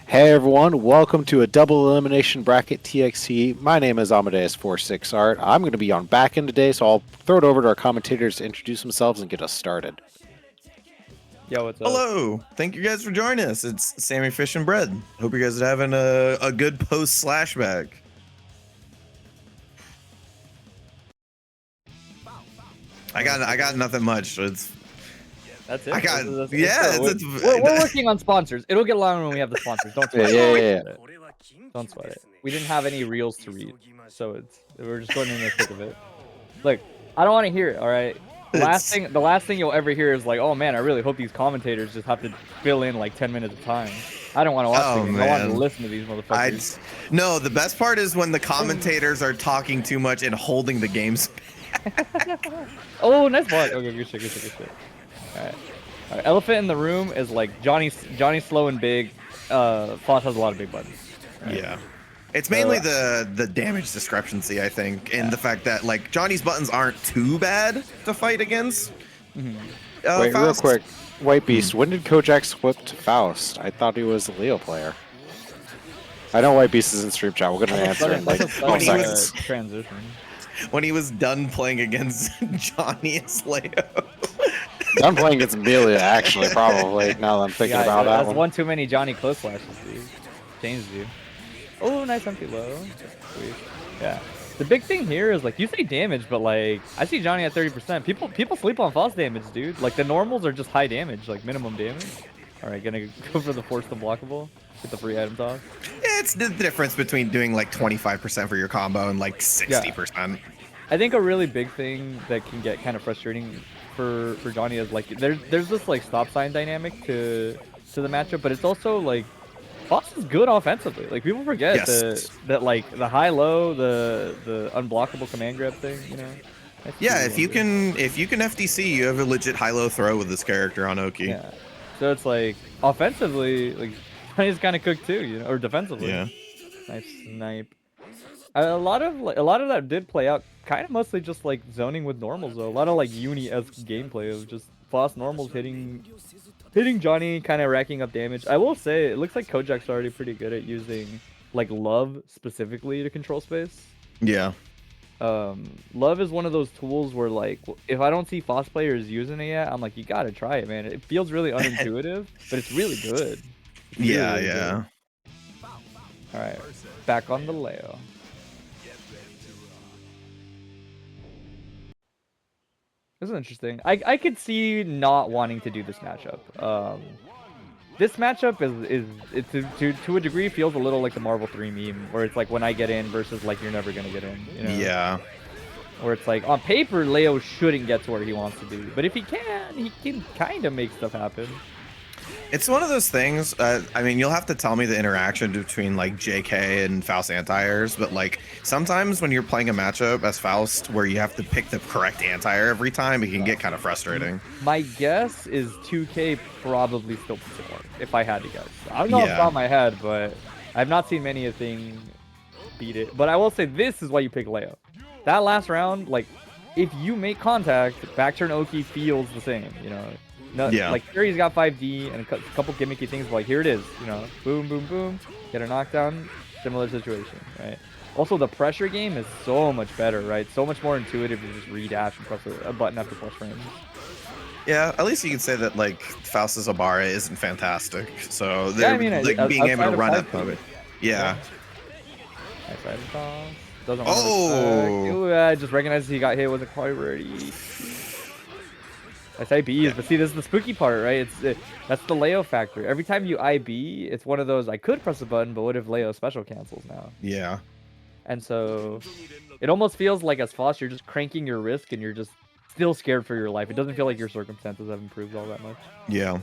Hey everyone, welcome to a double elimination bracket TXT. My name is Amadeus46Art. I'm going to be on back end today, so I'll throw it over to our commentators to introduce themselves and get us started. Yo, what's up? Hello, thank you guys for joining us. It's Sammy Fish and Bread. Hope you guys are having a good post slashback. I got nothing much. That's it. We're we're working on sponsors. It'll get longer when we have the sponsors. Don't sweat it. Don't sweat it. We didn't have any reels to read, so we're just going in the thick of it. Look, I don't want to hear it. All right. The last thing you'll ever hear is like, oh man, I really hope these commentators just have to fill in like 10 minutes of time. I don't want to watch the game. I want to listen to these motherfuckers. No, the best part is when the commentators are talking too much and holding the games. Oh, nice block. Okay, good shit. All right. Elephant in the room is like Johnny slow and big. Foss has a lot of big buttons. Right? Yeah. It's mainly the damage discrepancy, I think, and the fact that like Johnny's buttons aren't too bad to fight against. Wait, real quick, White Beast. When did Kojak swap to Faust? I thought he was a Leo player. I know White Beast is in stream chat. We're gonna answer in like 12 seconds. Transition. When he was done playing against Johnny as Leo. I'm playing against Amelia, actually, probably. Now that I'm thinking about that that's one too many Johnny close slashes, dude. Changed you. Oh, nice empty low. Sweet. Yeah. The big thing here is like you say damage, but like I see Johnny at 30%. People sleep on false damage, dude. Like the normals are just high damage, like minimum damage. All right, gonna go for the force unblockable. Get the free item toss. It's the difference between doing like 25% for your combo and like 60%. Yeah. I think a really big thing that can get kind of frustrating for Johnny is like there's this like stop sign dynamic to the matchup, but it's also like Foss is good offensively. Like people forget that like the high low, the unblockable command grab thing, you know. Yeah, if you can FDC, you have a legit high low throw with this character on Oki. Yeah. So it's like offensively, like Johnny's kind of cooked too, you know, or defensively. Yeah. Nice snipe. A lot of that did play out kind of mostly just like zoning with normals though. A lot of like uni-esque gameplay of just Foss normals hitting Johnny, kind of racking up damage. I will say it looks like Kojak's already pretty good at using like Love specifically to control space. Yeah. Love is one of those tools where like if I don't see Foss players using it yet, I'm like, you gotta try it, man. It feels really unintuitive, but it's really good. It's really yeah. Good. All right, back on the Leo. This is interesting. I could see not wanting to do this matchup. This matchup is to a degree feels a little like the Marvel 3 meme, where it's like when I get in versus like you're never gonna get in. You know? Yeah. Where it's like on paper Leo shouldn't get to where he wants to be, but if he can kind of make stuff happen. It's one of those things, I mean, you'll have to tell me the interaction between like JK and Faust anti-airs, but like sometimes when you're playing a matchup as Faust where you have to pick the correct anti-air every time, it can get kind of frustrating. My guess is 2K probably still puts it more, if I had to guess. I don't know off the top of my head, but I've not seen many a thing beat it. But I will say this is why you pick Leo. That last round, like, if you make contact, back turn Oki feels the same, you know? No, like Fury's got 5D and a couple gimmicky things, but like here it is, you know, boom, boom, boom, get a knockdown, similar situation, right? Also, the pressure game is so much better, right? So much more intuitive to just redash and press a button after plus frames. Yeah, at least you can say that like Faust's Abara isn't fantastic, so they're I mean, like being able to run it of it. Yeah. Nice item toss. Doesn't Oh! I just recognized he got hit, wasn't quite ready. That's IBs, but see, this is the spooky part, right? That's the Leo factor. Every time you IB, it's one of those, I could press a button, but what if Leo special cancels now? Yeah. And so it almost feels like as Foss, you're just cranking your risk and you're just still scared for your life. It doesn't feel like your circumstances have improved all that much. Yeah.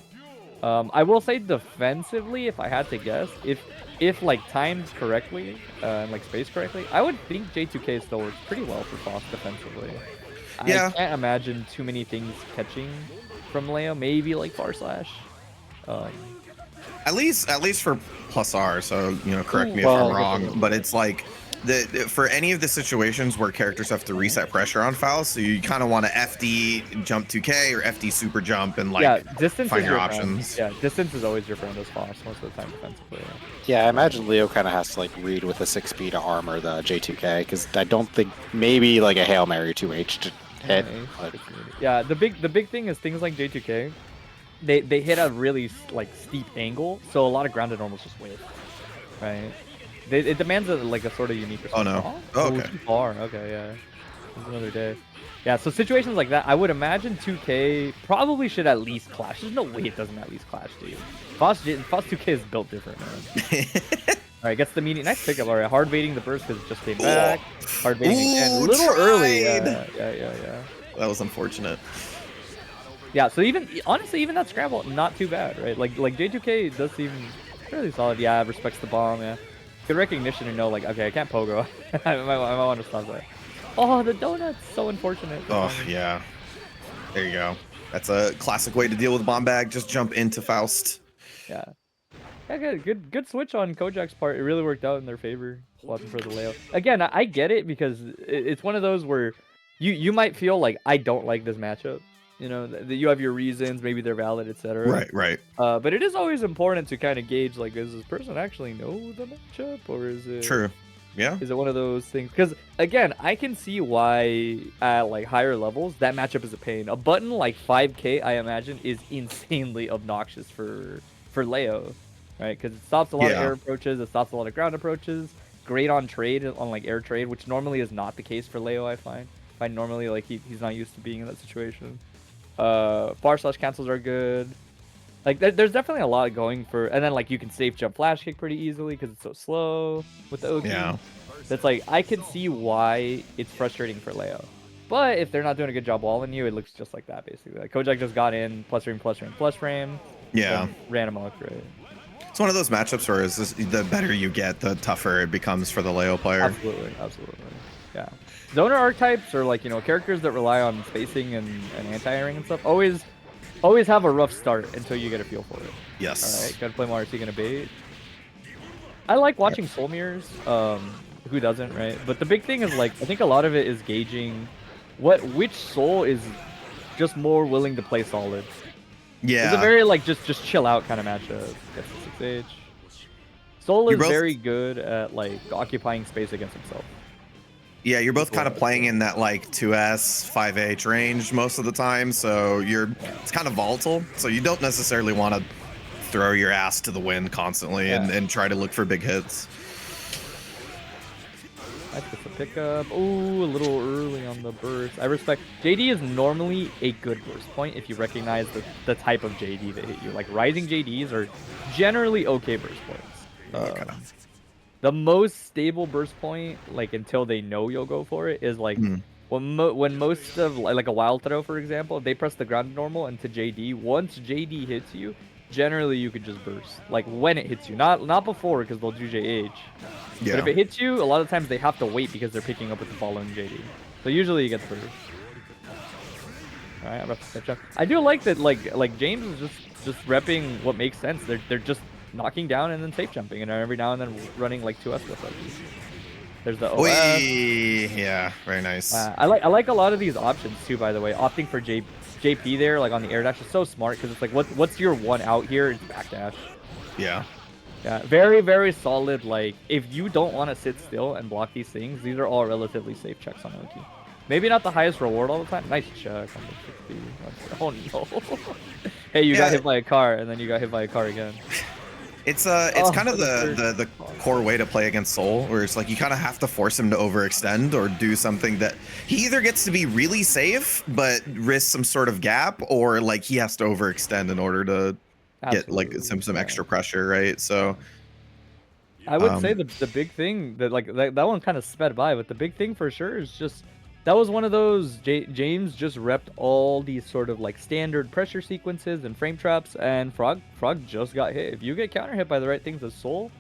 I will say defensively, if I had to guess, if like timed correctly and like spaced correctly, I would think J2K still works pretty well for Foss defensively. Yeah. I can't imagine too many things catching from Leo. Maybe like Far Slash. At least for plus R. So you know, correct me if I'm wrong. But it's like for any of the situations where characters have to reset pressure on Faust, so you kind of want to FD jump 2K or FD super jump and like distance find is your your options. friend. Yeah, distance is always your friend as Faust most of the time defensively. Yeah, I imagine Leo kind of has to like read with a 6P to armor the J2K because I don't think maybe like a Hail Mary 2H to hit. But... Yeah, the big thing is things like J2K. They hit a really like steep angle, so a lot of grounded normals just whiff, right? It demands like a sort of unique response. Oh no! Oh, okay. Too far. Okay, yeah. It's another day. Yeah, so situations like that, I would imagine 2K probably should at least clash. There's no way it doesn't at least clash, dude. Faust 2K is built different, man. All right, gets the meaty. Nice pickup. All right, hard baiting the burst because it just came back. Hard baiting again. A little early. Yeah. That was unfortunate. Yeah, so honestly, even that scramble, not too bad, right? Like J2K does seem fairly solid. Yeah, respects the bomb. Yeah, good recognition to know like, okay, I can't pogo. I might want to stop that. Oh, the donut's so unfortunate. Oh yeah, there you go. That's a classic way to deal with bomb bag. Just jump into Faust. Yeah. Yeah, good switch on Kojak's part. It really worked out in their favor, swapping for the layout. Again, I get it because it's one of those where you might feel like I don't like this matchup. You know, that you have your reasons, maybe they're valid, etc. Right. But it is always important to kind of gauge like, does this person actually know the matchup, or is it true? Yeah. Is it one of those things? Because again, I can see why at like higher levels that matchup is a pain. A button like 5K, I imagine, is insanely obnoxious for Leo. Right, because it stops a lot of air approaches, it stops a lot of ground approaches. Great on trade, on like air trade, which normally is not the case for Leo. I find normally like he's not used to being in that situation. Bar slash cancels are good. Like there's definitely a lot going for, and then like you can safe jump flash kick pretty easily because it's so slow with the Oki. Yeah, that's like I can see why it's frustrating for Leo. But if they're not doing a good job walling you, it looks just like that basically. Like Kojak just got in plus frame. Yeah, ran amok, right? It's one of those matchups where the better you get, the tougher it becomes for the Leo player. Absolutely. Yeah. Zoner archetypes are like, characters that rely on spacing and anti-airing and stuff. Always have a rough start until you get a feel for it. Yes. All right, gotta play more RT, gonna bait. I like watching soul mirrors. Who doesn't, right? But the big thing is like, I think a lot of it is gauging which soul is just more willing to play solid. Yeah. It's a very like just chill out kind of matchup. Gets the 6H. Soul is very good at like occupying space against himself. Yeah, you're both kind of playing in that like 2S 5H range most of the time, so it's kind of volatile. So you don't necessarily want to throw your ass to the wind constantly and try to look for big hits. That's just a pickup. Ooh, a little early on the burst. I respect. JD is normally a good burst point if you recognize the type of JD that hit you. Like rising JDs are generally okay burst points. The most stable burst point, like until they know you'll go for it, is like when most of like a wild throw, for example, they press the ground normal into JD. Once JD hits you, generally you could just burst. Like when it hits you, not before because they'll do JH. Yeah. But if it hits you, a lot of times they have to wait because they're picking up with the following JD. So usually you get the burst. All right, I'm about to catch up. I do like that. Like James is just repping what makes sense. They're just knocking down and then safe jumping, and every now and then running like 2S with like these. There's the OS. Yeah, very nice. I like a lot of these options too. By the way, opting for JP there, like on the air dash, is so smart because it's like what's your one out here? It's backdash. Yeah. Yeah, very, very solid. Like, if you don't want to sit still and block these things, these are all relatively safe checks on Oki. Maybe not the highest reward all the time. Nice check on the 60. Oh no. Hey, you got hit by a car, and then you got hit by a car again. It's kind of the core way to play against Soul, where it's like you kind of have to force him to overextend or do something that he either gets to be really safe but risk some sort of gap, or like he has to overextend in order to get like some extra pressure, right? So I would say the big thing that like that one kind of sped by, but the big thing for sure is just that was one of those James just repped all these sort of like standard pressure sequences and frame traps, and Frog just got hit. If you get counter hit by the right things as Soul,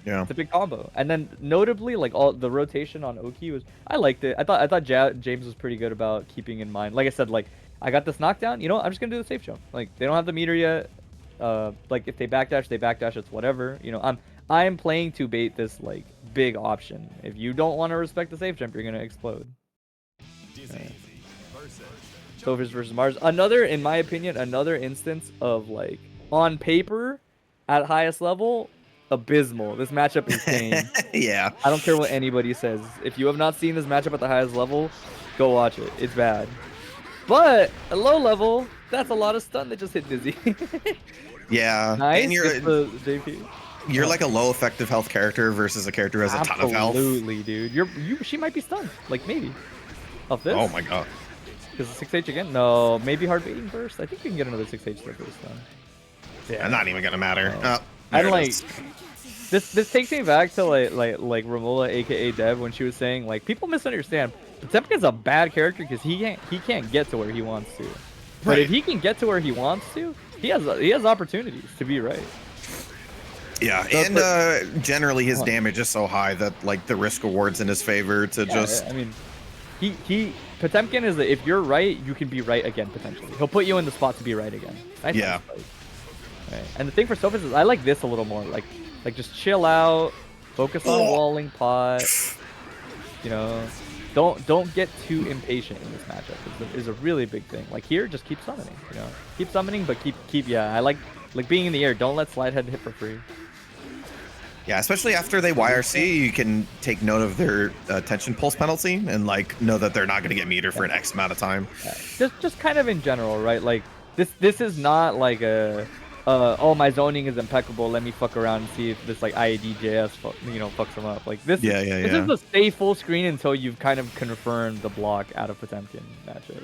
it's a big combo. And then notably, like all the rotation on Oki was, I liked it. I thought James was pretty good about keeping in mind. Like I said, like I got this knockdown. You know, I'm just gonna do the safe jump. Like they don't have the meter yet. Like if they backdash, it's whatever. You know, I am playing to bait this like big option. If you don't want to respect the safe jump, you're gonna explode. Sophus versus Mars. Another, in my opinion, another instance of like on paper, at highest level, abysmal. This matchup is pain. Yeah. I don't care what anybody says. If you have not seen this matchup at the highest level, go watch it. It's bad. But at low level, that's a lot of stun that just hit Dizzy. Yeah. Nice. And JP. You're like a low effective health character versus a character who has a ton of health. Absolutely, dude. She might be stunned. Like maybe. Off this. Oh my god. Because 6H again? No, maybe hard baiting first. I think we can get another 6H there first then. Yeah, not even gonna matter. And like this takes me back to like Romola, aka Dev, when she was saying like people misunderstand. Potemkin's a bad character because he can't get to where he wants to. But if he can get to where he wants to, he has opportunities to be right. Yeah, so and generally his damage is so high that like the risk rewards in his favor to just. I mean, Potemkin is that if you're right, you can be right again potentially. He'll put you in the spot to be right again. Nice. Right. And the thing for Sophus is I like this a little more. Like just chill out, focus on walling pot. You know, don't get too impatient in this matchup. Is a really big thing. Like here, just keep summoning. You know, keep summoning, but keep. Yeah, I like being in the air. Don't let slide head hit for free. Yeah, especially after they YRC, you can take note of their tension pulse penalty and like know that they're not going to get meter for an X amount of time. Just kind of in general, right? Like this is not like a oh, my zoning is impeccable. Let me fuck around and see if this like IADJS fucks them up. Like this. This is a stay full screen until you've kind of confirmed the block out of Potemkin matchup.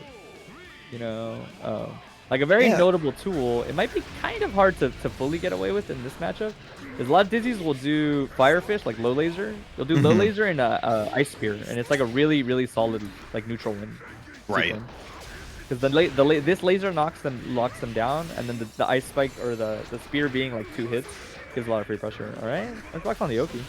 You know, like a very notable tool. It might be kind of hard to fully get away with in this matchup. Because a lot of Dizzies will do Firefish, like low laser. They'll do low laser and Ice Spear, and it's like a really, really solid like neutral win. Right. Because this laser locks them down, and then the Ice Spike or the Spear being like 2 hits gives a lot of free pressure. All right, let's rock on the Oki.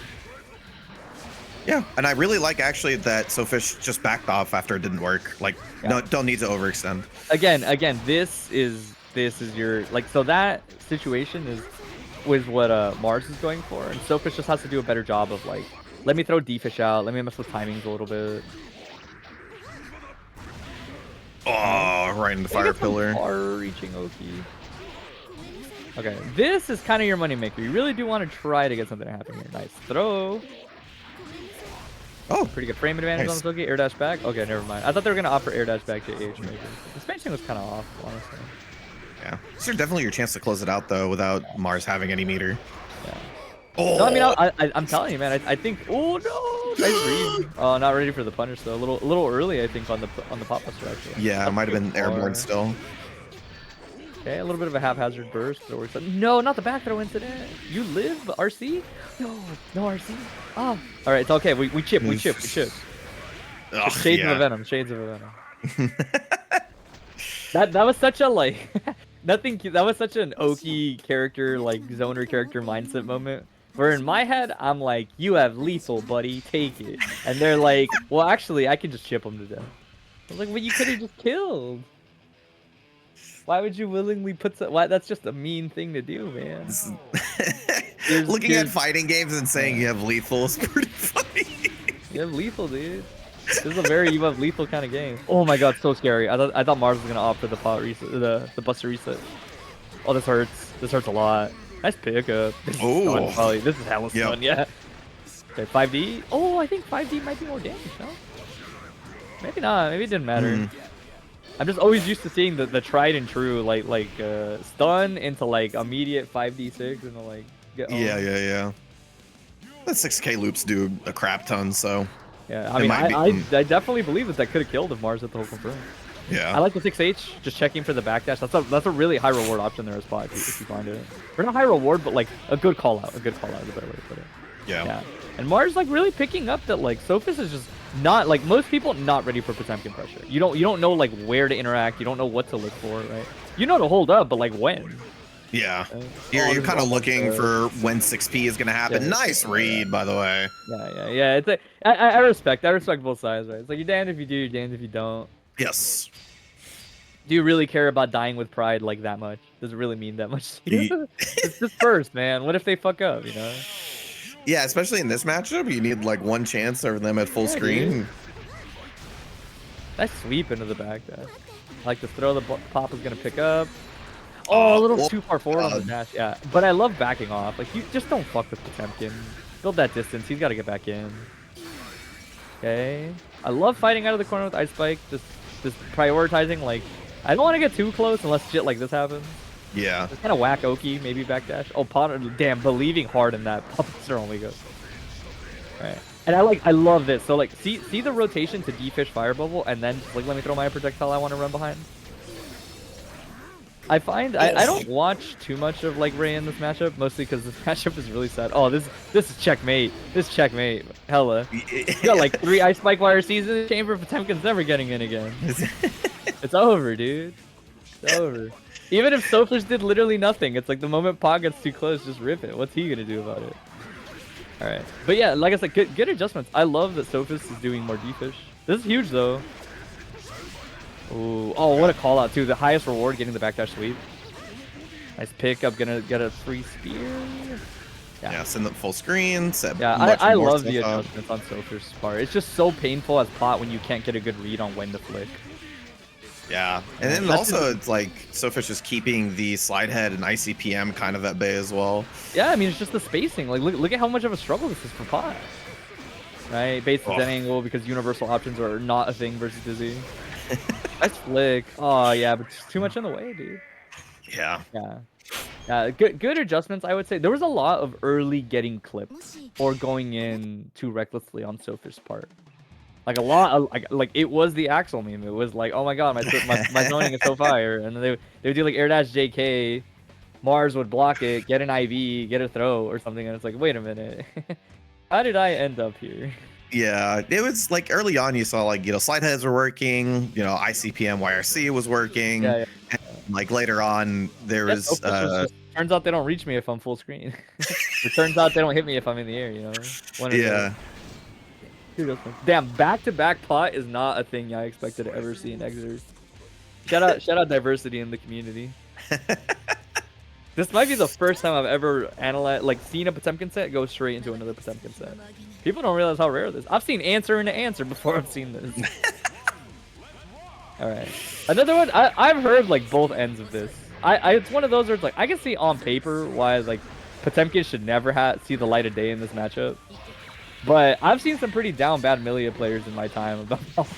Yeah, and I really like actually that Sofish just backed off after it didn't work. Like, no, don't need to overextend. Again, this is your like so that situation was what Mars is going for, and Sofish just has to do a better job of like, let me throw D-Fish out, let me mess with timings a little bit. Oh, right in the fire pillar. Far-reaching Oki. Okay, this is kind of your moneymaker. You really do want to try to get something to happen here. Nice throw. Oh, pretty good frame advantage on the Oki. Air dash back. Okay, never mind. I thought they were gonna offer air dash back to AH maybe. The spacing was kind of off, honestly. Yeah, this is definitely your chance to close it out though, without Mars having any meter. Yeah. Oh. No, I mean, I'm telling you, man. I think. Oh no, nice read. Oh, not ready for the punish though. A little early, I think, on the pop buster actually. Yeah, it might have been airborne still. Okay, a little bit of a haphazard burst. No, not the back throw incident. You live, RC? No RC. Oh, all right, it's okay. We chip. Ugh, shades of a venom. Shades of a venom. That was such a like nothing. That was such an Oki character like zoner character mindset moment. Where in my head I'm like, you have lethal, buddy, take it. And they're like, well, actually, I can just chip him to death. I was like, but you could have just killed. Why would you willingly put that? Why? That's just a mean thing to do, man. Looking at fighting games and saying you have lethal is pretty funny. You have lethal, dude. This is a very you have lethal kind of game. Oh my god, so scary. I thought Mars was gonna opt for the pot reset, the buster reset. Oh, this hurts. This hurts a lot. Nice pickup. Oh, this is hella stun. Yeah. Okay, 5D. Oh, I think 5D might be more damage. No, maybe not. Maybe it didn't matter. I'm just always used to seeing the tried and true like stun into like immediate 5d6 and like get yeah. The 6K loops do a crap ton, so yeah. I mean, I definitely believe that could have killed if Mars hit the whole confirm. Yeah. I like the 6H, just checking for the backdash. That's a really high reward option there as spot if you find it. Or not high reward, but like a good call out. A good call out is a better way to put it. Yeah. And Mars like really picking up that like Sophus is just not like most people not ready for Potemkin pressure. You don't know like where to interact. You don't know what to look for, right? You know to hold up, but like when. Yeah. You're kind of looking for when 6P is gonna happen. Nice read, by the way. Yeah. It's like I respect both sides, right? It's like you're damned if you do, you're damned if you don't. Yes. Do you really care about dying with pride like that much? Does it really mean that much to you? It's just first, man. What if they fuck up, you know? Yeah, especially in this matchup, you need like one chance over them at full screen. Dude. Nice sweep into the back dash. I like to throw the pop is gonna pick up. Oh, a little too far forward on the dash. Yeah, but I love backing off. Like, you just don't fuck with Potemkin. Build that distance. He's got to get back in. Okay. I love fighting out of the corner with Ice Spike. Just prioritizing. Like, I don't want to get too close unless shit like this happens. Yeah. It's kind of whack Oki, maybe backdash. Oh, Potter, damn, believing hard in that. Puppets are only good. Alright. And I love this. So, like, see the rotation to D-Fish Fire Bubble, and then just, like, let me throw my projectile I want to run behind. I find I don't watch too much of like Ray in this matchup, mostly because this matchup is really sad. Oh, this is checkmate. This is checkmate. Hella. You got like 3 Ice Spike YRCs in the chamber. Potemkin's never getting in again. It's over, dude. It's over. Even if Sofish did literally nothing, it's like the moment Pog gets too close, just rip it. What's he gonna do about it? All right. But yeah, like I said, good adjustments. I love that Sofish is doing more D-Fish. This is huge though. Ooh. Oh, what a call out too. The highest reward getting the backdash sweep. Nice pickup, gonna get a free spear. Yeah, send them full screen. Yeah, I love the adjustments on Sofish's part. It's just so painful as pot when you can't get a good read on when to flick. Yeah, and then also it's like Sofish is keeping the slide head and ICPM kind of at bay as well. Yeah, I mean it's just the spacing. Like look at how much of a struggle this is for pot. Right, base to Zen angle because universal options are not a thing versus Dizzy. Nice flick. Oh yeah, but just too much in the way, dude. Yeah. Yeah. Good adjustments, I would say. There was a lot of early getting clipped or going in too recklessly on Sofish's part. Like a lot of, like it was the Axel meme. It was like, oh my god, my zoning is so fire, and then they would do like air dash JK, Mars would block it, get an IV, get a throw or something, and it's like, wait a minute, how did I end up here? Yeah, it was like early on you saw like, you know, slide heads were working, you know, ICPM YRC was working. Yeah. And, like later on there was just, turns out they don't reach me if I'm full screen. It turns out they don't hit me if I'm in the air, you know. Yeah. Damn, back-to-back pot is not a thing I expected to ever see in Xrd. Shout out diversity in the community. This might be the first time I've ever analyzed, like, seen a Potemkin set go straight into another Potemkin set. People don't realize how rare this is. I've seen answer into answer before I've seen this. Alright. Another one, I've heard, like, both ends of this. It's one of those where it's like, I can see on paper why, like, Potemkin should never see the light of day in this matchup. But I've seen some pretty down bad Milia players in my time about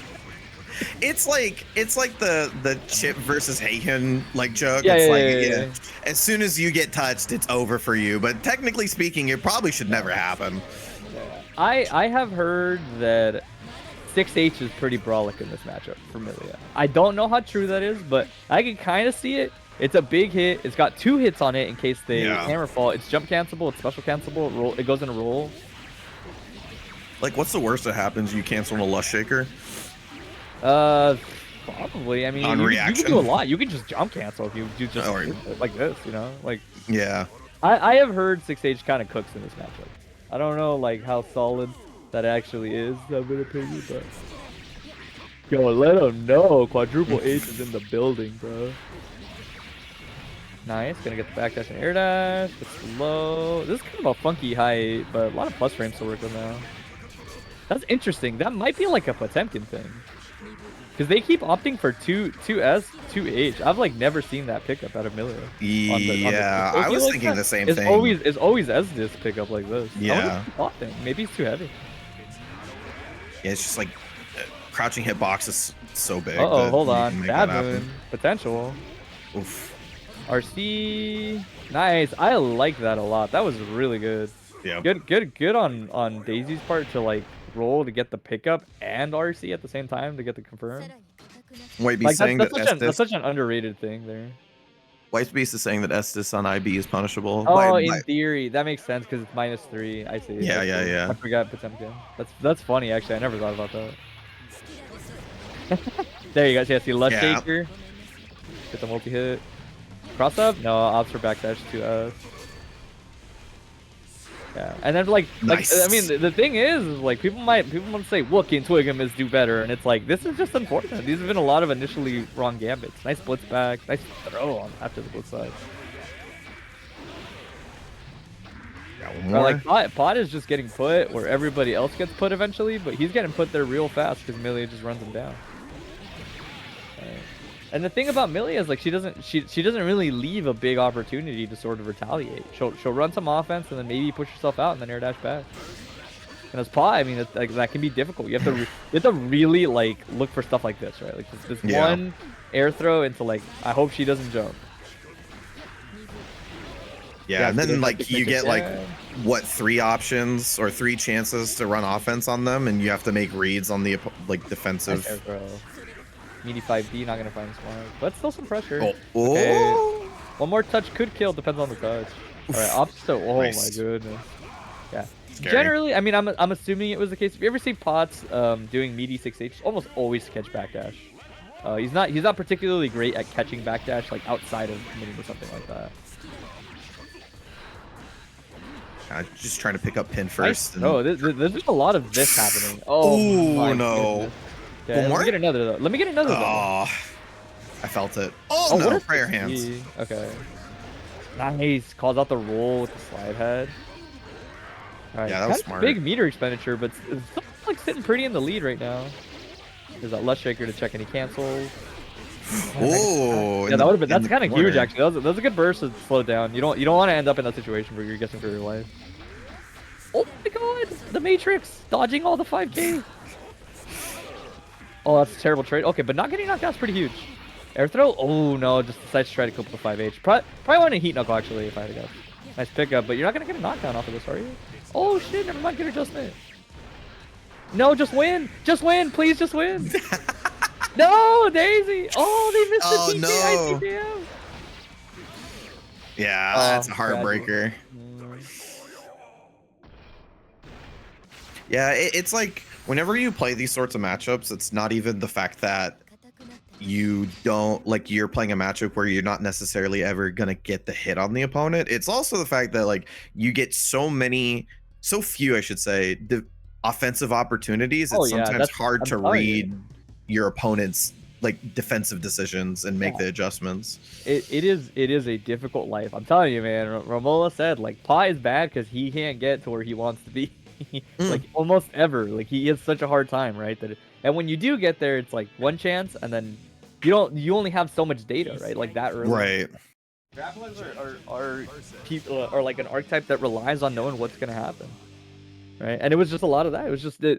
It's like the Chip versus Heiken like joke. Yeah, It's as soon as you get touched, it's over for you. But technically speaking, it probably should never happen. I have heard that 6H is pretty brawlic in this matchup for Milia. I don't know how true that is, but I can kind of see it. It's a big hit. It's got 2 hits on it in case they hammer fall. It's jump cancelable. It's special cancelable. It goes in a roll. Like, what's the worst that happens? You cancel a Lush Shaker? Probably. I mean, you can do a lot. You can just jump cancel if you do just like this, you know? Like, yeah. I have heard 6H kind of cooks in this matchup. I don't know, like, how solid that actually is, in my opinion, but... Yo, let them know. Quadruple H is in the building, bro. Nice. Gonna get the backdash and air dash. It's low. This is kind of a funky height, but a lot of plus frames to work with now. That's interesting. That might be like a Potemkin thing. Because they keep opting for 2S, 2H. I've like never seen that pickup out of Milia. Yeah, I was thinking the same thing. It's always S-Dis pickup like this. Yeah. Maybe it's too heavy. Yeah, it's just like crouching hitbox is so big. Uh-oh, hold on. Bad moon. Potential. Oof. RC. Nice. I like that a lot. That was really good. Yeah. Good on Daisy's part to like roll to get the pickup and RC at the same time to get the confirm. Whitebeast saying that's such an underrated thing there. Whitebeast is saying that Estes on IB is punishable. Oh, in theory, that makes sense because it's -3. I see. Yeah. I forgot Potemkin. That's funny actually. I never thought about that. There you guys. Yeah, see Lush Shaker. Get the multi hit. Cross up? No, opts for backdash to us. Yeah, and then like I mean, the thing is like people might say Wookie and Twig'em is do better, and it's like this is just unfortunate. These have been a lot of initially wrong gambits. Nice blitz back, nice throw on after the blitz side. Yeah, more. Like Pot is just getting put where everybody else gets put eventually, but he's getting put there real fast because Millie just runs him down. And the thing about Millie is like she doesn't really leave a big opportunity to sort of retaliate. She'll run some offense and then maybe push herself out and then air dash back. And as Pot, I mean, that can be difficult. You have to really like look for stuff like this, right? Like this one air throw into like I hope she doesn't jump. Yeah, and then like you get like what 3 options or 3 chances to run offense on them, and you have to make reads on the like defensive. Air throw. Meaty 5D, not gonna find smart, but still some pressure. Oh. Okay. One more touch could kill, depends on the touch. All right, opposite. Oh my goodness. Yeah. Scary. Generally, I mean, I'm assuming it was the case. If you ever see Pots doing meaty 6H, almost always catch backdash. He's not particularly great at catching backdash like outside of mid or something like that. Just trying to pick up pin first. Oh, there's just a lot of this happening. Oh my no. Goodness. Okay, let me get another though. Let me get another though. Oh, I felt it. Oh no, prayer hands. Okay. Nice. Calls out the roll with the slide head. All right. Yeah, that was smart. Big meter expenditure, but it's like sitting pretty in the lead right now. There's that Lush Shaker to check any cancels. Oh, yeah, that would have been. That's kind of huge, actually. That was a good burst to slow down. You don't want to end up in that situation where you're guessing for your life. Oh my god, the Matrix dodging all the 5K. Oh, that's a terrible trade. Okay, but not getting knocked out is pretty huge. Air throw. Oh no, just decides to try to clip the 5H. Probably want to heat knuckle actually if I had to guess. Nice pickup, but you're not gonna get a knockdown off of this, are you? Oh shit, never mind. Get adjustment. No, just win. Just win. Please, just win. No, Daisy! Oh, they missed the TK ICDM. Yeah, that's a heartbreaker. Yeah, it's like whenever you play these sorts of matchups, it's not even the fact that you don't like you're playing a matchup where you're not necessarily ever gonna get the hit on the opponent. It's also the fact that like you get so few, I should say, offensive opportunities. It's sometimes hard to read your opponent's like defensive decisions and make the adjustments. It is a difficult life. I'm telling you, man. Romola said like Pi is bad because he can't get to where he wants to be. Like almost ever. Like he has such a hard time, right? And when you do get there, it's like one chance, and then you only have so much data, right? Like that early. Right. Grapplers are people are like an archetype that relies on knowing what's gonna happen, right? And it was just a lot of that. It was just that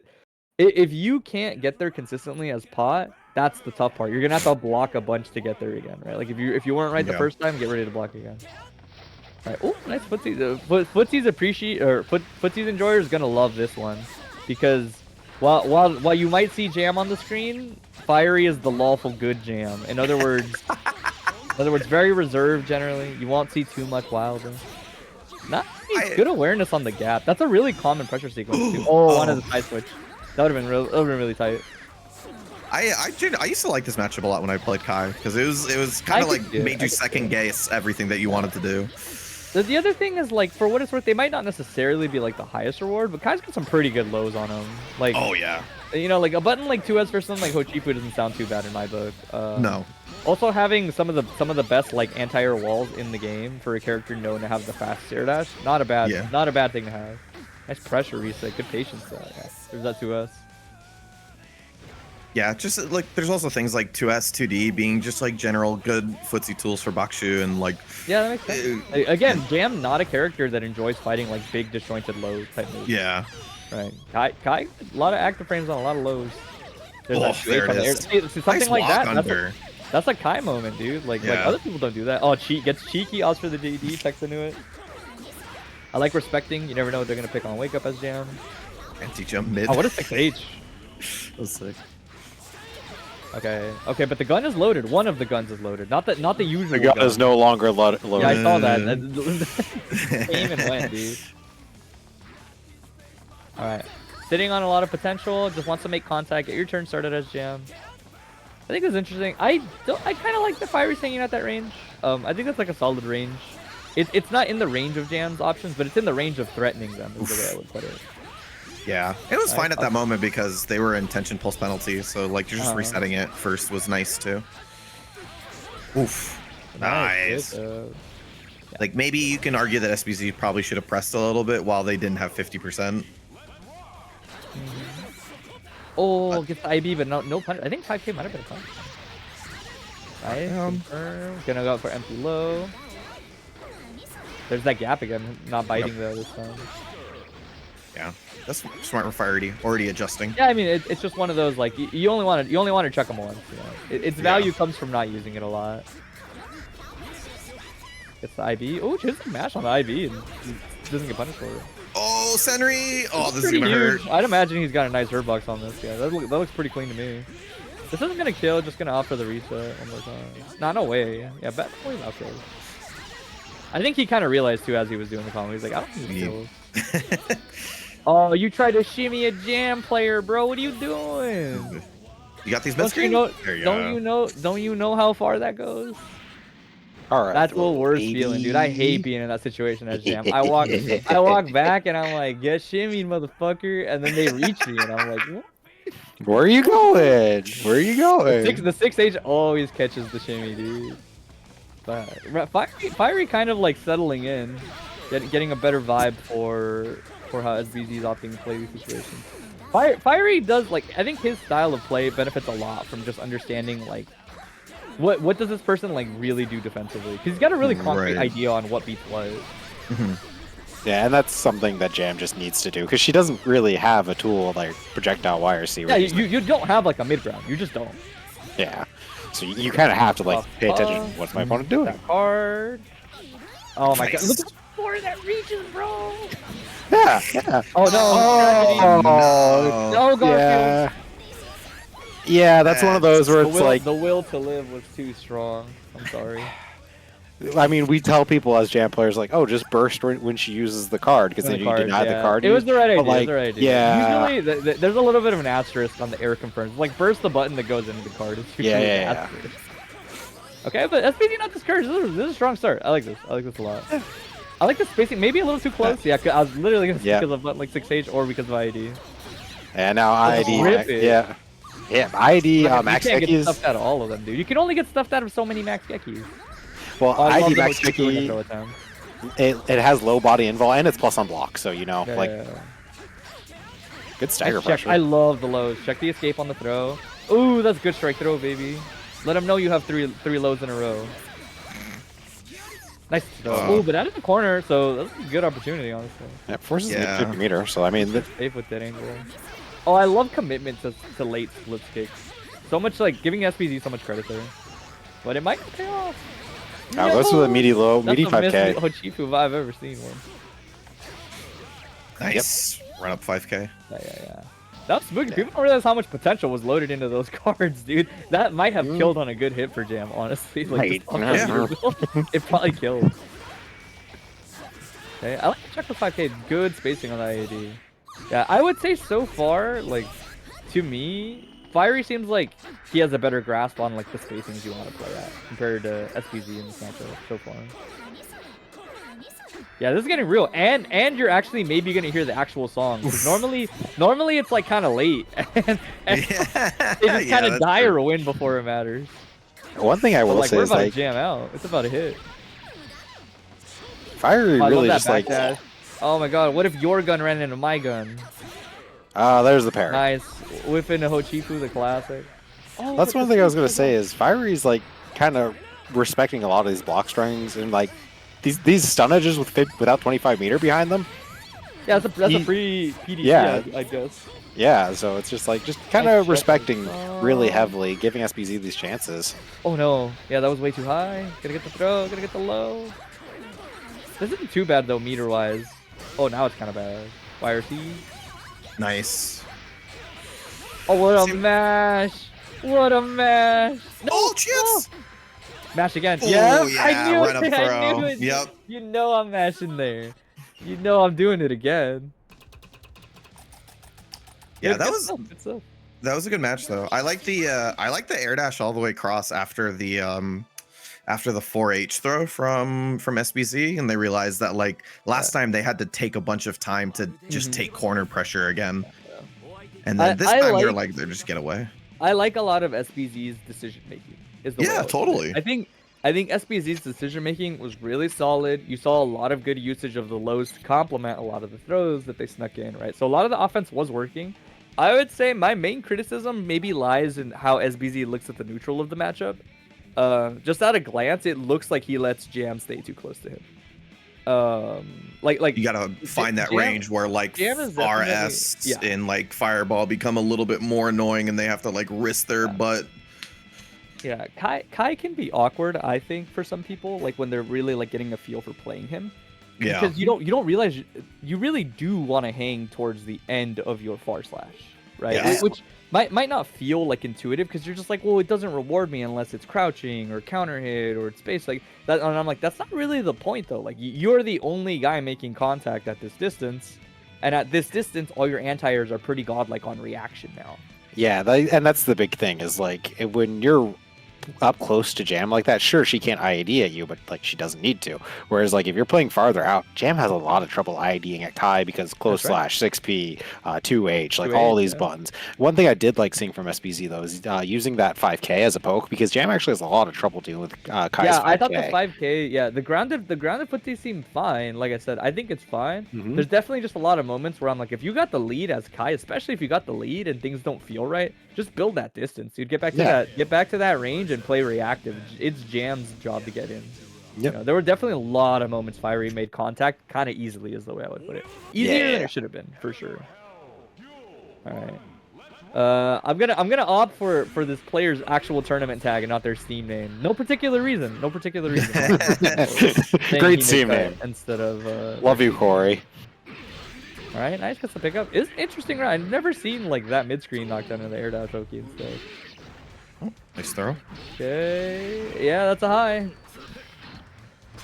if you can't get there consistently as Pot, that's the tough part. You're gonna have to block a bunch to get there again, right? Like if you weren't right the first time, get ready to block again. All right. Oh, nice footsie. Footsie's enjoyer is gonna love this one because while you might see jam on the screen, Fiery is the lawful good jam. In other words, very reserved generally. You won't see too much wildness. Nice, good awareness on the gap. That's a really common pressure sequence too. Oh, one of the side switch. That would have been really tight. I used to like this matchup a lot when I played Kai because it was kind of like made you second guess everything that you wanted to do. The other thing is like for what it's worth, they might not necessarily be like the highest reward, but Kai's got some pretty good lows on him. Like you know, like a button like 2S for something like Hochifu doesn't sound too bad in my book. No. Also having some of the best like anti-air walls in the game for a character known to have the fast air dash, not a bad thing to have. Nice pressure reset, good patience. There's that 2S. Yeah, just like there's also things like 2S, 2D being just like general good footsie tools for Bakushu and like. Yeah, that makes sense. Again, Jam not a character that enjoys fighting like big disjointed low type moves. Yeah. Right. Kai, a lot of active frames on a lot of lows. There's there it is. See, something like that. That's a Kai moment, dude. Like other people don't do that. Oh, gets cheeky, odds for the JD, checks into it. I like respecting. You never know what they're gonna pick on wake up as Jam. Anti-jump mid. Oh, what a 6H. That was sick. Okay, but the gun is loaded. One of the guns is loaded. Not the usual. The gun is no longer loaded. Yeah, I saw that. Came and went, dude. All right, sitting on a lot of potential. Just wants to make contact. Get your turn started as Jam. I think it's interesting. I kind of like the Fiery's hanging at that range. I think that's like a solid range. It's not in the range of Jam's options, but it's in the range of threatening them. Is the way I would put it. Yeah, it was fine at that moment because they were in tension pulse penalty, so like you're just resetting it first was nice too. Oof, nice. Like maybe you can argue that SBZ probably should have pressed a little bit while they didn't have 50%. Oh, gets the IB, but no punch. I think 5K might have been a punch. Nice. Gonna go for empty low. There's that gap again. Not biting though this time. Yeah, that's smart for Xrd. Already adjusting. Yeah, I mean it's just one of those like you only want to chuck them once. You know? Its value comes from not using it a lot. Gets the IB. Oh, just mash on the IB and doesn't get punished for it. Oh, Senri! Oh, this is pretty gonna huge. hurt. I'd imagine he's got a nice hurt box on this. Yeah, that looks pretty clean to me. This isn't gonna kill. Just gonna opt for the reset one more time. Nah, no way. Yeah, bet okay. I think he kind of realized too as he was doing the combo. He's like, I don't need kills. Oh, you tried to shimmy a jam player, bro. What are you doing? You got these best Don't you know how far that goes? All right. That's the worst feeling, dude. I hate being in that situation as jam. I walk back and I'm like, get shimmied, motherfucker, and then they reach me and I'm like, what? Where are you going? Where are you going? The 6H always catches the shimmy, dude. But Fiery kind of like settling in, getting a better vibe for how SBZ is opting to play these situations. Fiery does like, I think his style of play benefits a lot from just understanding like what does this person like really do defensively, because he's got a really concrete idea on what beats what. Yeah, and that's something that Jam just needs to do, because she doesn't really have a tool like projectile YRC. Yeah, you don't have like a mid ground. You just don't. Yeah, so you kind of have to like pay attention to what's my opponent doing. That card. Oh my god! Look at the floor that reaches, bro. Yeah, yeah. Oh no! No, Garfield. Yeah. Yeah, that's one of those where it's like the will to live was too strong. I'm sorry. I mean, we tell people as jam players like, oh, just burst when she uses the card, because then you deny the card. It was the right idea. Like, the right idea. Yeah. Usually, there's a little bit of an asterisk on the error confirms. Like, burst the button that goes into the card. It's usually an asterisk. Okay, but SPZ not discouraged. This is a strong start. I like this. I like this a lot. I like the spacing. Maybe a little too close. Yeah, I was literally going to say because of button like 6H or because of IED. And now IED. Yeah. Yeah, IED, Max You can't Gekis. get stuffed out of all of them, dude. You can only get stuffed out of so many Max Gekis. Well, IED Max Geki, it has low body invul and it's plus on block, so you know, good stagger pressure. I love the lows. Check the escape on the throw. Ooh, that's good strike throw, baby. Let him know you have three lows in a row. Nice throw. Ooh, but out of the corner, so that's a good opportunity, honestly. Yeah, forces me to 50 meter, so I mean, safe with that angle. Oh, I love commitment to late split kicks. So much like giving SPZ so much credit there, but it might pay off. Now goes to the meaty low, meaty 5K. That's the Hochifu I've ever seen one. Nice. Run up 5K. Yeah. That was spooky. People don't realize how much potential was loaded into those cards, dude. That might have killed on a good hit for Jam, honestly. Like, it probably killed. Okay, I like to check the 5K. Good spacing on the IAD. Yeah, I would say so far, like, to me, Fiery seems like he has a better grasp on like the spacings you want to play at compared to SPZ in this matchup so far. Yeah, this is getting real, and you're actually maybe gonna hear the actual song. Normally it's like kind of late, and they just kind of die or win before it matters. One thing I will say we're is about like to jam out. It's about to hit. Fiery really just like. Oh my god! What if your gun ran into my gun? There's the pair. Nice. Whipping a Hochifu, the classic. Oh, that's one thing I was going to say is Fiery's like kind of respecting a lot of these block strings and like these stunnages without 25 meter behind them. Yeah, that's a free PDC, I guess. Yeah, so it's just kind of respecting really heavily, giving SPZ these chances. Oh no. Yeah, that was way too high. Gotta get the throw, gotta get the low. This isn't too bad though, meter-wise. Oh, now it's kind of bad. YRC. Nice. Oh, what a mash! What a mash! No, oh, chips! No. Mash again. Oh, yeah, I knew right it. I knew it. Yep. You know I'm mashing there. You know I'm doing it again. Yeah, that was a good match though. I like the air dash all the way across after the 4H throw from SBZ, and they realized that like last time they had to take a bunch of time to just take corner pressure again, and then this time you're like they're just get away. I like a lot of SBZ's decision making. Is the totally. I think I think SBZ's decision making was really solid. You saw a lot of good usage of the lows to complement a lot of the throws that they snuck in, right? So a lot of the offense was working. I would say my main criticism maybe lies in how SBZ looks at the neutral of the matchup. Just at a glance, it looks like he lets Jam stay too close to him. Like you gotta find that range where like RS and like Fireball become a little bit more annoying, and they have to like risk their butt. Yeah, Kai can be awkward, I think, for some people, like when they're really like getting a feel for playing him. Yeah. Because you don't realize you really do want to hang towards the end of your far slash, right? Yeah. Which might not feel like intuitive because you're just like, well, it doesn't reward me unless it's crouching or counter hit or it's space like that. And I'm like, that's not really the point though. Like you're the only guy making contact at this distance, and at this distance, all your anti-airs are pretty godlike on reaction now. Yeah, and that's the big thing is like when you're up close to Jam like that, sure, she can't IAD at you, but like she doesn't need to. Whereas like if you're playing farther out, Jam has a lot of trouble IADing at Kai because close slash, 6P, 2H, like 2H, all these buttons. One thing I did like seeing from SBZ though is using that 5K as a poke, because Jam actually has a lot of trouble dealing with Kai's 5K. Yeah, I thought the 5K, yeah, the grounded footy seemed fine. Like I said, I think it's fine. There's definitely just a lot of moments where I'm like, if you got the lead as Kai, especially if you got the lead and things don't feel right, just build that distance, dude. Get back to that range and play reactive. It's Jam's job to get in. Yep. You know, there were definitely a lot of moments Fiery made contact kind of easily, is the way I would put it. Easier than it should have been, for sure. All right. I'm gonna opt for this player's actual tournament tag and not their Steam name. No particular reason. No particular reason. Great Steam name. Instead of love you, Corey. All right, nice gets the pickup. It's interesting, right? I've never seen like that mid-screen knockdown in the air dash Oki and stuff. Oh, nice throw. Okay, yeah, that's a high.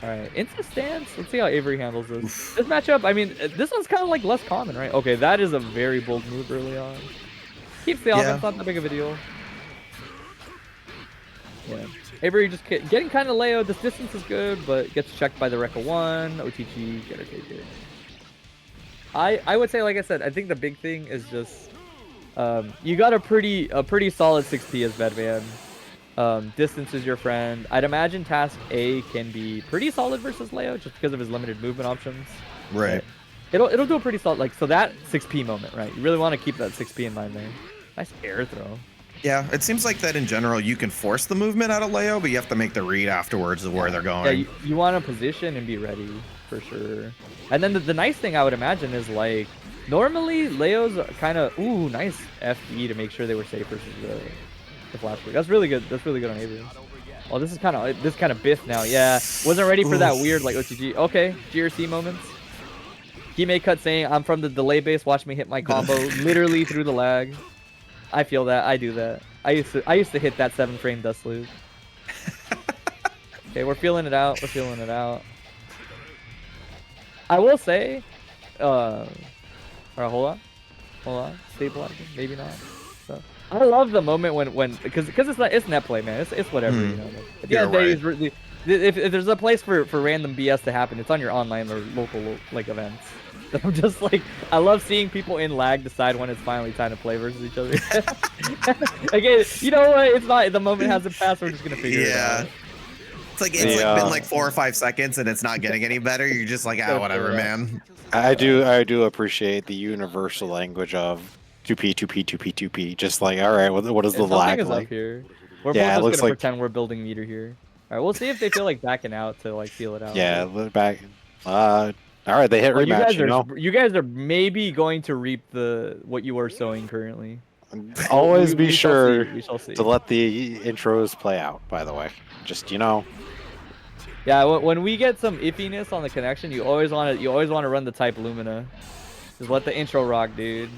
All right, into stance. Let's see how Avery handles this. Oof. This matchup, I mean, this one's kind of like less common, right? Okay, that is a very bold move early on. Keeps the offense not that big of a deal. Yeah, Avery just getting kind of layoed. This distance is good, but gets checked by the Rekka 1. OTG, get her KK. I would say, like I said, I think the big thing is just you got a pretty solid 6P as Bedman. Distance is your friend. I'd imagine Task A can be pretty solid versus Leo just because of his limited movement options. Right. It'll do a pretty solid, like, so that 6P moment, right? You really want to keep that 6P in mind there. Nice air throw. Yeah, it seems like that in general you can force the movement out of Leo, but you have to make the read afterwards of where they're going. Yeah, you want to position and be ready for sure. And then the nice thing I would imagine is like normally Leo's kind of nice FE to make sure they were safe versus the flash break. That's really good. That's really good on Avery. Oh, this is kind of biff now. Yeah, wasn't ready for that weird like OTG. Okay, GRC moments. He may cut saying I'm from the delay base. Watch me hit my combo literally through the lag. I feel that. I do that. I used to hit that 7-frame dust loop. Okay, we're feeling it out. We're feeling it out. I will say, all right, hold on, stabilizing, maybe not. So, I love the moment when because it's net play, man. It's whatever, you know. At the end of the day, if there's a place for random BS to happen, it's on your online or local like events. So I'm just like, I love seeing people in lag decide when it's finally time to play versus each other. Again, you know what? It's not the moment hasn't passed. We're just gonna figure it out. It's like it's like been like 4 or 5 seconds and it's not getting any better. You're just like, whatever, man. I do appreciate the universal language of 2P, 2P, 2P, 2P. Just like, all right, what is the lag like? Up here. We're both just gonna pretend we're building meter here. All right, we'll see if they feel like backing out to like feel it out. Yeah, back. All right, they hit rematch. You guys are maybe going to reap what you are sowing currently. Always be sure to let the intros play out. By the way, just Yeah, when we get some iffiness on the connection, you always want to run the type Lumina. Just let the intro rock, dude.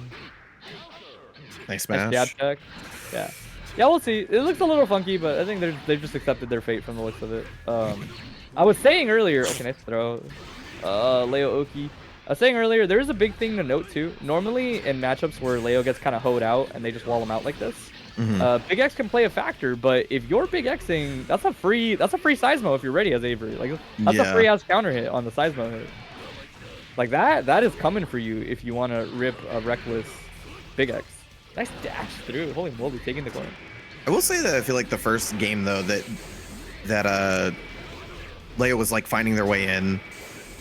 Nice smash. Nice jab check. Yeah, we'll see. It looks a little funky, but I think they've just accepted their fate from the looks of it. I was saying earlier. Okay, nice throw. Leo Oki. I was saying earlier, there's a big thing to note too. Normally in matchups where Leo gets kind of hoed out and they just wall him out like this, Big X can play a factor. But if you're Big Xing, that's a free Seismo if you're ready as Avery. Like that's a free ass counter hit on the Seismo hit. Like that is coming for you if you want to rip a reckless Big X. Nice dash through. Holy moly, taking the corner. I will say that I feel like the first game though that that Leia was like finding their way in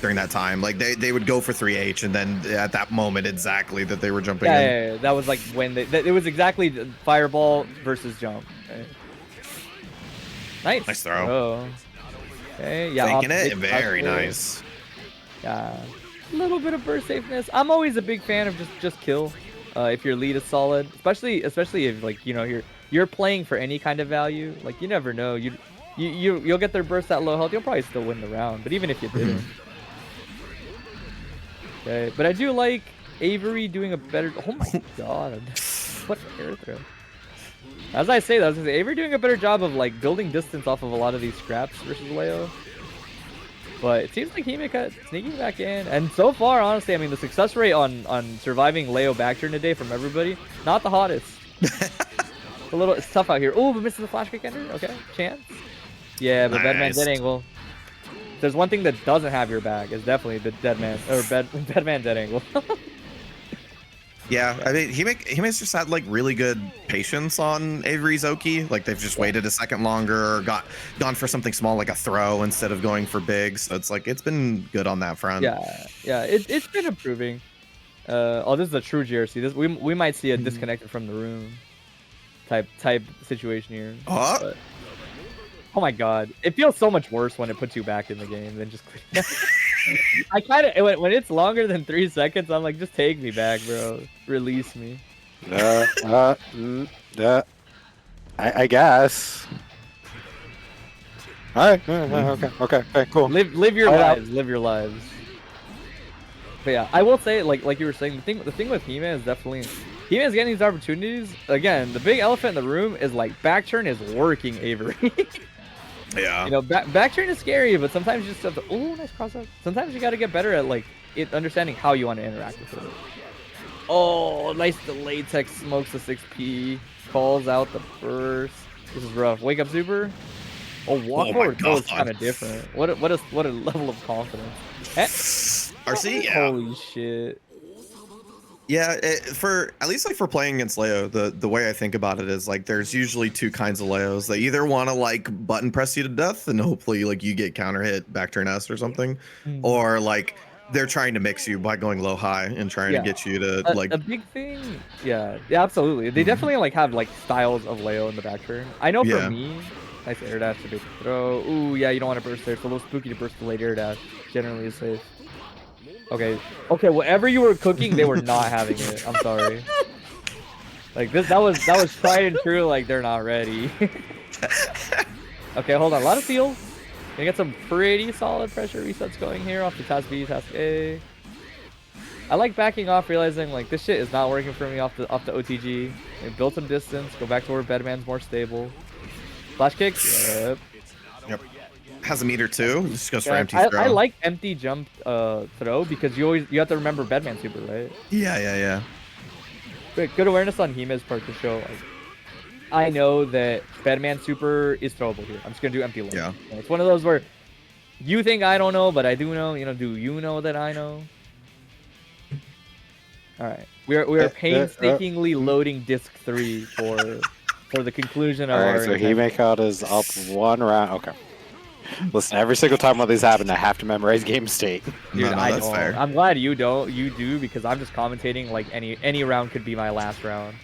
during that time. Like they would go for 3H, and then at that moment exactly that they were jumping in. Yeah, that was like when it was exactly fireball versus jump. Okay. Nice throw. Oh. Okay, yeah. Thinking it, very nice. Yeah, a little bit of burst safeness. I'm always a big fan of just kill. If your lead is solid, especially if like you're playing for any kind of value. Like you never know. You'll get their burst at low health. You'll probably still win the round. But even if you didn't. Okay, but I do like Avery doing a better. Oh my god, what air throw! As I say that, I was gonna say Avery doing a better job of like building distance off of a lot of these scraps versus Leo. But it seems like Hime sneaking back in, and so far, honestly, I mean the success rate on surviving Leo backturn today from everybody, not the hottest. It's tough out here. Oh, but misses the flash kick ender. Okay, chance. Yeah, but Bedman dead angle. If there's one thing that doesn't have your back, is definitely the dead man or Bedman dead angle. Yeah, I mean, Hime's just had like really good patience on Avery's Oki. Like they've just waited a second longer, or gone for something small like a throw instead of going for big. So it's like it's been good on that front. Yeah, it's been improving. Oh, this is a true GRC. This we might see a disconnected from the room type situation here. But, oh my god, it feels so much worse when it puts you back in the game than just. I kind of when it's longer than 3 seconds, I'm like, just take me back, bro. Release me. I guess. All right. Okay. Cool. Live your lives. Live your lives. But yeah, I will say, like you were saying, the thing with Hime is definitely Hime is getting these opportunities. Again, the big elephant in the room is like backturn is working Avery. Yeah. You know, backturn is scary, but sometimes you just have to. Oh, nice cross up. Sometimes you got to get better at like understanding how you want to interact with it. Oh, nice delayed tech smokes the 6P, calls out the burst. This is rough. Wake up super. Oh, walk forward throw is kind of different. What a level of confidence. RC, yeah. Holy shit. Yeah, at least like for playing against Leo, the way I think about it is like there's usually two kinds of Leos. They either want to like button press you to death and hopefully like you get counter hit back turn S or something, or like they're trying to mix you by going low high and trying to get you to like a big thing. Yeah, absolutely. They definitely like have like styles of Leo in the back turn. I know for me, nice air dash to big throw. Ooh, yeah, you don't want to burst there. It's a little spooky to burst the late air dash. Generally is safe. Okay, whatever you were cooking, they were not having it. I'm sorry. Like that was tried and true. Like they're not ready. Okay, hold on. A lot of steal. Gonna get some pretty solid pressure resets going here off the task B, task A. I like backing off, realizing like this shit is not working for me off the OTG. Build some distance. Go back to where Bedman's more stable. Flash kick. Yep. Has a meter too. Just goes for empty throw. I like empty jump throw because you have to remember Bedman super, right? Yeah. Good awareness on Hime's part to show like I know that Bedman super is throwable here. I'm just gonna do empty low. Yeah. And it's one of those where you think I don't know, but I do know. You know, do you know that I know? All right, we are painstakingly loading disc 3 for the conclusion of our. All right, so Hime card is up 1 round. Okay. Listen, every single time one of these happen, I have to memorize game state. Dude, no, I that's don't. fair. I'm glad you don't. You do because I'm just commentating like any round could be my last round.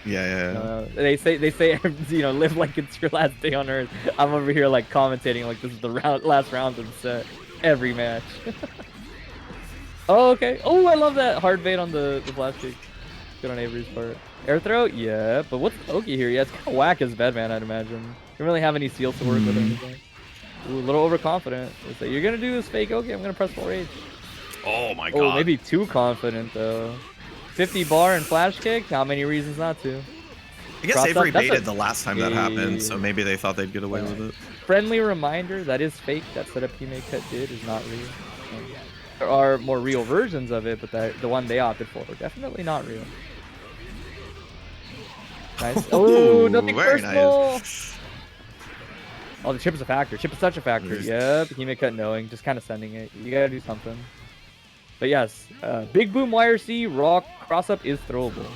Yeah. They say you know live like it's your last day on Earth. I'm over here like commentating like this is the last round of the set every match. Oh, okay. Oh, I love that hard bait on the flash kick. Good on Avery's part. Air throw, yeah. But what's Oki here? Yeah, it's kind of whack as Bedman, I'd imagine. Don't really have any seals to work with or anything. Ooh, a little overconfident. It's like, you're gonna do this fake okay, I'm gonna press full rage. Oh my god. Oh, maybe too confident though. 50 bar and flash kick, how many reasons not to? I guess Avery baited the last time that happened, so maybe they thought they'd get away with it. Friendly reminder, that is fake. That setup Hime Cut did is not real. There are more real versions of it, but the one they opted for definitely not real. Nice. Oh, nothing personal. Nice. Oh, the chip is a factor. Chip is such a factor. Yep, Hime Cut knowing, just kind of sending it. You gotta do something. But yes, Big Boom YRC Raw cross up is throwable.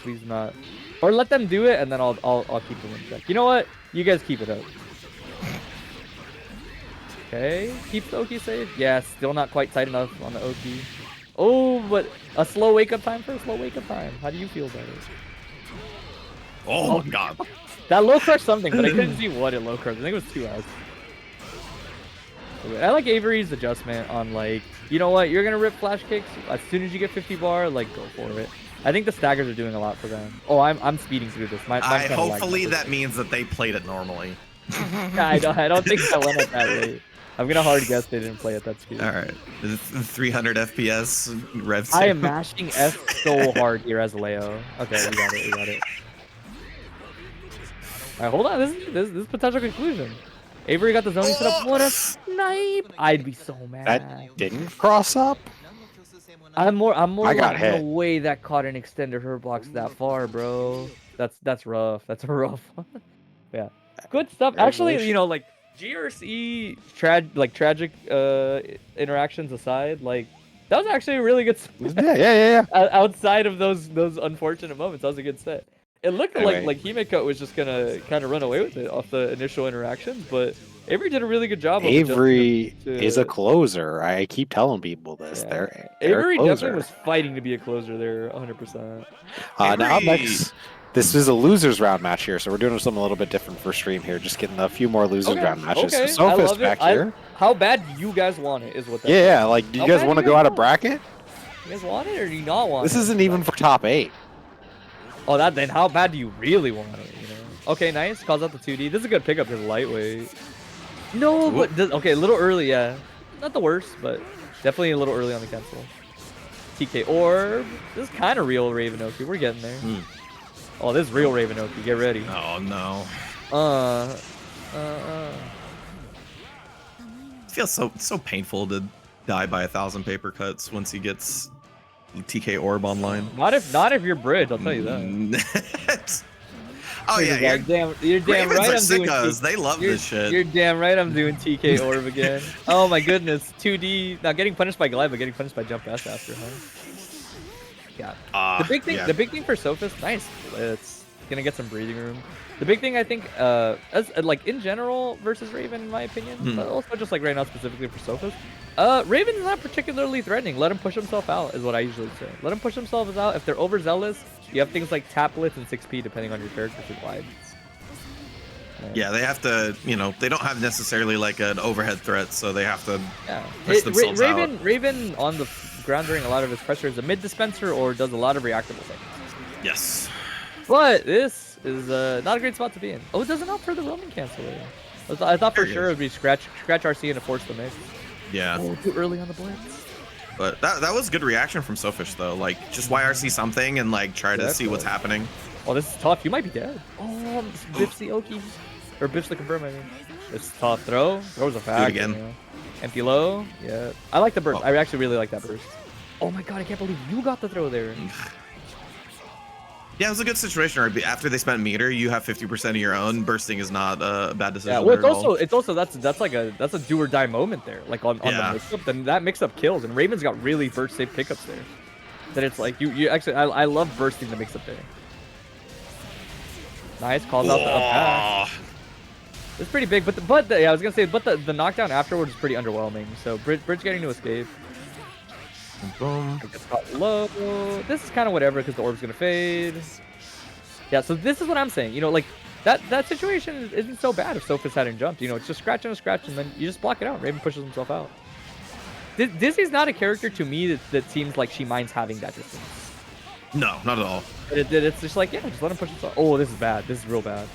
Please not. Or let them do it, and then I'll keep them in check. You know what? You guys keep it up. Okay, keep the Oki safe. Yeah, still not quite tight enough on the Oki. Oh, but a slow wake up time for a slow wake up time. How do you feel about it? Oh my god. That low crush something, but I couldn't see what it low crushed. I think it was 2S. I like Avery's adjustment on like, you know what, you're gonna rip flash kicks as soon as you get 50 bar, like go for it. I think the staggers are doing a lot for them. Oh, I'm speeding through this. Hopefully that means that they played it normally. I don't think I went at that rate. I'm gonna hard guess they didn't play at that speed. All right, 300 FPS rev. I am mashing F so hard here as Leo. Okay, we got it. We got it. All right, hold on. This is potential conclusion. Avery got the zoning set up. What a snipe! I'd be so mad. That didn't cross up. I'm more I got like, hit. no way that caught an extended hurt box that far, bro. That's rough. That's a rough one. Yeah. Good stuff. Actually, you know, like GRC tragic interactions aside, like that was actually a really good set. Yeah. Outside of those unfortunate moments, that was a good set. It looked like Himeko was just gonna kind of run away with it off the initial interactions, but Avery did a really good job. Avery is a closer. I keep telling people this. Yeah. They're Avery a closer. definitely was fighting to be a closer there, 100%. Now up next, this is a losers round match here, so we're doing something a little bit different for stream here. Just getting a few more losers round matches. Okay. So Sophist back here. How bad do you guys want it? Is what that Yeah. Like, do you guys want to go out of bracket? You guys want it or do you not want it? This isn't even for top 8. Oh, then how bad do you really want it? You know? Okay, nice. Calls out the 2D. This is a good pickup because lightweight. No, but okay, a little early, yeah. Not the worst, but definitely a little early on the cancel. TK Orb. This is kind of real Ravenoki. We're getting there. Oh, this is real Ravenoki. Get ready. Oh no. It feels so painful to die by 1,000 paper cuts once he gets TK Orb online. Not if you're bridge, I'll tell you that. Oh yeah, you're damn right. I'm doing they love this shit. You're damn right. I'm doing TK Orb again. Oh my goodness, 2D. Not getting punished by Glide, but getting punished by Jump S after, huh? Yeah. The big thing for Sophist, nice. It's gonna get some breathing room. The big thing I think, as like in general versus Raven, in my opinion, but also just like right now specifically for Sophist, Raven is not particularly threatening. Let him push himself out is what I usually say. Let him push themselves out. If they're overzealous, you have things like tap blitz and 6P depending on your character to glide. Yeah, they have to, you know, they don't have necessarily like an overhead threat, so they have to push themselves out. Raven on the ground during a lot of his pressure is a mid dispenser or does a lot of reactable things. Yes. But this is not a great spot to be in. Oh, it doesn't opt for the roaming cancel. I thought for sure it would be scratch RC and force the mix. Yeah. Oh, too early on the blitz. But that was good reaction from Sofish though. Like just YRC something and like try to see what's happening. Oh, this is tough. You might be dead. Oh, biffs the Oki. Or biffs the confirm, I mean. It's tough. Throws a fact. Do it again. You know? Empty low. Yeah. I like the burst. I actually really like that burst. Oh my god, I can't believe you got the throw there. Yeah, it was a good situation. Right? After they spent meter, you have 50% of your own. Bursting is not a bad decision. Yeah, well, it's also that's a do or die moment there. Like on the mix up, then that mix up kills, and Raven's got really burst safe pickups there. That it's like you actually I love bursting the mix up there. Nice, calls out the up pass. It's pretty big, but yeah, I was gonna say, but the knockdown afterwards is pretty underwhelming. So Bridge getting to escape. Boom. Low. This is kind of whatever because the orb's gonna fade. Yeah, so this is what I'm saying. You know, like that situation isn't so bad if Sophist hadn't jumped. You know, it's just scratch and a scratch, and then you just block it out. Raven pushes himself out. Dizzy's not a character to me that seems like she minds having that distance. No, not at all. It's just like, yeah, just let him push himself. Oh, this is bad. This is real bad.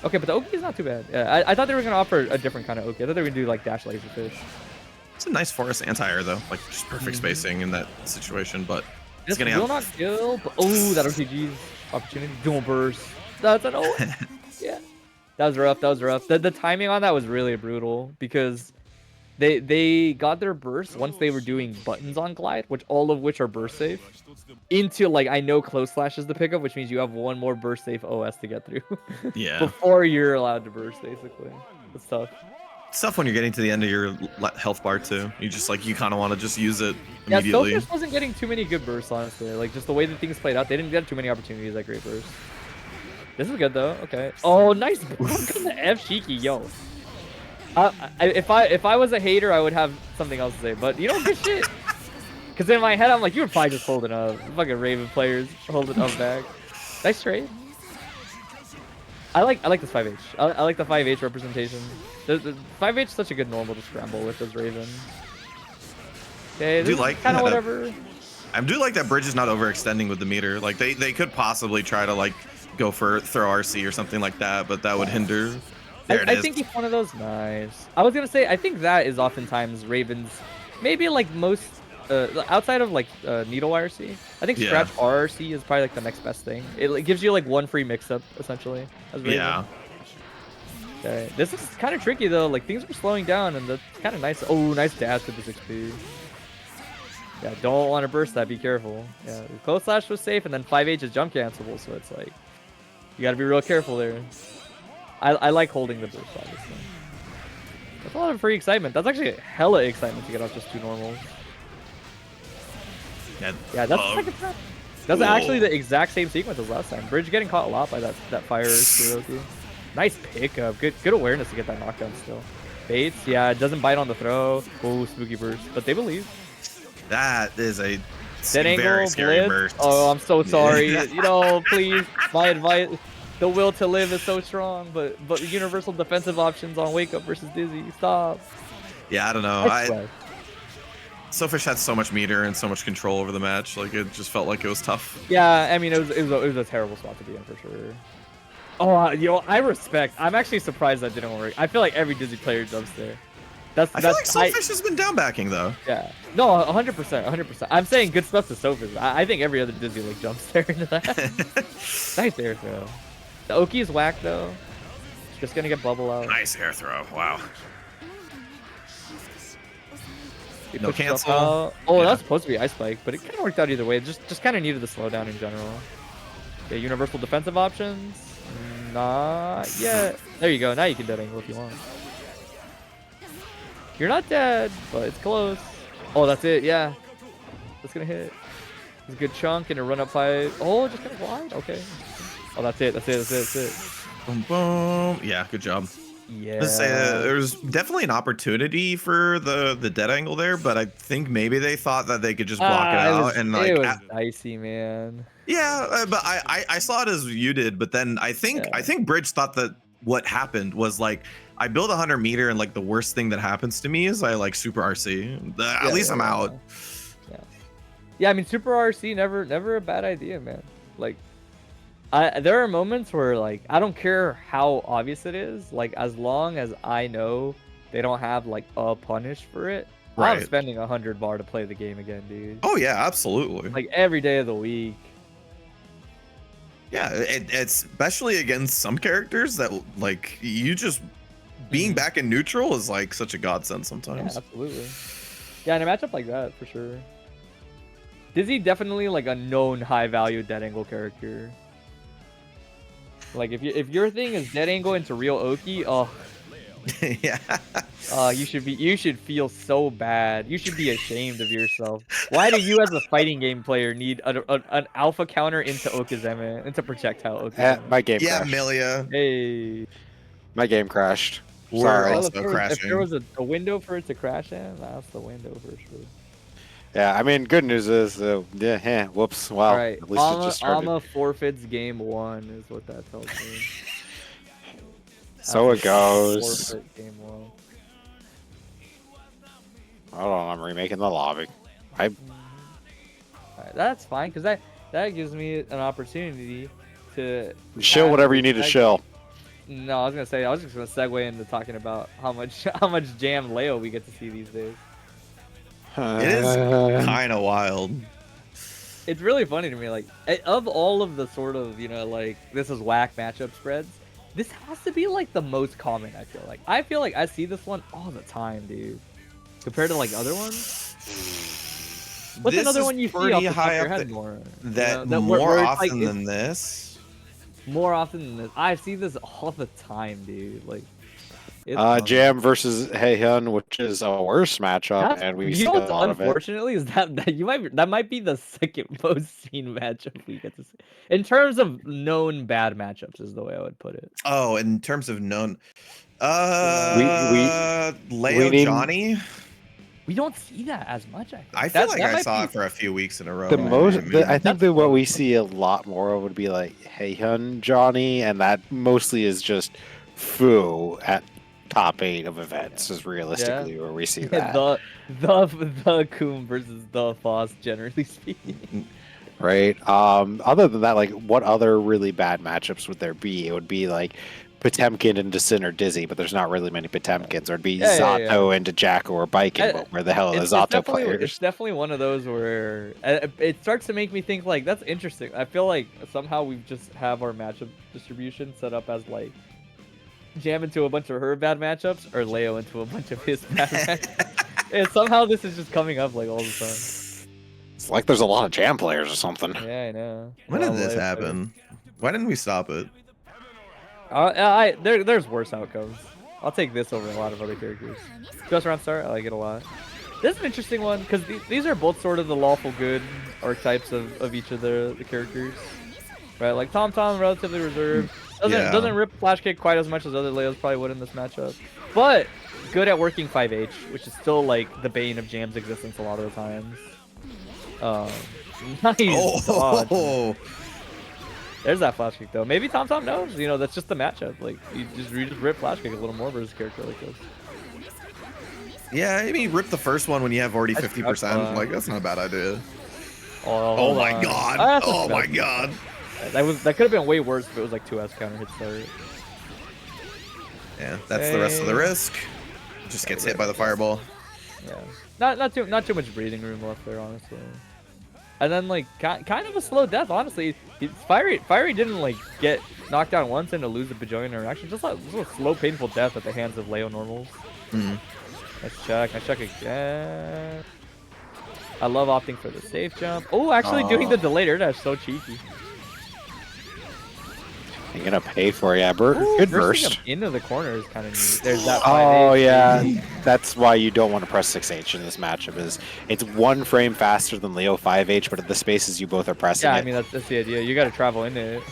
Okay, but the Oki is not too bad. Yeah, I thought they were gonna offer a different kind of Oki. I thought they were gonna do like dash laser fish. It's a nice forest anti-air though, like just perfect spacing in that situation, but it's gonna will not kill. But, oh, that OTG's opportunity. Dual burst. That's an O. Yeah, that was rough. That was rough. The timing on that was really brutal because they got their burst once they were doing buttons on glide, all of which are burst safe. Into like I know close slash is the pickup, which means you have one more burst safe OS to get through. Yeah. Before you're allowed to burst, basically. It's tough. It's tough when you're getting to the end of your health bar too. You just like you kind of want to just use it immediately. Yeah, Sophist wasn't getting too many good bursts, honestly. Like just the way that things played out, they didn't get too many opportunities at great bursts. This is good though. Okay. Oh, nice block on the F Shiki, yo. If I was a hater, I would have something else to say, but you don't get shit. Because in my head, I'm like, you were probably just holding up. Fucking Raven players holding up back. Nice trade. I like this 5H. I like the 5H representation. The 5H is such a good normal to scramble with as Raven. Okay, this is kind of whatever. I do like that Bridge is not overextending with the meter. Like they could possibly try to like go for throw RC or something like that, but that would hinder. I think it's one of those. Nice. I was gonna say I think that is oftentimes Raven's maybe like most outside of like Needle RC. I think Scratch RC is probably like the next best thing. It gives you like one free mix-up essentially. As Raven. Yeah. Okay. This is kind of tricky though. Like things are slowing down and that's kind of nice. Oh, nice dash with this XP. Yeah, don't want to burst that. Be careful. Yeah, close slash was safe, and then 5H is jump cancelable, so it's like you got to be real careful there. I like holding the burst, obviously. That's a lot of free excitement. That's actually hella excitement to get off just 2 normals. Yeah, that's the second time. That's actually the exact same sequence as last time. Bridge getting caught a lot by that fire Skiroki. Nice pickup. Good awareness to get that knockdown still. Baits, yeah, it doesn't bite on the throw. Oh, spooky burst. But they believe. That is a Dead very scary blitz. burst. Oh, I'm so sorry. You know, please, my advice. The will to live is so strong, but universal defensive options on Wake Up versus Dizzy. Stop. Yeah, I don't know. Sofish had so much meter and so much control over the match. Like it just felt like it was tough. Yeah, I mean it was a terrible spot to be in for sure. Oh, yo, I respect. I'm actually surprised that didn't work. I feel like every Dizzy player jumps there. I feel like Sofish has been down backing though. Yeah. No, 100%, 100%. I'm saying good stuff to Sofish. I think every other Dizzy like jumps there into that. Nice air throw. The Oki is whack though. Just gonna get bubble out. Nice air throw. Wow. No cancel. Oh, that's supposed to be Ice Spike, but it kind of worked out either way. Just kind of needed the slowdown in general. Okay, universal defensive options. Not yet. There you go. Now you can dead angle if you want. You're not dead, but it's close. Oh, that's it. Yeah. That's going to hit. It's a good chunk and a run up fight. Oh, just going to glide. Okay. Oh, that's it. That's it. That's it. That's it. Boom, boom. Yeah, good job. Yeah. Let's say there's definitely an opportunity for the dead angle there, but I think maybe they thought that they could just block it out and like. It was dicey, man. Yeah, but I saw it as you did, but then I think Bridge thought that what happened was like I build 100 meter and like the worst thing that happens to me is I like super RC. At least I'm out. Yeah, I mean super RC never a bad idea, man. Like. There are moments where like I don't care how obvious it is, like as long as I know they don't have like a punish for it, I'm spending 100 bar to play the game again, dude. Oh yeah, absolutely. Like every day of the week. Yeah, it's especially against some characters that like you just being back in neutral is like such a godsend sometimes. Yeah, absolutely. Yeah, in a matchup like that for sure. Dizzy definitely like a known high value dead angle character. Like if your thing is dead angle into real Oki, oh yeah. You should feel so bad. You should be ashamed of yourself. Why do you as a fighting game player need an alpha counter into Okazeme, into projectile Okazeme? My game crashed. Melia. Hey. My game crashed. Sorry. Sorry. If there was a window for it to crash in, that's the window for sure. Yeah, I mean, good news is, whoops. Well, all right. at least it just started. Alma forfeits game 1 is what that tells me. So it goes. Forfeit game 1. Hold on, I'm remaking the lobby. All right, that's fine, because that gives me an opportunity to shill whatever you need to shill. No, I was just gonna segue into talking about how much jam Leo we get to see these days. It is kind of wild. It's really funny to me, like of all of the sort of like this is whack matchup spreads, this has to be like the most common. I feel like I see this one all the time, dude. Compared to like other ones. What's another one you see off the top of your head more? More often than this. More often than this. I see this all the time, dude. Like. Jam versus Heihyun, which is a worse matchup, and we see a lot of it. Unfortunately, is that might be the second most seen matchup we get to see in terms of known bad matchups, is the way I would put it. Oh, in terms of known, Leo need Johnny. We don't see that as much. I think. I feel like that I might saw be- it for a few weeks in a row. the most. I think That's that what we close. see a lot more of would be like Heihyun Johnny, and that mostly is just Fu at top 8 of events is realistically where we see that. the Coom versus the Foss, generally speaking. Right. Other than that, like what other really bad matchups would there be? It would be like Potemkin into Sin or Dizzy, but there's not really many Potemkins. Or it'd be Zato into Jacko or Biken, but where the hell are the Zato It's players? definitely one of those where it starts to make me think like that's interesting. I feel like somehow we just have our matchup distribution set up as like Jam into a bunch of her bad matchups or Leo into a bunch of his bad matchups. And somehow this is just coming up like all the time. It's like there's a lot of Jam players or something. Yeah, I know. When did this happen? Why didn't we stop it? There's worse outcomes. I'll take this over a lot of other characters. Ghost round start, I like it a lot. This is an interesting one because these are both sort of the lawful good archetypes of each of the characters, right? Like Tom relatively reserved, doesn't rip flash kick quite as much as other Leos probably would in this matchup, but good at working 5H, which is still like the bane of Jam's existence a lot of the times. Nice dodge. There's that flash kick though. Maybe Tom knows, you know, that's just the matchup. Like you just rip flash kick a little more versus a character like this. Yeah, I mean, rip the first one when you have already 50%. Like that's not a bad idea. Oh my god! Oh my god! That could have been way worse if it was like 2S counter hit start. Yeah, that's the rest of the risk. Just gets hit by the fireball. Yeah, not too much breathing room left there, honestly. And then like kind of a slow death, honestly. Fiery didn't like get knocked down once and to lose a bajillion interaction. Just a slow, painful death at the hands of Leo normals. Nice check again. I love opting for the safe jump. Oh, actually doing the delayed air dash, so cheeky. I'm gonna pay for it. Good burst. Into the corner is kind of neat. There's that. Oh yeah, that's why you don't want to press 6H in this matchup. Is it's 1 frame faster than Leo 5H, but at the spaces you both are pressing. Yeah, I mean that's the idea. You got to travel into it.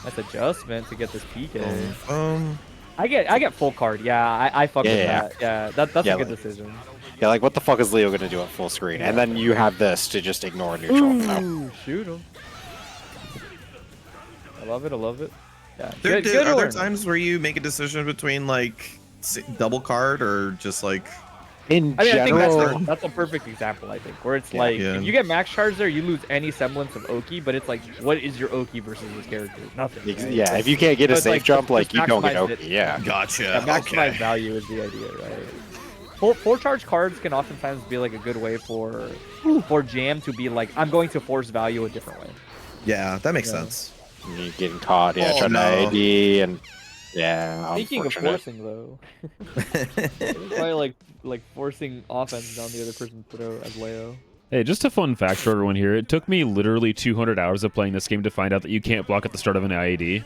That's adjustment to get this PK. I get full card. Yeah, I fuck with that. Yeah, that's a good decision. Yeah, like what the fuck is Leo gonna do at full screen? And then you have this to just ignore neutral. Ooh, shoot him. I love it. Yeah. Are there times where you make a decision between like double card or just like? In general, I think that's a perfect example. I think where it's like if you get max charge there, you lose any semblance of Oki. But it's like, what is your Oki versus this character? Nothing. Right? Yeah, if you can't get a safe jump, like you don't get Oki. Yeah, gotcha. Yeah, maximize value is the idea, right? Full charge cards can oftentimes be like a good way for Jam to be like, I'm going to force value a different way. Yeah, that makes sense. You're getting caught, trying to ID and Speaking of forcing though, probably like forcing offense down the other person's throat as Leo. Hey, just a fun fact for everyone here. It took me literally 200 hours of playing this game to find out that you can't block at the start of an IAD.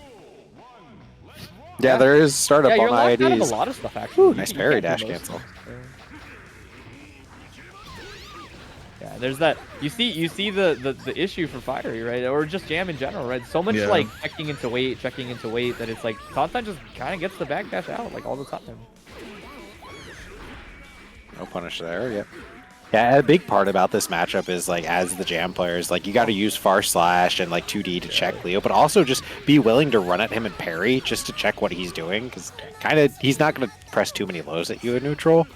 Yeah, there is startup on IADs. Out of a lot of stuff actually. Ooh, nice parry dash cancel. Yeah, there's that. You see the issue for Fiery, right? Or just Jam in general, right? So much like checking into weight that it's like Content just kind of gets the backdash out like all the time. No punish there. Yep. Yeah, a big part about this matchup is like as the Jam players, like you got to use far slash and like 2D to check Leo, but also just be willing to run at him and parry just to check what he's doing, because he's not going to press too many lows at you in neutral.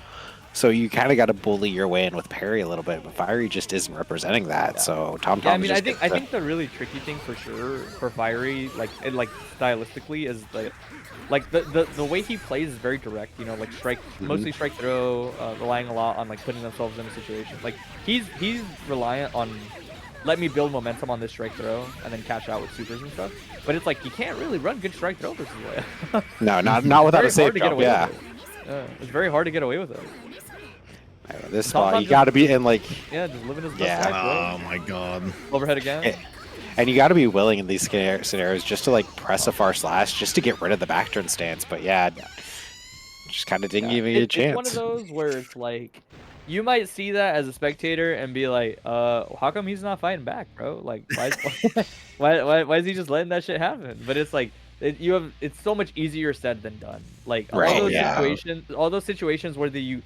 So you kind of got to bully your way in with parry a little bit, but Fiery just isn't representing that. So Tom. Yeah, I mean, I think the really tricky thing for sure for Fiery, like stylistically, is like the way he plays is very direct. You know, like mostly strike throw, relying a lot on like putting themselves in a situation. Like he's reliant on let me build momentum on this strike throw and then catch out with supers and stuff. But it's like you can't really run good strike throw versus Leo. No, not without a safe jump. Yeah, it's very hard to get away with it. This spot, you got to be in like... Yeah, just living his best life, oh my god. Overhead again. And you got to be willing in these scenarios just to like press a far slash just to get rid of the back turn stance. But yeah, just kind of didn't give me a chance. It's one of those where it's like, you might see that as a spectator and be like, how come he's not fighting back, bro? Like, why is he just letting that shit happen? But it's like, It's so much easier said than done. Like Right, all those situations whether you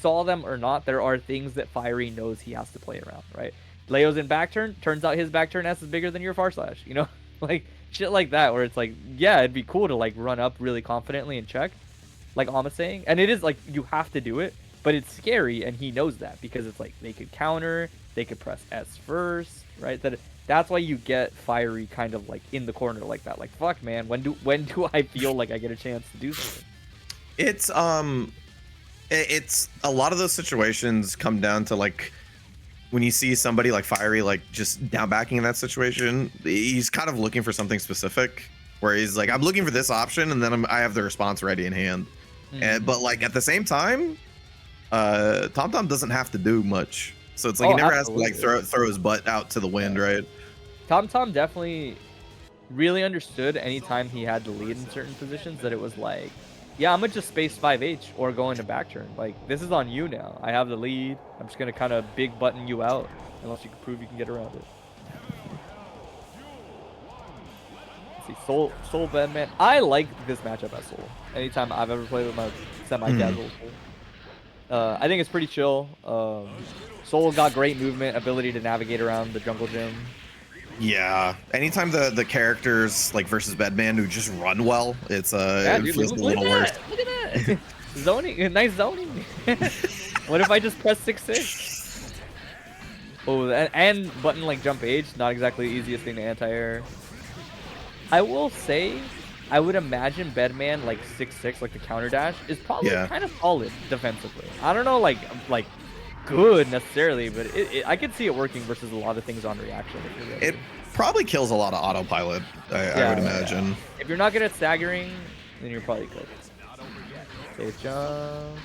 saw them or not, there are things that Fiery knows he has to play around, right? Leo's in back turn, turns out his back turn S is bigger than your far slash, you know? Like shit like that where it's like, yeah, it'd be cool to like run up really confidently and check, like Alma's saying. And it is like you have to do it, but it's scary and he knows that because it's like they could counter, they could press S first, right? That's why you get Fiery kind of like in the corner like that. Like, fuck, man, when do I feel like I get a chance to do something? It's a lot of those situations come down to like when you see somebody like Fiery like just down backing in that situation, he's kind of looking for something specific where he's like, I'm looking for this option, and then I have the response ready in hand. But like at the same time, TomTom doesn't have to do much, so it's like he never absolutely. has to like throw his butt out to the wind, right? TomTom definitely really understood anytime he had to lead in certain positions that it was like, yeah, I'm gonna just space 5H or go into back turn. Like, this is on you now. I have the lead. I'm just gonna kind of big button you out unless you can prove you can get around it. Let's see, Soul Bedman. I like this matchup as Soul. Anytime I've ever played with my semi-casual Soul. I think it's pretty chill. Soul got great movement, ability to navigate around the jungle gym. Yeah, anytime the characters like versus Bedman who just run well, it's it feels a little worse. Look at that! Zoning, nice zoning. What if I just press 6-6? Oh, and button like jump H, not exactly the easiest thing to anti-air. I will say, I would imagine Bedman like 6-6, like the counter dash, is probably kind of solid defensively. I don't know, like good necessarily, but I could see it working versus a lot of things on reaction. It probably kills a lot of autopilot, I would imagine. If you're not good at staggering, then you're probably good. Safe jump.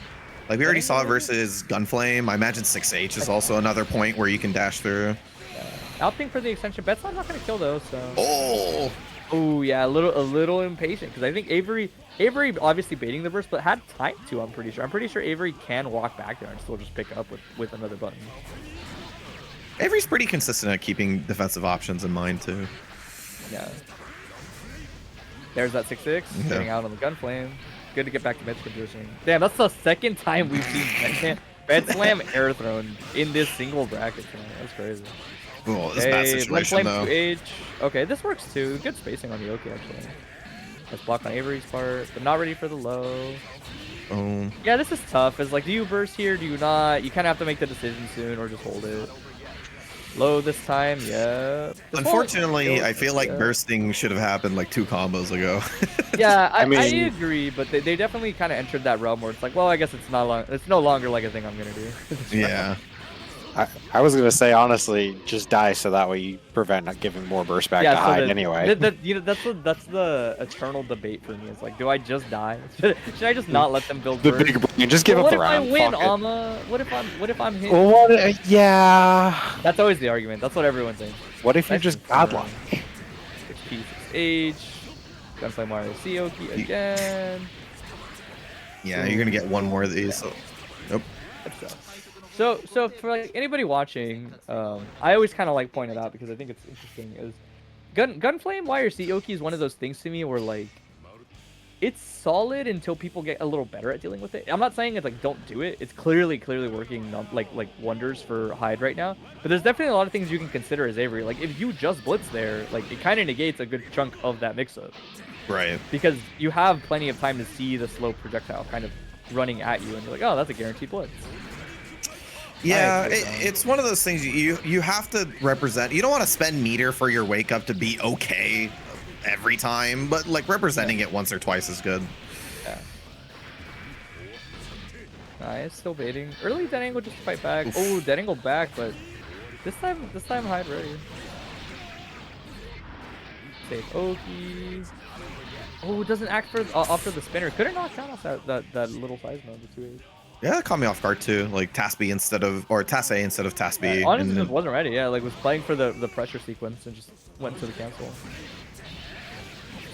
Like we already saw it versus Gunflame. I imagine 6H is also another point where you can dash through. Outthink for the extension. Bet's not gonna kill those, so. Oh yeah, a little impatient because I think Avery obviously baiting the burst, but had time to. I'm pretty sure Avery can walk back there and still just pick up with another button. Avery's pretty consistent at keeping defensive options in mind too. Yeah. There's that 6-6 getting out on the Gunflame. Good to get back to mid position. Damn, that's the second time we've seen Bed Slam air thrown in this single bracket tonight. That's crazy. Oh, this bad situation though. Okay, this works too. Good spacing on Yoki actually. Let's block on Avery's part, but not ready for the low. Oh. Yeah, this is tough. It's like, do you burst here? Do you not? You kind of have to make the decision soon or just hold it. Low this time, yeah. Unfortunately, I feel like bursting should have happened like 2 combos ago. Yeah, I agree, but they definitely kind of entered that realm where it's like, well, I guess it's no longer like a thing I'm gonna do. Yeah. I was gonna say honestly, just die so that way you prevent not giving more burst back to hide anyway. That's the eternal debate for me. It's like, do I just die? Should I just not let them build the burst? big brain, just give up the round. What if I win, Alma? What if I'm hit? Well, yeah. That's always the argument. That's what everyone thinks. What if you're just godlike? 6P, 6H, Gunflame Mario Sioki again. Yeah, you're gonna get one more of these. So. Nope. So for like anybody watching, I always kind of like point it out because I think it's interesting. Is Gunflame Wire Sioki is one of those things to me where like it's solid until people get a little better at dealing with it. I'm not saying it's like don't do it. It's clearly working like wonders for Hyde right now. But there's definitely a lot of things you can consider as Avery. Like if you just blitz there, like it kind of negates a good chunk of that mix-up. Right. Because you have plenty of time to see the slow projectile kind of running at you, and you're like, oh, that's a guaranteed blitz. Yeah, it's one of those things you have to represent. You don't want to spend meter for your wake up to be okay every time, but like representing it once or twice is good. Yeah. Nice, still baiting. Early dead angle just to fight back. Oof. Oh, dead angle back, but this time Hyde ready. Save Oki. Oh, it doesn't act for after the spinner. Could have knocked down off that little size mode, the 2-8. Yeah, that caught me off guard too. Like Tasby instead of, or Tasse instead of Tasby. Yeah, honestly, just wasn't ready. Yeah, like was playing for the pressure sequence and just went to the cancel.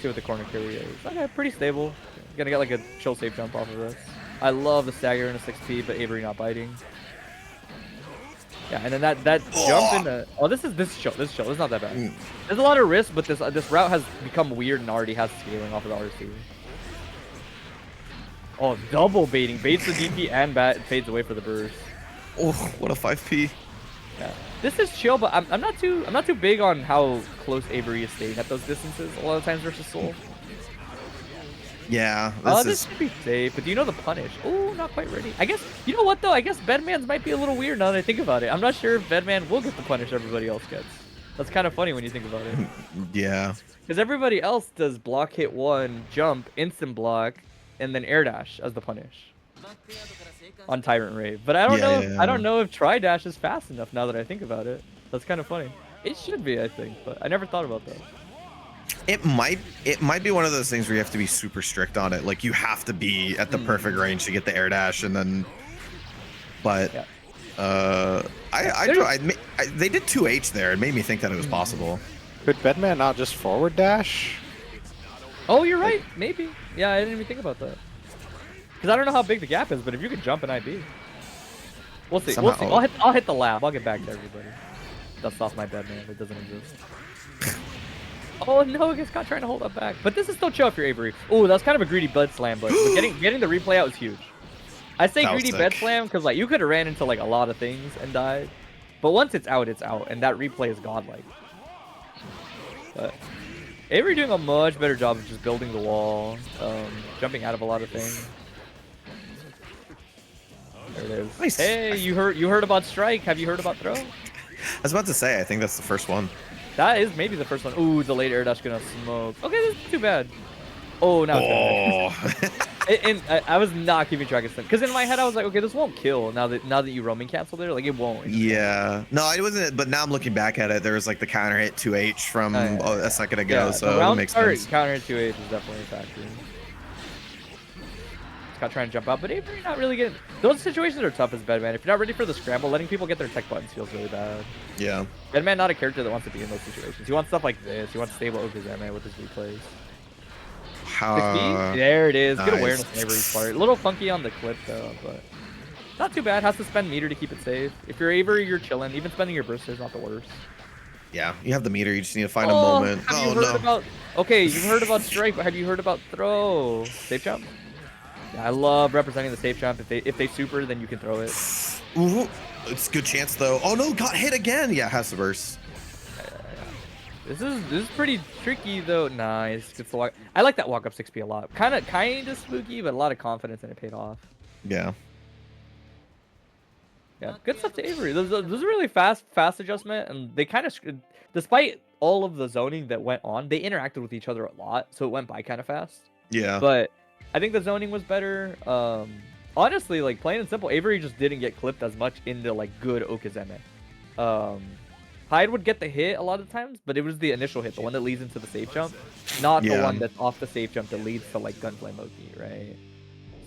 See what the corner carry is. Okay, pretty stable. Gonna get like a chill safe jump off of this. I love the stagger in a 6P, but Avery not biting. Yeah, and then that jump into this is chill. This is chill. It's not that bad. There's a lot of risk, but this route has become weird and already has scaling off of the RC. Oh, double baiting. Baits the DP and fades away for the burst. Oh, what a 5P. Yeah. This is chill, but I'm not too big on how close Avery is staying at those distances a lot of times versus Soul. Yeah, this should be safe, but do you know the punish? Oh, not quite ready. I guess, you know what though? I guess Bedman's might be a little weird now that I think about it. I'm not sure if Bedman will get the punish everybody else gets. That's kind of funny when you think about it. Yeah. Because everybody else does block, hit one, jump, instant block, and then air dash as the punish on Tyrant Rave. But I don't know. I don't know if Tri Dash is fast enough now that I think about it. That's kind of funny. It should be, I think, but I never thought about that. It might be one of those things where you have to be super strict on it. Like you have to be at the perfect range to get the air dash, and then. But yeah. They did 2H there. It made me think that it was possible. Could Bedman not just forward dash? Oh, you're right. Maybe. Yeah, I didn't even think about that. Because I don't know how big the gap is, but if you could jump an IB, we'll see. We'll see. I'll hit the lab. I'll get back to everybody. Dust off my Bedman. It doesn't exist. Oh no, I guess Scott trying to hold up back. But this is still chill if you're Avery. Oh, that was kind of a greedy bed slam, but getting the replay out was huge. I say greedy bed slam because like you could have ran into like a lot of things and died. But once it's out, and that replay is godlike. But Avery doing a much better job of just building the wall, jumping out of a lot of things. There it is. Nice. Hey, you heard about strike? Have you heard about throw? I was about to say, I think that's the first one. That is maybe the first one. Ooh, the late air dash gonna smoke. Okay, this is too bad. Oh, now it's bad. I was not keeping track of stuff because in my head I was like, okay, this won't kill now that you roaming cancel there. Like it won't. Yeah. No, it wasn't. But now I'm looking back at it. There was like the counter hit 2H from a second ago. Yeah, so the round it makes start sense. Counter hit 2H is definitely a factor. Scott trying to jump out, but Avery not really getting. Those situations are tough as Bedman. If you're not ready for the scramble, letting people get their tech buttons feels really bad. Yeah. Bedman not a character that wants to be in those situations. He wants stuff like this. He wants stable Okazeme with his replays. There it is. Nice. Good awareness on Avery's part. A little funky on the clip though, but not too bad. Has to spend meter to keep it safe. If you're Avery, you're chilling. Even spending your burst is not the worst. Yeah, you have the meter. You just need to find a moment. Have you heard about? Okay, you've heard about strike, but have you heard about throw? Safe jump. Yeah, I love representing the safe jump. If they super, then you can throw it. Ooh, it's a good chance though. Oh no, got hit again. Yeah, has the burst. This is pretty tricky though. Nice. Gets the walk. I like that walk up 6P a lot. Kind of spooky, but a lot of confidence and it paid off. Yeah. Yeah, good stuff to Avery. This is a really fast adjustment, and they kind of, despite all of the zoning that went on, they interacted with each other a lot, so it went by kind of fast. Yeah. But I think the zoning was better. Honestly, like plain and simple, Avery just didn't get clipped as much into like good Okazeme. Hyde would get the hit a lot of times, but it was the initial hit, the one that leads into the safe jump, not the one that's off the safe jump that leads to like Gunflame Oki, right?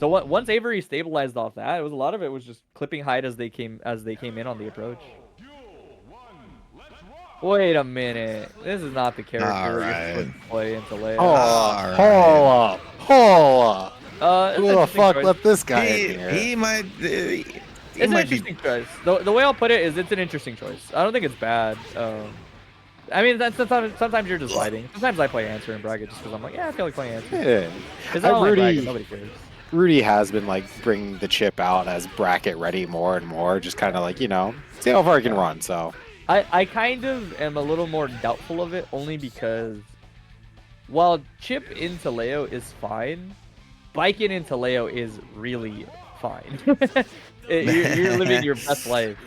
So once Avery stabilized off that, a lot of it was just clipping Hyde as they came in on the approach. Wait a minute, this is not the character you're supposed to play into layout. Hold up. Who the fuck let this guy in here? He might. It's an interesting choice. The way I'll put it is it's an interesting choice. I don't think it's bad. I mean, sometimes you're just lighting. Sometimes I play answer in bracket just because I'm like, yeah, I feel like playing answer. Yeah. It's not like bracket, nobody cares. Rudy has been like bringing the chip out as bracket ready more and more, just kind of like, you know, see how far he can run. So I kind of am a little more doubtful of it only because while chip into Leo is fine, biking into Leo is really fine. You're living your best life.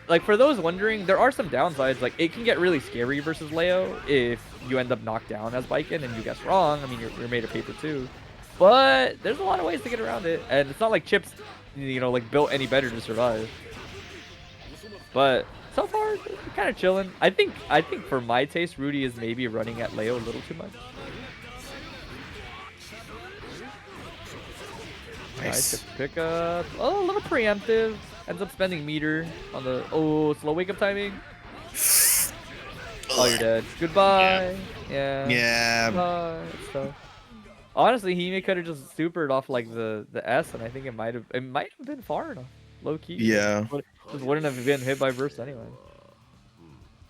Like for those wondering, there are some downsides. Like it can get really scary versus Leo if you end up knocked down as biking and you guess wrong. I mean, you're made of paper too. But there's a lot of ways to get around it, and it's not like Chip's, you know, like built any better to survive. But so far, kind of chilling. I think for my taste, Rudy is maybe running at Leo a little too much. Nice pick up. Oh, a little preemptive. Ends up spending meter on the slow wake up timing. Oh, you're dead. Goodbye. Yeah. Goodbye. It's tough. Honestly, he could have just supered off like the S, and I think it might have been far enough, low key. Yeah. Just wouldn't have been hit by burst anyway.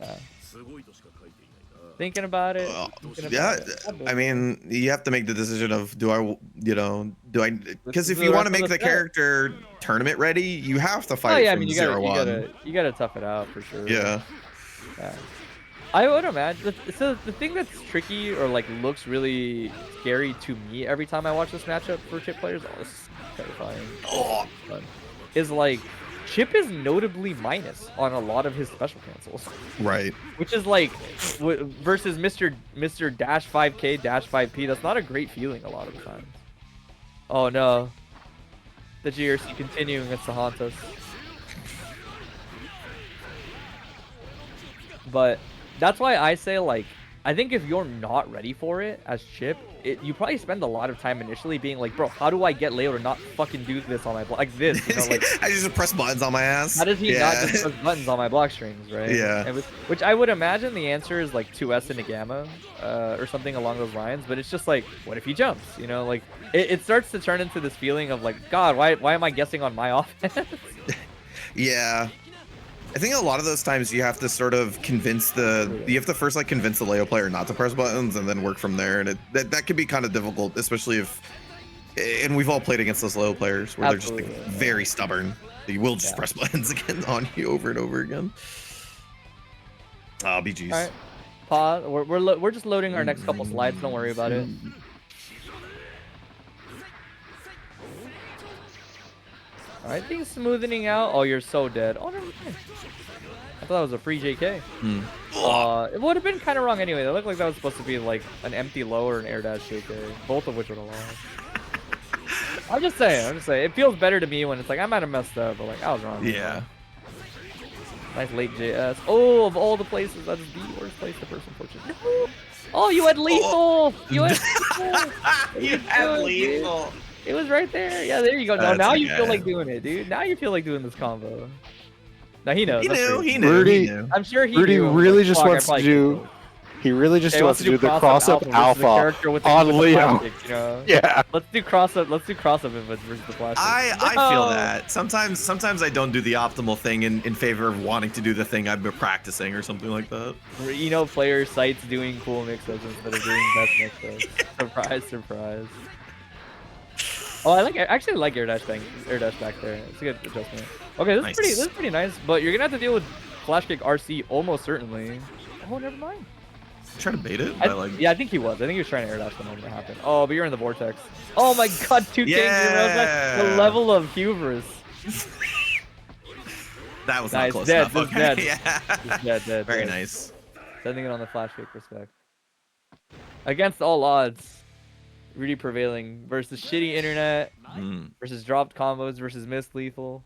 Yeah. Thinking about it. Yeah, I mean, you have to make the decision of because if you want to make the character tournament ready, you have to fight from 0-1. You gotta tough it out for sure. Yeah. Yeah. I would imagine. So the thing that's tricky or like looks really scary to me every time I watch this matchup for Chip players, this is terrifying. Oh. Is like Chip is notably minus on a lot of his special cancels. Right. Which is like versus Mr. Dash 5K Dash 5P. That's not a great feeling a lot of the times. Oh no. The GRC continuing against the Hantas. But that's why I say, like, I think if you're not ready for it as Chip, you probably spend a lot of time initially being like, bro, how do I get Leo to not fucking do this on my block? Like this, you know, like I just press buttons on my ass. How does he not just press buttons on my block strings, right? Yeah. Which I would imagine the answer is like 2S into Gamma, or something along those lines. But it's just like, what if he jumps? You know, like it starts to turn into this feeling of like, God, why am I guessing on my offense? Yeah. I think a lot of those times you have to sort of convince you have to first like convince the Leo player not to press buttons and then work from there, and that could be kind of difficult, especially if, and we've all played against those Leo players where Absolutely, they're just like very stubborn. They will just press buttons again on you over and over again. Oh, BG's. All right, pause. We're just loading our next couple slides. Don't worry about it. Alright, things smoothing out. Oh, you're so dead. Oh, never mind. I thought that was a free JK. It would have been kind of wrong anyway. It looked like that was supposed to be like an empty low or an air dash JK. Both of which would have lost. I'm just saying. It feels better to me when it's like, I might have messed up, but like, I was wrong. Yeah. Nice late JS. Oh, of all the places, that's the worst place to first unfortunately. Oh, you had lethal! You had lethal! You had lethal! Dude. It was right there. Yeah, there you go. No, now you feel like doing it, dude. Now you feel like doing this combo. Now he knows. He knew. I'm sure he Rudy knew. really just wants to do. He really just wants to do the cross-up alpha on Leo. Plastic, you know? Yeah. Let's do cross-up. Let's do cross-up versus the plastic. I feel that. Sometimes I don't do the optimal thing in favor of wanting to do the thing I've been practicing or something like that. You know, player sites doing cool mix-ups instead of doing best mix-ups. Surprise, surprise. Oh, I actually like air dash back there. It's a good adjustment. Okay, this is pretty nice, but you're gonna have to deal with flash kick RC almost certainly. Oh, never mind. Trying to bait it? Yeah, I think he was. I think he was trying to air dash the moment it happened. Oh, but you're in the vortex. Oh my God, 2K the level of hubris. That was nice. not close Dead. enough. Okay. Yeah. Dead. Very nice. Sending it on the flash kick, respect. Against all odds. Rudy prevailing versus shitty internet, versus dropped combos, versus missed lethal.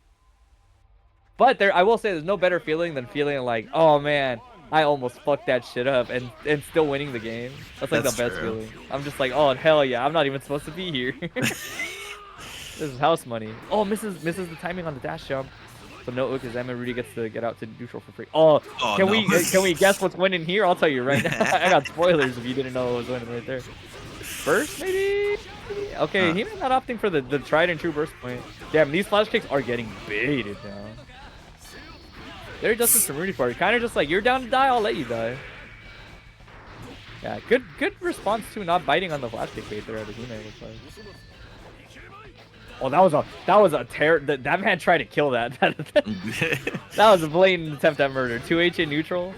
But I will say, there's no better feeling than feeling like, oh man, I almost fucked that shit up and still winning the game. That's like the best feeling. I'm just like, oh hell yeah, I'm not even supposed to be here. This is house money. Oh, misses the timing on the dash jump. So no because Emma Rudy gets to get out to neutral for free. Can we guess what's winning here? I'll tell you right now. I got spoilers if you didn't know what was winning right there. Burst maybe? Okay, he may not opting for the tried and true burst point. Damn, these flash kicks are getting baited now. Very justice from Rudy part. Kind of just like, you're down to die, I'll let you die. Yeah, good response to not biting on the flash kick bait there. He may look like. Oh, that was a terror. That man tried to kill that. That was a blatant attempt at murder. 2H in neutral.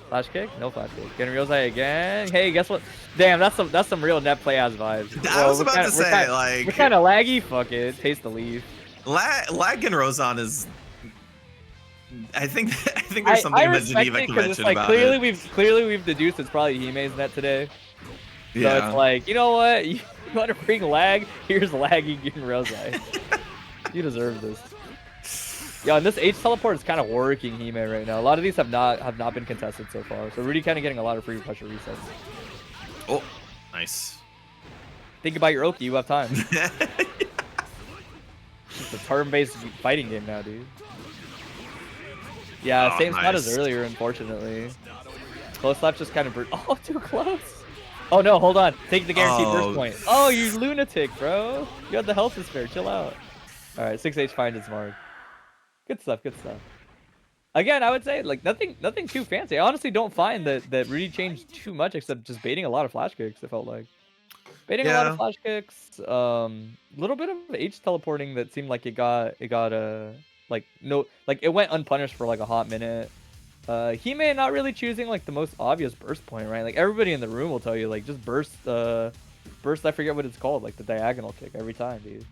Flash kick? No flash kick. Getting Ryozai again. Hey, guess what? Damn, that's some real net play ass vibes. I was about to say, like, we're kind of laggy. Fuck it. Taste the leaf. Lag and Rozan is. I think there's something that Geneva can mention like, about clearly it. Clearly we've deduced it's probably Hime's net today. Yeah. So it's like, you know what? You want to bring lag? Here's laggy getting Ryozai. You deserve this. Yeah, and this H teleport is kind of working Hime right now. A lot of these have not been contested so far. So Rudy kind of getting a lot of free pressure resets. Oh, nice. Think about your Oki, you have time. It's a turn-based fighting game now, dude. Yeah, same spot as earlier, unfortunately. Close slap just kind of oh, too close. Oh no, hold on. Take the guaranteed first point. Oh, you lunatic, bro. You had the health to spare. Chill out. All right, 6H finds its mark. Good stuff. Good stuff. Again, I would say like nothing too fancy. I honestly don't find that Rudy changed too much except just baiting a lot of flash kicks. It felt like baiting a lot of Yeah. flash kicks. Little bit of H teleporting that seemed like it got like no like it went unpunished for like a hot minute. Hime not really choosing like the most obvious burst point, right? Like everybody in the room will tell you like just burst. Burst. I forget what it's called. Like the diagonal kick every time, dude.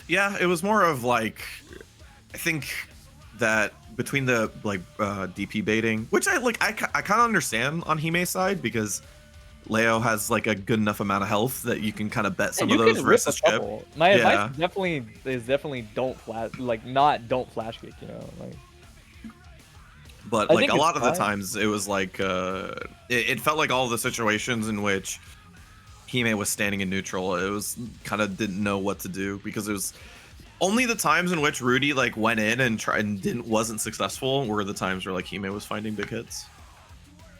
Yeah, it was more of like, I think that between the like DP baiting, which I kind of understand on Hime's side because Leo has like a good enough amount of health that you can kind of bet some of those versus Chip. My advice is definitely don't flash don't flash kick, you know, like. But like a lot of the times it was like it felt like all the situations in which Hime was standing in neutral, it was kind of didn't know what to do because it was only the times in which Rudy like went in and tried and wasn't successful were the times where like Hime was finding big hits.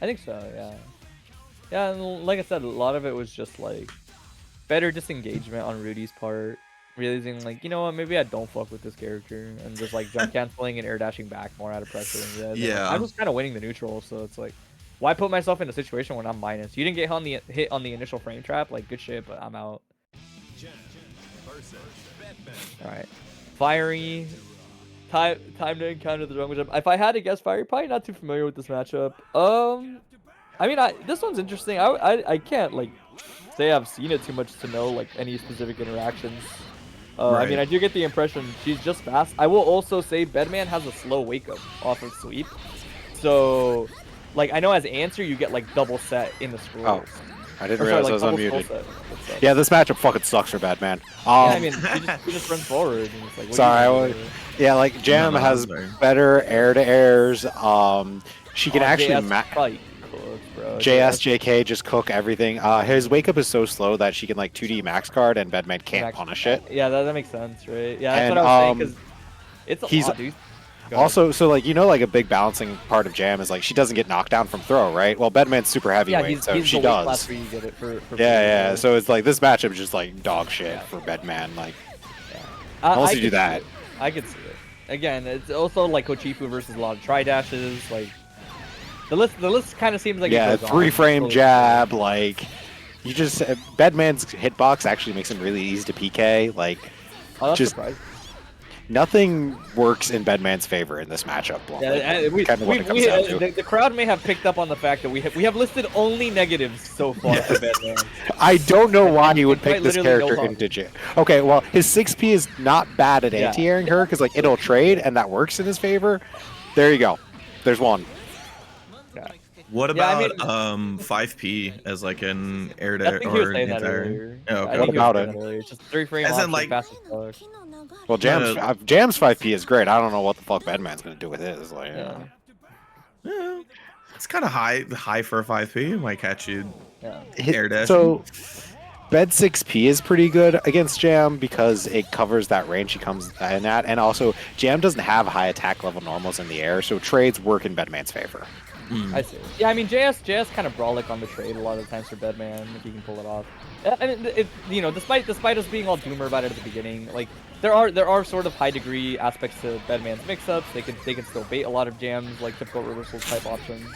I think so, yeah. Yeah, and like I said, a lot of it was just like better disengagement on Rudy's part, realizing like, you know what, maybe I don't fuck with this character and just like jump canceling and air dashing back more out of pressure. Yeah. I'm just kind of winning the neutral, so it's like, why put myself in a situation when I'm minus? You didn't get hit on the initial frame trap, like good shit, but I'm out. All right, Fiery. Time to encounter the jungle jump. If I had to guess, Fiery, probably not too familiar with this matchup. I mean, this one's interesting. I can't like say I've seen it too much to know like any specific interactions. Right. I mean, I do get the impression she's just fast. I will also say Bedman has a slow wake up off of sweep, so like I know as answer you get like double set in the scrolls. Oh, I didn't realize I was unmuted. Set. Yeah, this matchup fucking sucks for Bedman. Yeah, I mean, he just runs forward. And it's like, what sorry, yeah, like Jam has better air to airs. She can actually JK just cook everything. His wake up is so slow that she can like 2D max card and Bedman can't punish it. Yeah, that makes sense, right? Yeah, that's what I was saying because it's a lot, dude. Also, so like, you know, like a big balancing part of Jam is like she doesn't get knocked down from throw, right? Well, Bedman's super heavyweight, so she does. Where you get it for yeah. So it's like this matchup is just like dog shit for Bedman. Like, unless you do that. I could see it. Again, it's also like Kochifu versus a lot of try dashes. Like the list kind of seems like yeah, 3-frame jab. Like you just Bedman's hitbox actually makes him really easy to PK. Like just. Surprising. Nothing works in Bedman's favor in this matchup. Yeah, the crowd may have picked up on the fact that we have listed only negatives so far for Bedman. I don't know why he would pick this character into Jam. Okay, well, his 6P is not bad at anti-airing her because like it'll trade and that works in his favor. There you go. There's one. What about 5P as like an air to or an entire? Oh, okay. What about it? It's just 3-frame as in like well, Jam's 5P is great. I don't know what the fuck Bedman's gonna do with his. Like, yeah. It's kind of high for a 5P. It might catch you air dash. So Bed 6P is pretty good against Jam because it covers that range she comes in at, and also Jam doesn't have high attack level normals in the air, so trades work in Bedman's favor. I see. Yeah, I mean JS kind of brolic on the trade a lot of the times for Bedman if he can pull it off. And you know, despite us being all doomer about it at the beginning, like there are sort of high degree aspects to Bedman's mix-ups. They can still bait a lot of jams like typical reversal type options.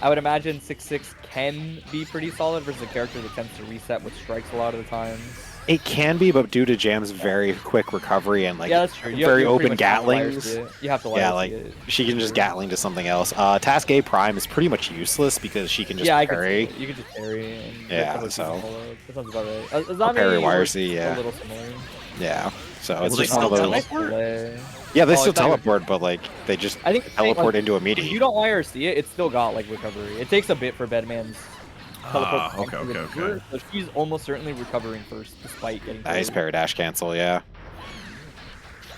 I would imagine 6-6 can be pretty solid versus a character that tends to reset with strikes a lot of the times. It can be, but due to Jam's very quick recovery and like that's true. very open gatlings, you have to like she can just gatling to something else. Task A Prime is pretty much useless because she can just parry. You can just parry. And yeah, so that sounds about right. Parry YRC, yeah. A little similar. Yeah, so it's just one of those. Yeah, they still teleport, but like they just teleport into a meaty. If you don't YRC it, it's still got like recovery. It takes a bit for Bedman's. Okay. So she's almost certainly recovering first, despite getting nice parry dash cancel. Yeah.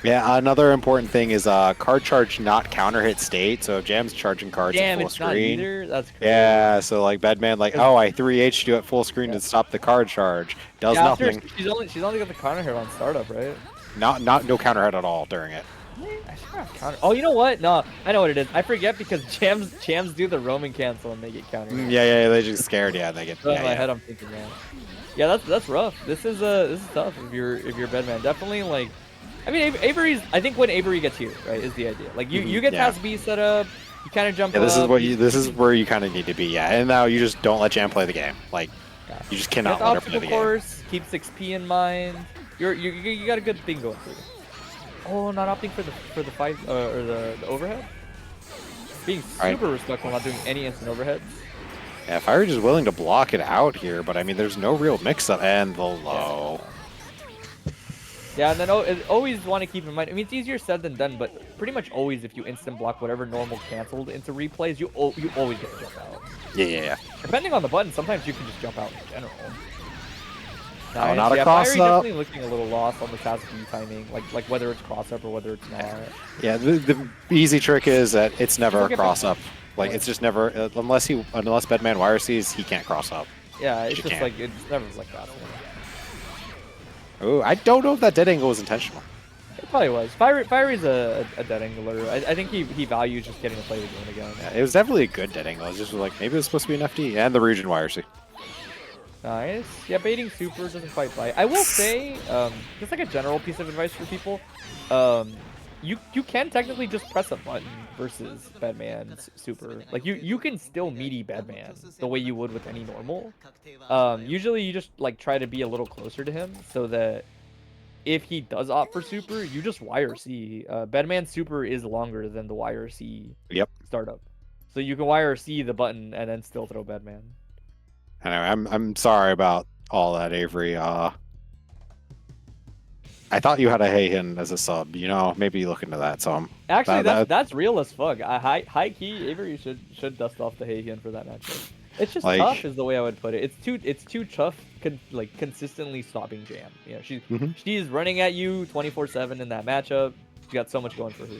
Another important thing is card charge not counter hit state. So if Jam's charging cards at full screen, that's crazy. Yeah. So like Bedman, like I 3H you at full screen to stop the card charge. Does nothing. She's only got the counter hit on startup, right? No counter hit at all during it. Oh, you know what? No, I know what it is. I forget because Jams do the roaming cancel and they get countered. Yeah, they just scared. Yeah, they get. In my head, I'm thinking that. Yeah, that's rough. This is tough if you're Bedman. Definitely like, I mean Avery's. I think when Avery gets here, right, is the idea. Like you get Yeah. Task B set up. You kind of jump Yeah, up. this is where you kind of need to be. Yeah, and now you just don't let Jam play the game. Like, Yeah. you just cannot let her play the game. Course, keeps XP in mind. You got a good thing going for you. Oh, not opting for the fight or the overhead. Being super respectful, not doing any instant overheads. Yeah, Fiery is willing to block it out here, but I mean, there's no real mix-up. And the low. Yeah, and then always want to keep in mind. I mean, it's easier said than done, but pretty much always, if you instant block whatever normal canceled into replays, you always get to jump out. Yeah. Depending on the button, sometimes you can just jump out in general. Oh, not a cross-up. Definitely looking a little lost on the Task B timing, like whether it's cross-up or whether it's not. Yeah, the easy trick is that it's never a cross-up. Like, it's just never, unless Bedman wire sees, he can't cross up. Yeah, it's just like, it's never like that. Oh, I don't know if that dead angle was intentional. It probably was. Fiery's a dead angler. I think he values just getting to play the game again. Yeah, it was definitely a good dead angle. It was just like, maybe it was supposed to be an FD. And the region wire see. Nice. Yeah, baiting super doesn't quite bite. I will say, just like a general piece of advice for people, you can technically just press a button versus Bedman's super. Like you can still meaty Bedman the way you would with any normal. Usually you just like try to be a little closer to him so that if he does opt for super, you just wire C. Bedman's super is longer than the wire C startup. So you can wire C the button and then still throw Bedman. Anyway, I'm sorry about all that, Avery. I thought you had a Heihin as a sub. You know, maybe look into that some. Actually, that's real as fuck. High key, Avery should dust off the Heihin for that matchup. It's just like, tough, is the way I would put it. It's too tough, consistently stopping Jam. You know, she's running at you 24/7 in that matchup. She's got so much going for her.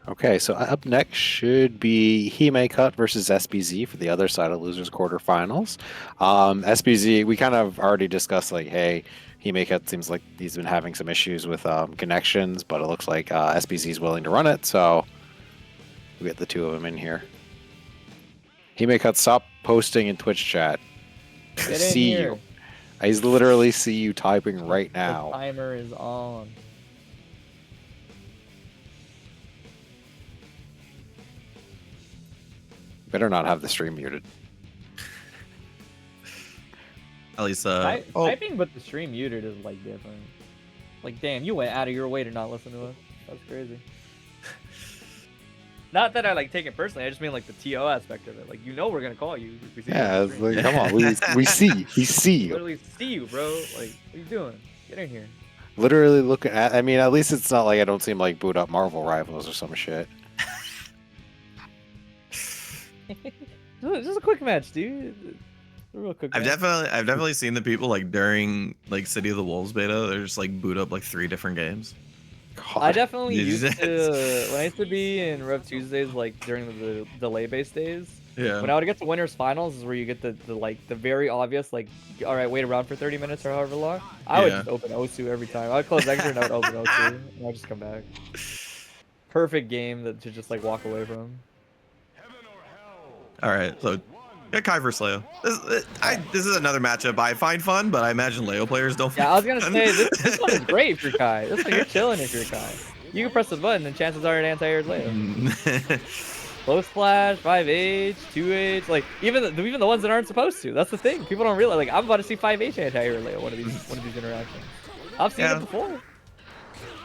Okay, so up next should be Hime Cut versus SBZ for the other side of losers quarterfinals. SBZ, we kind of already discussed, like, hey, Hime Cut seems like he's been having some issues with connections, but it looks like SBZ is willing to run it, so we get the two of them in here. Hime Cut, stop posting in Twitch chat. I see you. I literally see you typing right now. The timer is on. Better not have the stream muted. At least, typing but the stream muted is like different. Like, damn, you went out of your way to not listen to us. That's crazy. Not that I like take it personally. I just mean like the TO aspect of it. Like, you know, we're gonna call you. If we see it's like, come on, we see you. Literally see you, bro. Like, what are you doing? Get in here. Literally looking at. I mean, at least it's not like I don't seem like boot up Marvel Rivals or some shit. Just a quick match, dude. A real quick I've match. definitely seen the people like during like City of the Wolves beta. They're just like boot up like 3 different games. God. I definitely used to when I used to be in Rev Tuesdays, like during the delay based days. Yeah. When I would get to winners finals is where you get the very obvious, like, all right, wait around for 30 minutes or however long. I would just open Osu every time. I would close Xrd and I would open Osu and I'd just come back. Perfect game to just like walk away from. All right, so yeah, Kai versus Leo. This is another matchup I find fun, but I imagine Leo players don't. Yeah, I was gonna say this one is great if you're Kai. This one you're chilling if you're Kai. You can press the button and chances are it anti-aired Leo. Low splash, 5H, 2H, like even the ones that aren't supposed to. That's the thing. People don't realize. Like, I'm about to see 5H anti-aired Leo one of these interactions. I've seen it before.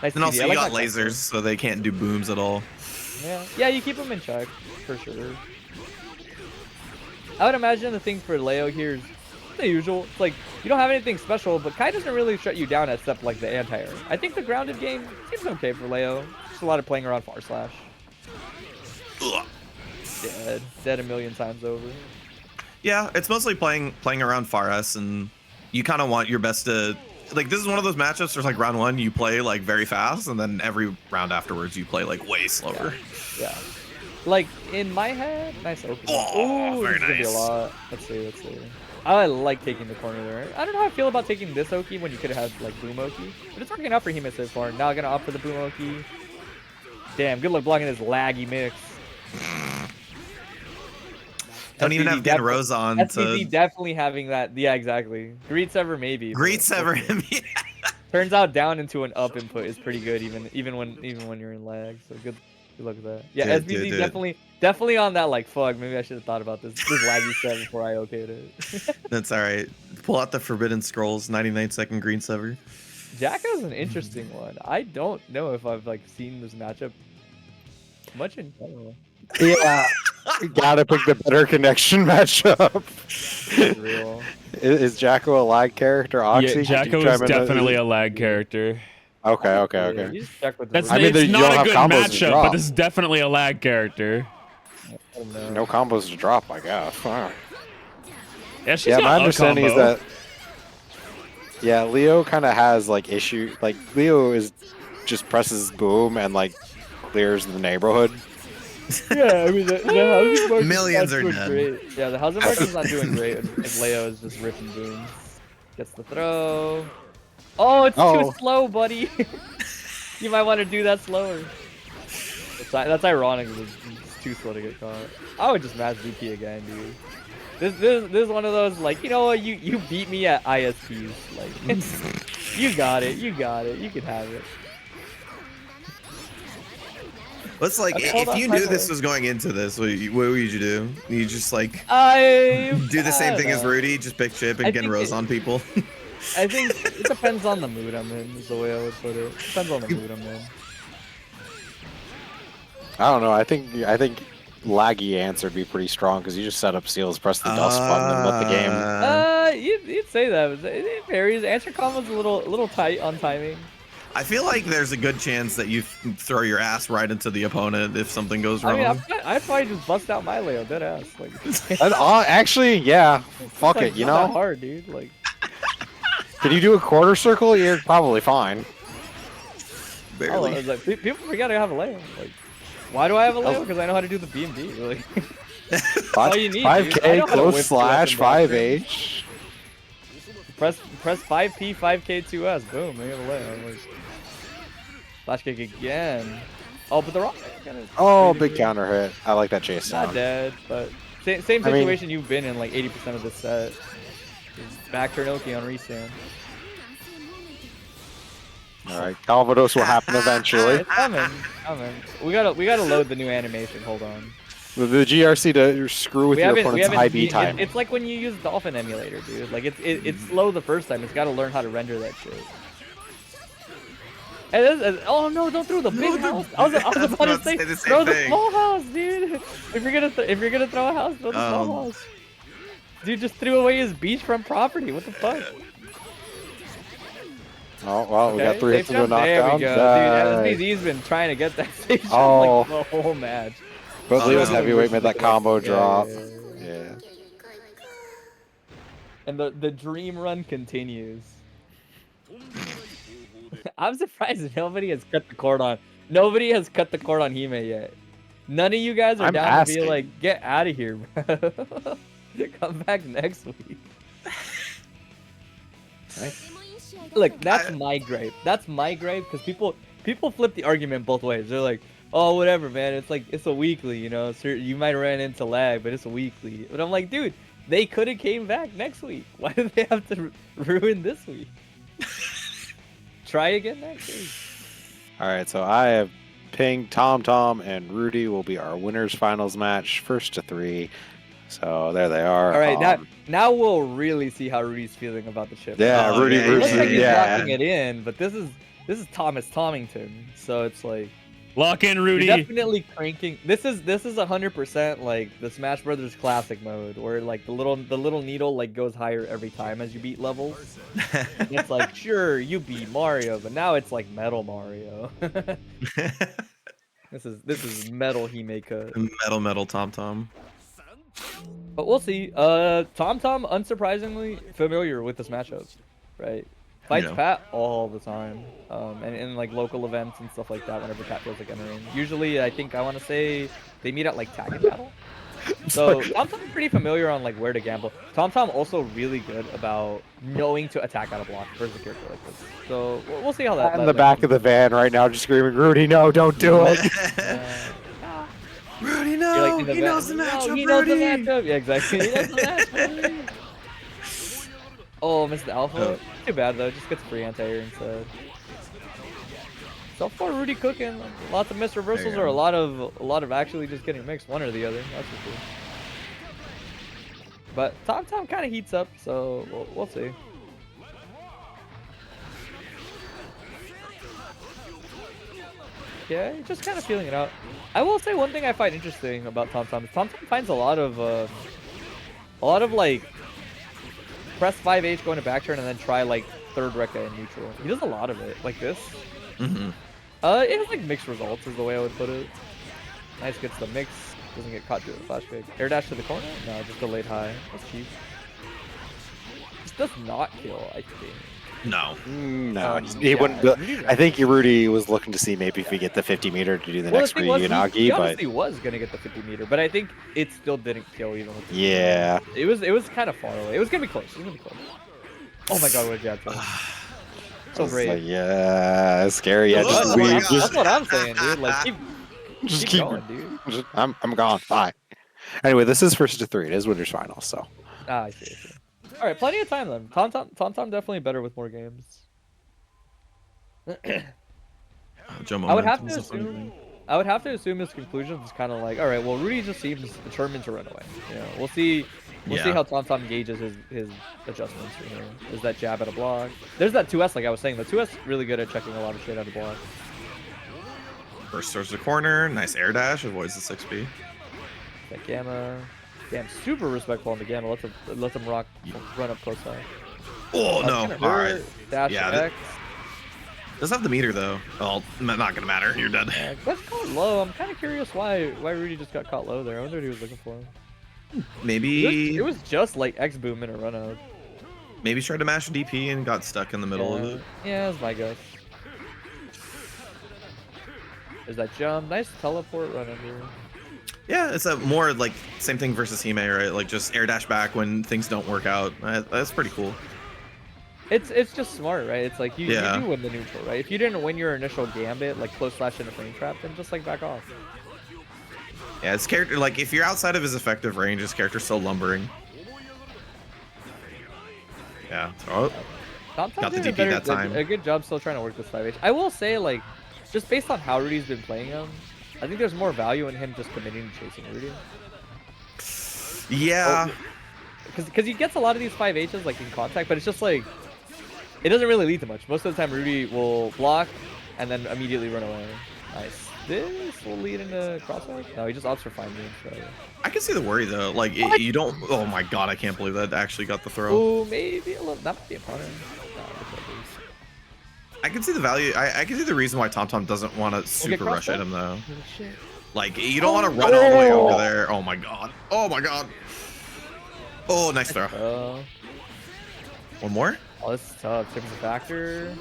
Nice and also you got lasers, so they can't do booms at all. Yeah, you keep them in check for sure. I would imagine the thing for Leo here is the usual. It's like, you don't have anything special, but Kai doesn't really shut you down except like the anti-air. I think the grounded game seems okay for Leo. Just a lot of playing around far slash. Dead a million times over. Yeah, it's mostly playing around far S, and you kind of want your best to, like, this is one of those matchups where like round 1 you play like very fast, and then every round afterwards you play like way slower. Yeah. Like, in my head, nice open. Oh, very this is gonna be a lot. Let's see. I like taking the corner there. I don't know how I feel about taking this Oki when you could have had, like, Boom Oki. But it's working out for Hime so far. Now I'm gonna opt for the Boom Oki. Damn, good luck blocking this laggy mix. Don't even have to get Rose on SVZ to... definitely having that. Yeah, exactly. Greet Sever maybe. Greet but Sever. turns out down into an up input is pretty good, even when you're in lag. So good luck with that. Yeah, SVZ definitely on that. Like, fuck, maybe I should have thought about this laggy set before I okayed it. That's all right. Pull out the Forbidden Scrolls 99-second Green Sever. Jacko's an interesting one. I don't know if I've like seen this matchup much in general. Yeah, you gotta pick the better connection matchup. Real. Is Jacko a lag character? Oxy? Yeah, Jacko is definitely a lag character. Okay. You just check with That's I mean, it's you not don't a have good combos to matchup, drop. but this is definitely a lag character. No combos to drop, I guess. Yeah, she's Yeah, got my a understanding is combo. that. Yeah, Leo kind of has like issue. Like Leo is just presses boom and like clears the neighborhood. Yeah, I mean the housing market Millions are doing dead. great. Yeah, the housing market's not doing great if Leo is just ripping booms. Gets the throw. Oh, it's too slow, buddy. You might want to do that slower. That's ironic. It's too slow to get caught. I would just match VP again, dude. This is one of those like, you know what, you beat me at ISPs. Like you got it, you can have it. Let's like, if you knew this was going into this, what would you do? You just like do the same thing as Rudy, just pick chip and get Rose on people. I think it depends on the mood I'm in, is the way I would put it. Depends on the mood I'm in. I don't know. I think laggy answer would be pretty strong because you just set up seals, press the dust button, and let the game. You'd say that. But it varies. Answer combo's a little tight on timing. I feel like there's a good chance that you throw your ass right into the opponent if something goes wrong. I mean, I'd probably just bust out my Leo, dead ass. Like, Actually, yeah. Fuck like, it, you not know? that hard, dude. Like, Can you do a quarter circle? You're probably fine. Barely. like, people forget I have a Leo. Like, why do I have a Leo? Because I know how to do the BMD. Like, that's all you need. 5K, close slash, 5H. Press 5P, 5K, 2S. Boom, they have a Leo. Like, flash kick again. Oh, but the wrong. Oh, big counter hit. I like that chase Not sound. dead, but same situation you've been in like 80% of this set. Back Turnoki on restand. All right, Calvados will happen eventually. It's coming. We gotta load the new animation. Hold on. The GRC to screw with your opponent's high B time. It's like when you use Dolphin emulator, dude. Like it's slow the first time. It's got to learn how to render that shit. And oh no! Don't throw the big house. I was about to say throw the small house, dude. If you're gonna throw a house, throw the small house. Dude just threw away his beachfront property. What the fuck? Oh well, we got 3 hits into a knockdown. There we go, dude. SBZ's been trying to get that stage jump like the whole match. But Leo's heavyweight made that combo drop. Yeah. And the dream run continues. I'm surprised that nobody has cut the cord on. Nobody has cut the cord on Hime yet. None of you guys are down to be like, get out of here, bro. Come back next week. Nice. Look, that's my gripe. That's my gripe because people flip the argument both ways. They're like, oh, whatever, man. It's like, it's a weekly, you know. So you might run into lag, but it's a weekly. But I'm like, dude, they could have came back next week. Why do they have to ruin this week? Try again next week. All right, so I have pinged Tom and Rudy will be our winners finals match, 1st to 3. So there they are. All right, now we'll really see how Rudy's feeling about the chip. Yeah, Rudy. It looks like he's locking it in, but this is Thomas Tomington, so it's like lock in, Rudy. You're definitely cranking. This is 100% like the Smash Brothers Classic mode, where like the little needle like goes higher every time as you beat levels. It's like, sure, you beat Mario, but now it's like Metal Mario. This is Metal Himeka. Metal Tom. But we'll see. Tom unsurprisingly familiar with this matchup, right? Fights Pat all the time, and in like local events and stuff like that. Whenever Pat feels like entering, usually I want to say they meet at like tag and battle. So Tom's pretty familiar on like where to gamble. Tom also really good about knowing to attack out of block versus a character like this. So we'll see how that. In the back of the van right now, just screaming, "Rudy, no, don't do it!" Rudy, no. You're like, No, he knows the matchup. He knows the Rudy. matchup. Yeah, exactly. He knows the matchup. Oh, missed the alpha. Too bad though. Just gets free anti-air instead. So far, Rudy cooking. Lots of missed reversals or a lot of actually just getting mixed, one or the other. That's for sure. But Tom kind of heats up, so we'll see. Yeah, just kind of feeling it out. I will say one thing I find interesting about Tom is Tom finds a lot of like press 5H going to back turn and then try like third Rekka in neutral. He does a lot of it, like this. Mm-hmm. It has like mixed results is the way I would put it. Nice gets the mix, doesn't get caught doing the flash kick. Air dash to the corner? No, just delayed high. That's cheap. This does not kill, I think. No. No, he wouldn't. I think Rudy was looking to see maybe if we get the 50 meter to do the next Unagi, he but honestly was gonna get the 50 meter, but I think it still didn't kill even with the yeah, it was kind of far away. It was gonna be close. It was gonna be close. Oh my god, what a jab throw. So great. like, yeah, it's scary. Yeah, Oh that's what I'm saying, dude. Like keep going, dude. I'm gone. Bye. Anyway, this is first to 3. It is Winter's final, so. I see. All right, plenty of time then. Tom definitely better with more games. I would have to assume his conclusion is kind of like, all right, well, Rudy just seems determined to run away. You know, we'll see how Tom gauges his adjustments from here. Is that jab at a block? There's that 2S, like I was saying. The 2S really good at checking a lot of shit out of block. First towards the corner, nice air dash, avoids the 6B. That gamma. Damn, super respectful on the gamma. Lets him run up close side. Oh no! All right. Dash X. Does have the meter though. Well, not gonna matter. You're dead. That's caught low. I'm kind of curious why Rudy just got caught low there. I wonder what he was looking for. Maybe it was just like X boom in a run out. Maybe he tried to mash a DP and got stuck in the middle of it. Yeah, that's my guess. There's that jump. Nice teleport run under. Yeah, it's a more like same thing versus Hime, right? Like just air dash back when things don't work out. That's pretty cool. It's just smart, right? It's like you do win the neutral, right? If you didn't win your initial gambit, like close slash in a frame trap, then just like back off. Yeah, his character, like if you're outside of his effective range, his character's still lumbering. Yeah. Oh, got the DP that time. A good job still trying to work this 5H. I will say, like, just based on how Rudy's been playing him, I think there's more value in him just committing to chasing Rudy. Yeah. Because he gets a lot of these 5Hs like in contact, but it's just like it doesn't really lead to much. Most of the time, Rudy will block and then immediately run away. Nice. This will lead into crossfire. No, he just opts for fine moves. So. I can see the worry though. Like you don't. Oh my god, I can't believe that actually got the throw. Oh, maybe a little. That might be a punter. I can see the value. I can see the reason why Tom doesn't want to super rush at him though. Like you don't want to run all the way over there. Oh my god. Oh my god. Oh, nice throw. One more. Oh, this is tough. Tips a factor.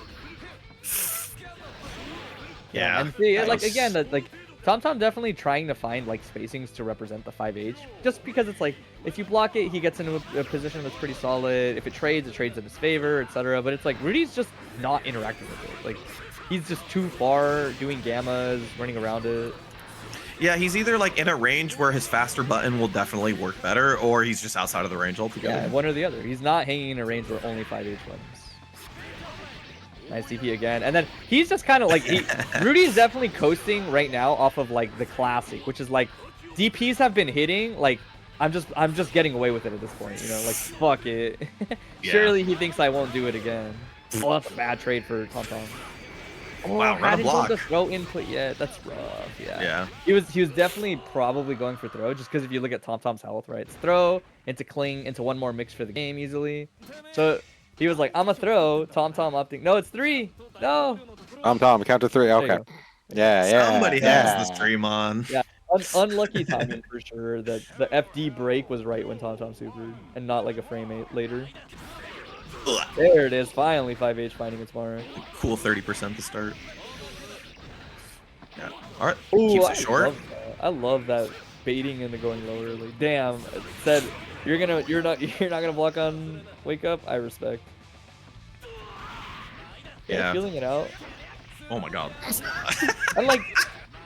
Yeah. And see, like again, like Tom definitely trying to find like spacings to represent the 5H. Just because it's like if you block it, he gets into a position that's pretty solid. If it trades in his favor, etc. But it's like Rudy's just not interacting with it. Like he's just too far doing gammas, running around it. Yeah, he's either like in a range where his faster button will definitely work better, or he's just outside of the range altogether. Yeah, one or the other. He's not hanging in a range where only 5H wins. Nice DP again. And then he's just kind of like, Rudy's definitely coasting right now off of like the classic, which is like DPs have been hitting. Like I'm just getting away with it at this point, you know, like fuck it. Surely he thinks I won't do it again. Oh, that's a bad trade for Tom. Oh, wow, run a block. The throw input yet. That's rough. Yeah. He was definitely probably going for throw just because if you look at Tom's health, right? It's throw into cling into one more mix for the game easily. So he was like, I'm a throw. Tom opting. No, it's 3. No. Tom, count to 3. Okay. Yeah. Somebody has the stream on. Yeah. Unlucky timing for sure that the FD break was right when Tom supered and not like a frame later. There it is. Finally, 5H finding its mark. Cool 30% to start. Yeah. All right. Ooh, Keeps it short. I love that baiting and the going low early. Damn. It said you're not gonna block on wake up. I respect. Yeah. Feeling it out. Oh my god. And like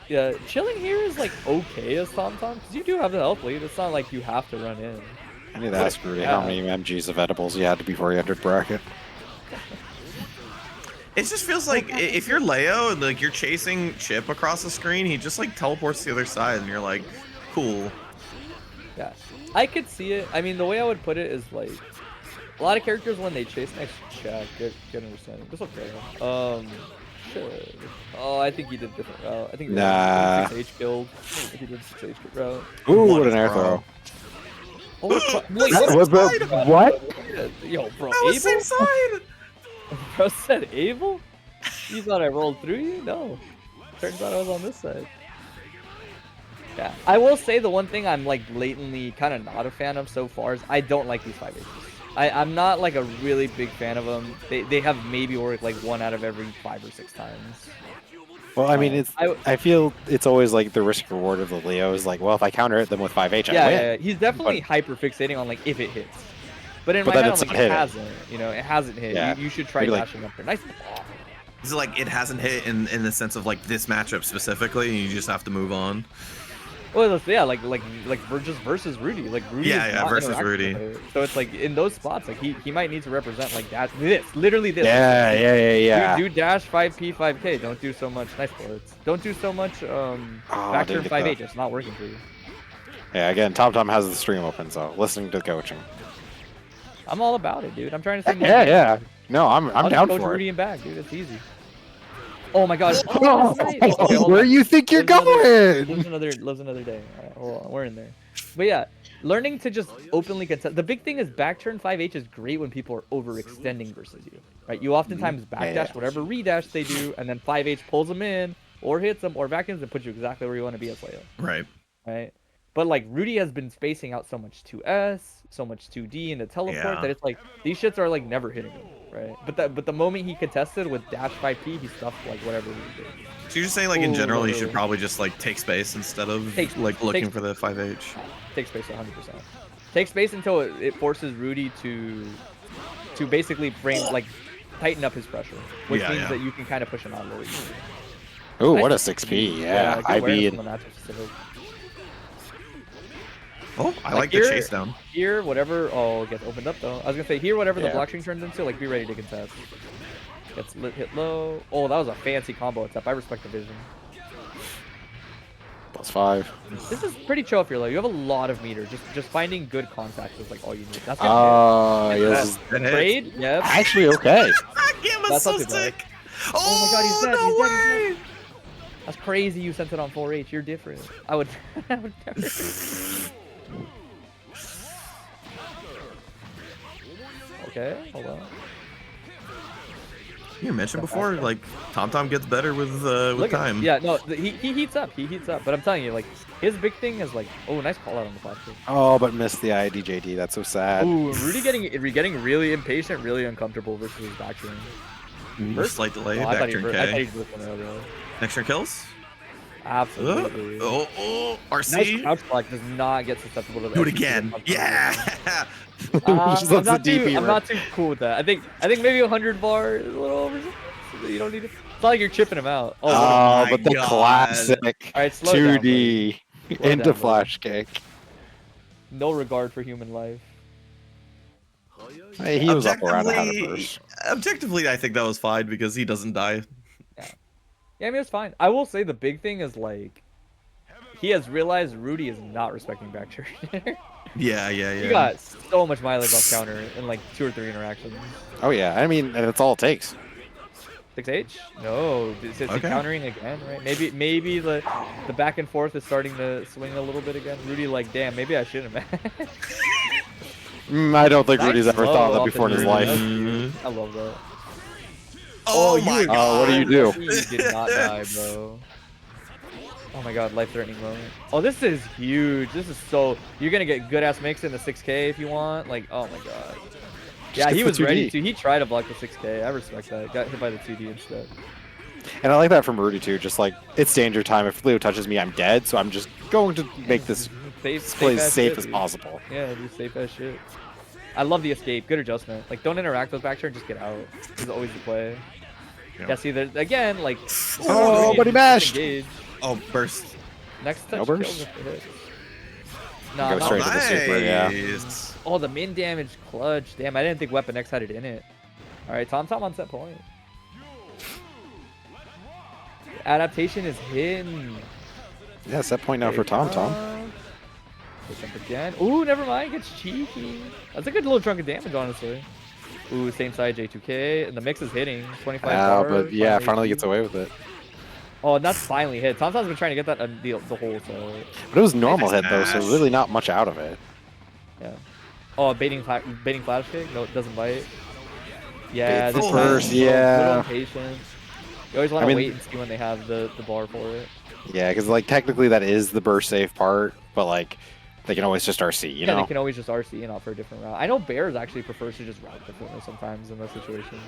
Yeah, chilling here is like okay as Tom because you do have the health lead. It's not like you have to run in. I need to ask Rudy how many MGs of edibles he had before he entered bracket. It just feels like if you're Leo and like you're chasing Chip across the screen, he just like teleports to the other side, and you're like, cool. Yeah, I could see it. I mean, the way I would put it is like a lot of characters when they chase next check get understanding. This okay. Shit. Oh, I think he did different route. I think he did 6H killed. I think he did 6H route. Ooh, what an air throw. Oh, wait, What? Yo, bro, That was same side. Bro said Abel? You thought I rolled through you? No. Turns out I was on this side. Yeah. I will say the one thing I'm like blatantly kind of not a fan of so far is I don't like these 5Hs. I'm not like a really big fan of them. They have maybe worked like 1 out of every 5 or 6 times. Well, I mean, I feel it's always like the risk reward of the Leo is like, well, if I counter it, then with 5H, I win. Yeah, he's definitely hyper fixating on like if it hits. But in my head, I'm like, it hasn't. You know, it hasn't hit. Yeah. You should try dashing up there. Nice. Is it like it hasn't hit in the sense of like this matchup specifically, and you just have to move on? Well, yeah, like just versus Rudy. Like Rudy. Yeah, versus Rudy. So it's like in those spots, like he might need to represent like dash literally this. Yeah. Do dash 5P 5K. Don't do so much. Nice bullets. Don't do so much back turn 5H. It's not working for you. Yeah, again, Tom has the stream open, so listening to coaching. I'm all about it, dude. I'm trying to say. Yeah. No, I'm I'll down coach for Rudy it. and back, dude. It's easy. Oh my god. Where do you think you're going? Lives another day. All right, hold on. We're in there. But yeah, learning to just openly contest. The big thing is back turn 5H is great when people are overextending versus you, right? You oftentimes backdash whatever redash they do, and then 5H pulls them in, or hits them, or vacuums and puts you exactly where you want to be as Leo. Right. But like Rudy has been spacing out so much 2S, so much 2D and the teleport that it's like these shits are like never hitting him, right? But the moment he contested with dash 5P, he stuffed like whatever he did. So you're just saying like in general, you should probably just like take space instead of like looking for the 5H. Take space 100%. Take space until it forces Rudy to basically frame like tighten up his pressure, which means that you can kind of push him out a little easier. Ooh, what a 6P! Yeah, IB and. Oh, I like the chase down. Here, whatever. Oh, it gets opened up though. I was gonna say here, whatever the blockstring turns into, like be ready to contest. Gets hit low. Oh, that was a fancy combo attempt. I respect the vision. +5. This is pretty chill if you're low. You have a lot of meter. Just finding good contacts is like all you need. That's yes. Trade. Yep. Actually, okay. That's so sick. Oh my god, he's dead. No He's way. dead. That's crazy. You sent it on 4H. You're different. I would never. Okay, hold on. You mentioned before, like Tom gets better with time. Yeah, no, he heats up. He heats up. But I'm telling you, like his big thing is like, oh, nice call out on the platform. Oh, but missed the IDJD. That's so sad. Ooh, Rudy getting really impatient, really uncomfortable versus his back turn. Slight delay, back turn K. I thought he was earlier. Next turn kills. Absolutely. RC. Nice crouch block does not get susceptible to that. Do it again. Yeah. I'm not too cool with that. I think maybe 100 bar is a little over. You don't need to. It's not like you're chipping him out. Oh, but the classic all right, 2D into flash kick. No regard for human life. Hey, he was up around 100%. Objectively, I think that was fine because he doesn't die. Yeah, I mean, it's fine. I will say the big thing is, like, he has realized Rudy is not respecting back turn. Yeah. He got so much mileage off counter in, like, 2 or 3 interactions. Oh, yeah. I mean, that's all it takes. 6H? No. Is he countering again, right? Maybe the back and forth is starting to swing a little bit again. Rudy, like, damn, maybe I shouldn't have. I don't think Rudy's ever thought of that before in his life. I love that. Oh my god. Oh, what do you do? You did not die, bro. Oh my god, life-threatening moment. Oh, this is huge. This is so... You're gonna get good-ass mix in the 6K if you want. Like, oh my god. Yeah, he was ready to. He tried to block the 6K. I respect that. Got hit by the 2D instead. And I like that from Rudy, too. Just like, it's danger time. If Leo touches me, I'm dead. So I'm just going to make this play as safe as possible. Yeah, do safe as shit. I love the escape. Good adjustment. Like, don't interact with back turn. Just get out. This is always the play. Yeah, see, there again, like... Oh, but he mashed! Oh, Oh, burst. Next touch No kills burst? if it hits. Go No, straight no. to the super, yeah. Nice. Oh, the min damage clutch. Damn, I didn't think Weapon X had it in it. All right, Tom on set point. Adaptation is hidden. Yeah, set point now for Tom. Push up again. Ooh, never mind. Gets cheeky. That's a good little chunk of damage, honestly. Ooh, same side J2K, and the mix is hitting. 25 bar, But yeah, finally HP. gets away with it. Oh, that's finally hit. Tom's been trying to get that the whole, so... But it was normal hit though, so Smash. really not much out of it. Yeah. Oh, baiting flash kick? No, it doesn't bite. Yeah, Bait this first, is yeah. little impatient. You always want to I mean- wait and see when they have the bar for it. Yeah, because like technically that is the burst save part, but like they can always just RC, you Yeah, know? they can always just RC and offer a different route. I know Bears actually prefers to just route differently sometimes in those situations.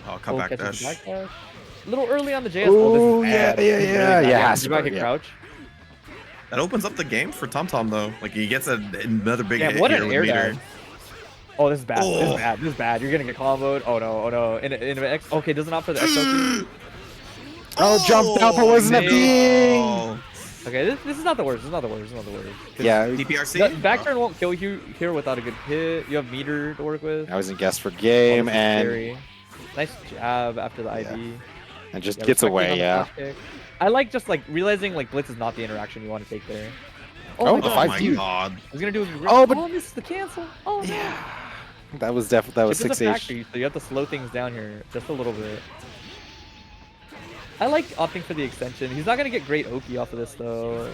Oh, come back catches dash. the back dash. A little early on the JS. Ooh, Oh, this is yeah, bad. yeah, This is yeah, really bad. yeah, has You to back be, and yeah. crouch. That opens up the game for TomTom though. Like he gets another big Yeah, hit what here an with air meter. dash. Oh, this is bad. This Oh. is bad. This is bad. You're gonna get comboed. Oh no, oh no. In an X. Okay, doesn't opt for the XLT. Oh, jumped out, but wasn't a man. being. Oh. Okay, this is not the worst. This is not the worst. This is not the worst. 'Cause Yeah, DPRC? the back turn won't kill you here without a good hit. You have meter to work with. I was in guest for Oh, game this is and scary. Nice jab after the ID. just Yeah, gets respecting away, on the yeah. flash kick. I like just like realizing like blitz is not the interaction you want to take there. Oh, my the Oh God. my 5Q. god. I was gonna do. Oh, but- oh, this is the cancel. Oh no. Yeah. That was definitely This is a 6H. factory, so you have to slow things down here just a little bit. I like opting for the extension. He's not gonna get great Oki off of this though.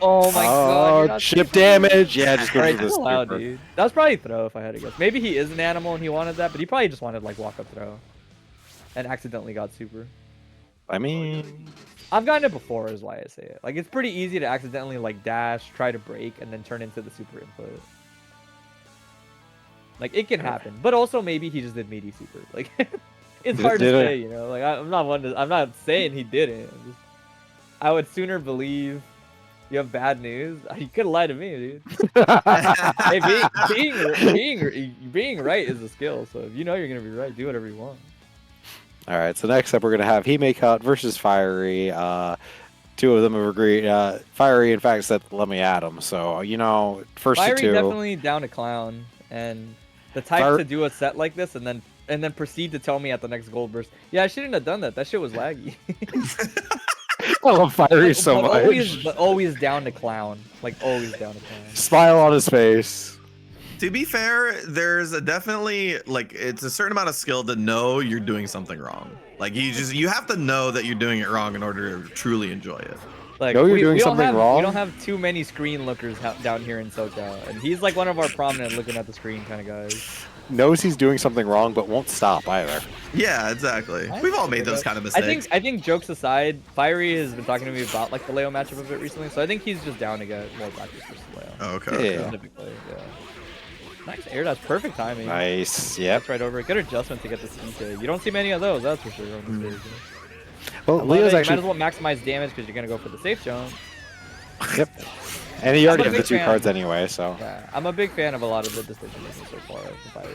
Oh my god. Oh, you're not chip supposed to- damage. Yeah, just go Alright, for this. chill out, dude. That was probably throw if I had to guess. Maybe he is an animal and he wanted that, but he probably just wanted like walk up throw. And accidentally got super. I mean, I've gotten it before is why I say it. Like it's pretty easy to accidentally like dash, try to break, and then turn into the super input. Like it can happen. But also maybe he just did meaty super. Like it's hard to Did it? say, you know. Like I'm not saying he didn't. I would sooner believe you have bad news. You could lie to me, dude. Hey, being right is a skill. So if you know you're gonna be right, do whatever you want. all right. So next up, we're gonna have Hime Cut versus Fiery. Two of them have agreed. Fiery, in fact, said, "Let me at him." So you know, first Fiery to two. definitely down to clown, and the type to do a set like this and then proceed to tell me at the next gold burst. Yeah, I shouldn't have done that. That shit was laggy. I love Fiery so but much. always down to clown. Like always down to clown. Smile on his face. To be fair, there's a definitely like it's a certain amount of skill to know you're doing something wrong. Like you have to know that you're doing it wrong in order to truly enjoy it. Like Know you're doing we don't something have, wrong? We don't have too many screen lookers down here in SoCal, and he's like one of our prominent looking at the screen kind of guys. Knows he's doing something wrong, but won't stop either. Yeah, exactly. We've all made those kind of I mistakes. think jokes aside, Fiery has been talking to me about like the Leo matchup a bit recently, so I think he's just down to get more practice versus Leo. Oh, okay. Yeah. Specifically, yeah. Nice air dash, perfect timing. Nice. Yep. That's right over. Good adjustment to get this DK. You don't see many of those, that's for sure. On the stage. Well, I love Leo's it. You actually. might as well maximize damage because you're gonna go for the safe jump. Yep. And he already I'm a has the big two fan. cards anyway, so. Yeah, I'm a big fan of a lot of the decision making so far from Fiery.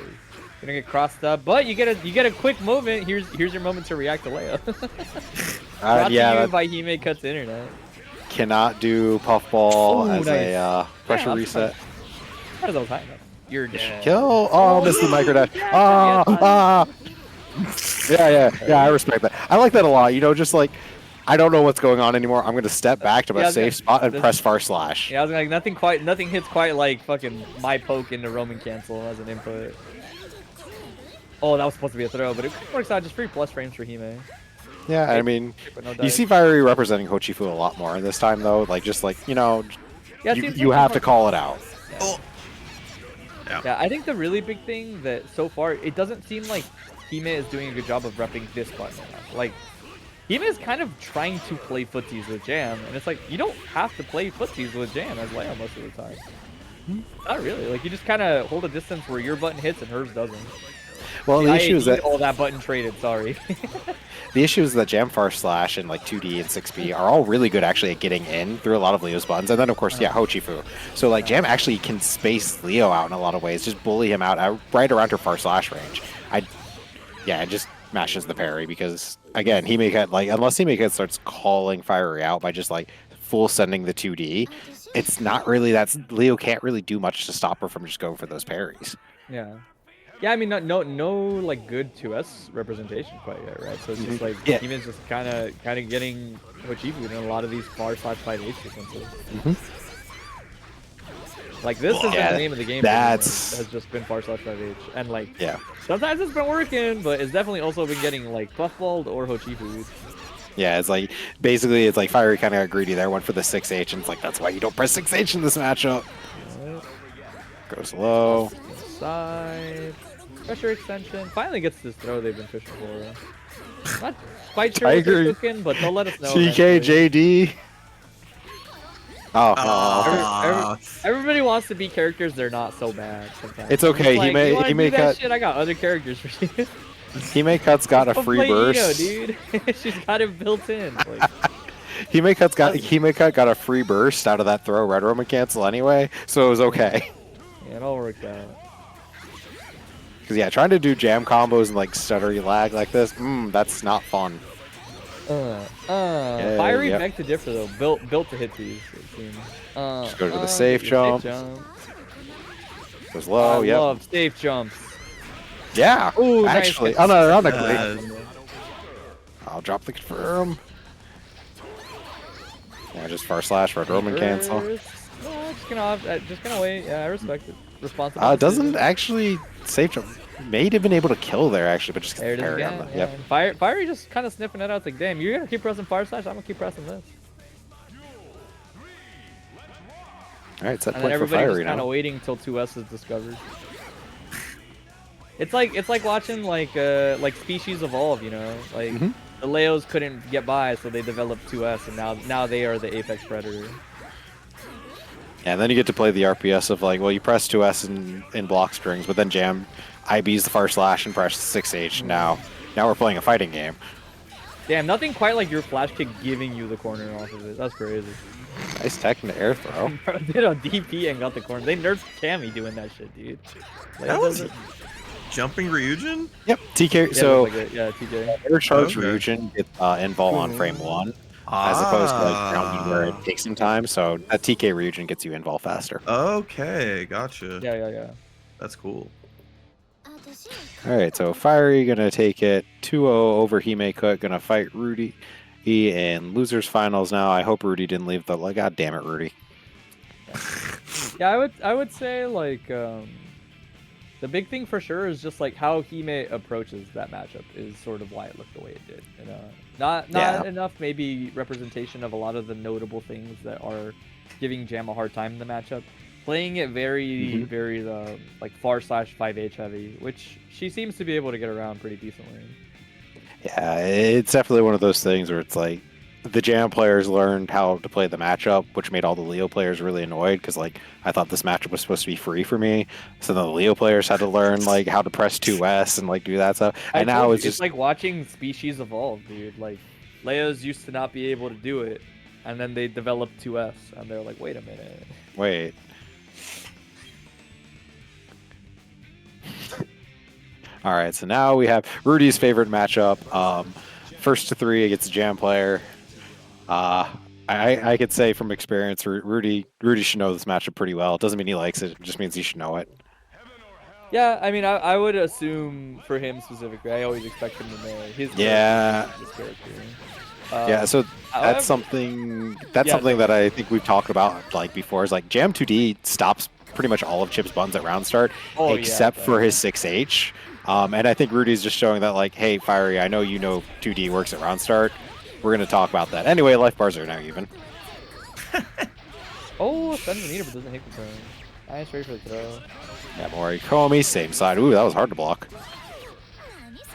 Gonna get crossed up, but you get a quick movement. Here's your moment to react to Leo. Brought Yeah, to you that by Hime Cuts Internet. cannot do puffball Ooh, as nice. a pressure Yeah, reset. How does that time? You're dead. Kill. Oh, missed the micro dash. Ah. Yeah, I respect that. I like that a lot. You know, just like, I don't know what's going on anymore. I'm going to step back to Yeah, I my was gonna- safe spot and this- press far slash. Yeah, I was like, nothing hits quite like fucking my poke into Roman cancel as an input. Oh, that was supposed to be a throw, but it works out just free plus frames for Hime. Yeah, I mean, But no you dice. see Fiery representing Hochifu a lot more this time, though. Like, just like, you know, Yeah, you, see, it's you like have to more- call it out. Oh. Yeah, I think the really big thing that so far, it doesn't seem like Hime is doing a good job of repping this button enough. Like, Hime is kind of trying to play footsies with Jam, and it's like, you don't have to play footsies with Jam as Leo most of the time. Not really. Like, you just kind of hold a distance where your button hits and hers doesn't. Well, the I issue is need that all that button traded, sorry. the issue is that Jamfar Slash and like 2D and 6B are all really good actually at getting in through a lot of Leo's buttons, and then of course Hochifu. So like Jam actually can space Leo out in a lot of ways, just bully him out right around her far slash range. mashes the parry because again, Himeka like unless Himeka starts calling Fiery out by just like full sending the 2D, it's not really Leo can't really do much to stop her from just going for those parries. Yeah. Yeah, I mean, no, like good 2S representation quite yet, right? So it's just like Demon's just kind of getting Hochifu in a lot of these /5H sequences. Like this is the name of the game. Has just been /5H, and like sometimes it's been working, but it's definitely also been getting like puffballed or Hochifu. Yeah, it's like basically it's like Fiery kind of got greedy there, went for the 6H, and it's like that's why you don't press 6H in this matchup. Goes low. Side. Pressure extension. Finally gets this throw they've been fishing for. Not quite sure what they're cooking, but they'll let us know. TK, JD. Oh. Everybody wants to be characters. They're not so bad sometimes. It's okay. Like, he may cut. Shit, I got other characters for you. Himeka's got a free burst. Ino, dude. She's got it built in. Like, Himeka got a free burst out of that throw Red Roman cancel anyway, so it was okay. Yeah, it all worked out. Because yeah, trying to do jam combos and like stuttery lag like this, that's not fun. Fiery beg to differ though, built to hit these. It seems. Just go to the safe jump. Goes low. I love safe jumps. Yeah. Ooh, actually, nice. unironically. I'll drop the confirm. Yeah, just far slash Red Roman cancel. No, just gonna wait. Yeah, I respect it. Responsible. Doesn't actually safe jump. May have been able to kill there actually, but just there it is again. Yep. Fiery just kind of sniffing it out. It's like, damn, you're gonna keep pressing far slash. I'm gonna keep pressing this. All right, set and point then for Fiery everybody's now. kind of waiting till 2S is discovered. It's like watching like species evolve, you know, like the Leos couldn't get by, so they developed 2S, and now they are the apex predator. Yeah, and then you get to play the RPS of like, well, you press 2S in block strings, but then jam IBs the far slash and press 6H. Now we're playing a fighting game. Damn, nothing quite like your flash kick giving you the corner off of it. That's crazy. Nice tech into air throw. Bro, did a DP and got the corner. They nerfed Cammy doing that shit, dude. Like, that was jumping Ryujin? Yep, TK. Yeah, so yeah, TK. air charge Ryujin gets invul on frame 1. As opposed to like grounding where it takes some time, so a TK Ryujin gets you invul faster. Okay, gotcha. Yeah. That's cool. Alright, so Fiery gonna take it 2-0 over Himeka, gonna fight Rudy in losers finals now. I hope Rudy didn't leave the like, god damn it, Rudy. Yeah, I would say like the big thing for sure is just like how Hime approaches that matchup is sort of why it looked the way it did. You know, not enough maybe representation of a lot of the notable things that are giving Jam a hard time in the matchup. Playing it very like far slash 5H heavy, which she seems to be able to get around pretty decently. Yeah, it's definitely one of those things where it's like the Jam players learned how to play the matchup, which made all the Leo players really annoyed because like I thought this matchup was supposed to be free for me. So then the Leo players had to learn like how to press 2S and like do that stuff. And now it's just like watching species evolve, dude. Like Leos used to not be able to do it, and then they developed 2S, and they're like, wait a minute. Wait. All right, so now we have Rudy's favorite matchup. First to 3 against a Jam player. I could say from experience, Rudy should know this matchup pretty well. It doesn't mean he likes it; it just means he should know it. Yeah, I mean, I would assume for him specifically, I always expect him to know his character. Yeah, so that's something that I think we've talked about like before. Is like Jam 2D stops pretty much all of Chip's buttons at round start, except for his 6H. And I think Rudy's just showing that like, hey, Fiery, I know you know 2D works at round start. We're going to talk about that. Anyway, life bars are now even. Oh, sends the meter but doesn't hit the throw. Nice ready for the throw. Yeah, Morikomi, same side. Ooh, that was hard to block.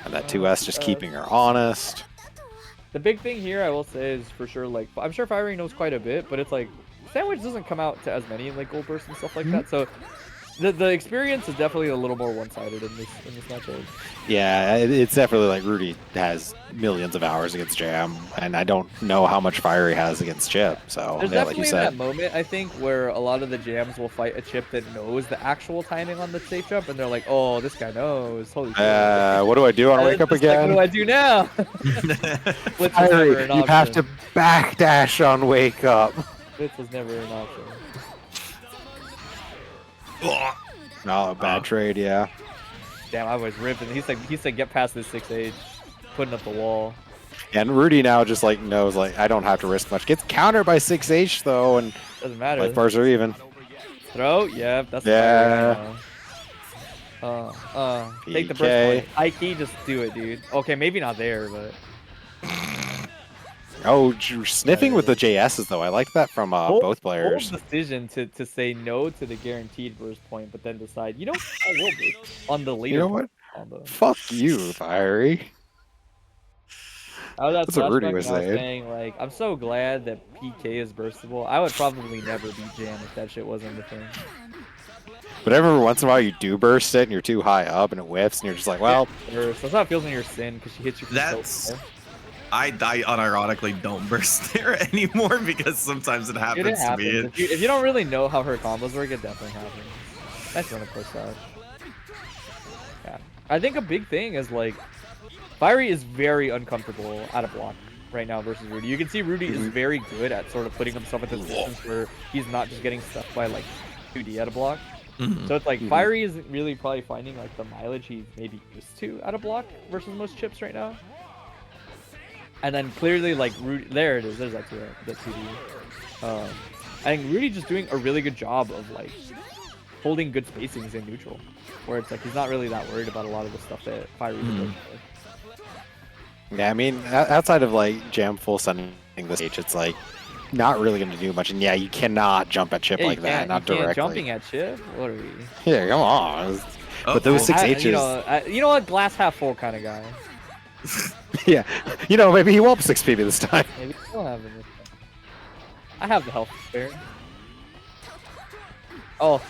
And that 2S just keeping her honest. The big thing here, I will say, is for sure, like, I'm sure Fiery knows quite a bit, but it's like, Sandwich doesn't come out to as many, like, gold bursts and stuff like that, so The experience is definitely a little more one-sided in this matchup. Yeah, it's definitely like Rudy has millions of hours against Jam, and I don't know how much Fiery has against Chip. So There's yeah, like you definitely said, that moment, I think, where a lot of the Jams will fight a Chip that knows the actual timing on the safe jump, and they're like, "Oh, this guy knows. Holy shit!" what do I do on Wake Up It's just like, Again? what do I do now? Blitz was Fiery, never an you option. have to backdash on Wake Up. Blitz was never an option. No, bad trade, yeah. Damn, I was ripped, and he said, "Get past this 6H," putting up the wall. And Rudy now just like knows like I don't have to risk much. Gets countered by 6H though, and Doesn't matter. life bars are even. Throw, yeah, that's Yeah. take the PK. burst point. High key, just do it, dude. Okay, maybe not there, but Oh, sniffing with the JSs though. I like that from both players. bold decision to say no to the guaranteed burst point, but then decide, you know, I will be on the leader. You know what? On Fuck you, Fiery. That's what Rudy was saying. Like, I'm so glad that PK is burstable. I would probably never be Jam if that shit wasn't the thing. But every once in a while you do burst it and you're too high up and it whiffs and you're just like, well, Burst. That's how it feels when you're Sin, because she hits you. From That's. so far. I unironically don't burst there anymore because sometimes it Dude, happens, it happens. to me. If you don't really know how her combos work, it definitely happens. Nice run of push dodge. Yeah. I think a big thing is like Fiery is very uncomfortable out of block right now versus Rudy. You can see Rudy is very good at sort of putting himself at the distance where he's not just getting stuck by like 2D out of block. So it's like Fiery is really probably finding like the mileage he's maybe used to out of block versus most chips right now. And then clearly like Rudy, there it is. There's that 2D. I think Rudy just doing a really good job of like holding good spacings in neutral, where it's like he's not really that worried about a lot of the stuff that Fiery does. yeah, I mean, outside of like Jam full sending this H, it's like not really going to do much. And yeah, you cannot jump at Chip like that, not directly. Jumping at Chip? What are we? Yeah, come on. But those 6Hs. You know what? Glass half full kind of guy. Yeah, you know, maybe he won't 6P me this time. Maybe he'll have it. I have the health spare. Oh.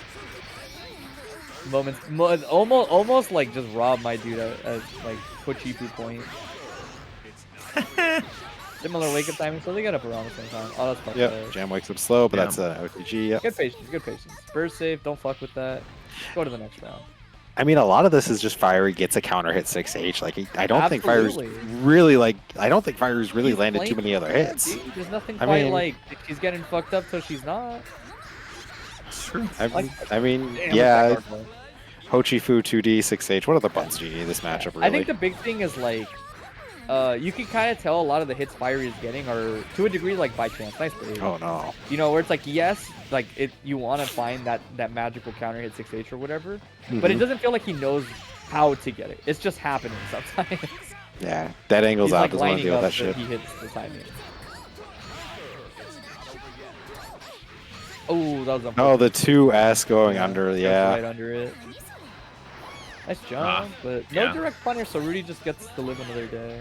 Moments. Almost like just rob my dude at like put Chifu point. Similar wake up timing, so they get up around the same time. Oh, that's fucked up. Jam wakes up slow, but that's an OTG. Yep. Good patience, good patience. Burst safe, don't fuck with that. Go to the next round. I mean, a lot of this is just Fiery gets a counter hit 6H. Like, I don't think Fiery's Absolutely. really like. I don't think Fiery's really He's landed playing too many other fair, hits. dude. There's nothing I quite mean- like she's getting fucked up till she's not. True. I mean, Damn, yeah, that's hard. Hochifu 2D 6H. What other buttons do you need this matchup? Really? I think the big thing is like, you can kind of tell a lot of the hits Fiery is getting are to a degree like by chance. Nice play. Oh no. You know, where it's like, yes, like you want to find that magical counter hit 6H or whatever, but it doesn't feel like he knows how to get it. It's just happening sometimes. Yeah, dead angles He's out. like Doesn't want to lining deal with up that shit. He hits the timing. Oh, that was Oh, the 2S going under. Goes Yeah. right under it. Nice jump, but no direct punish, so Rudy just gets to live another day.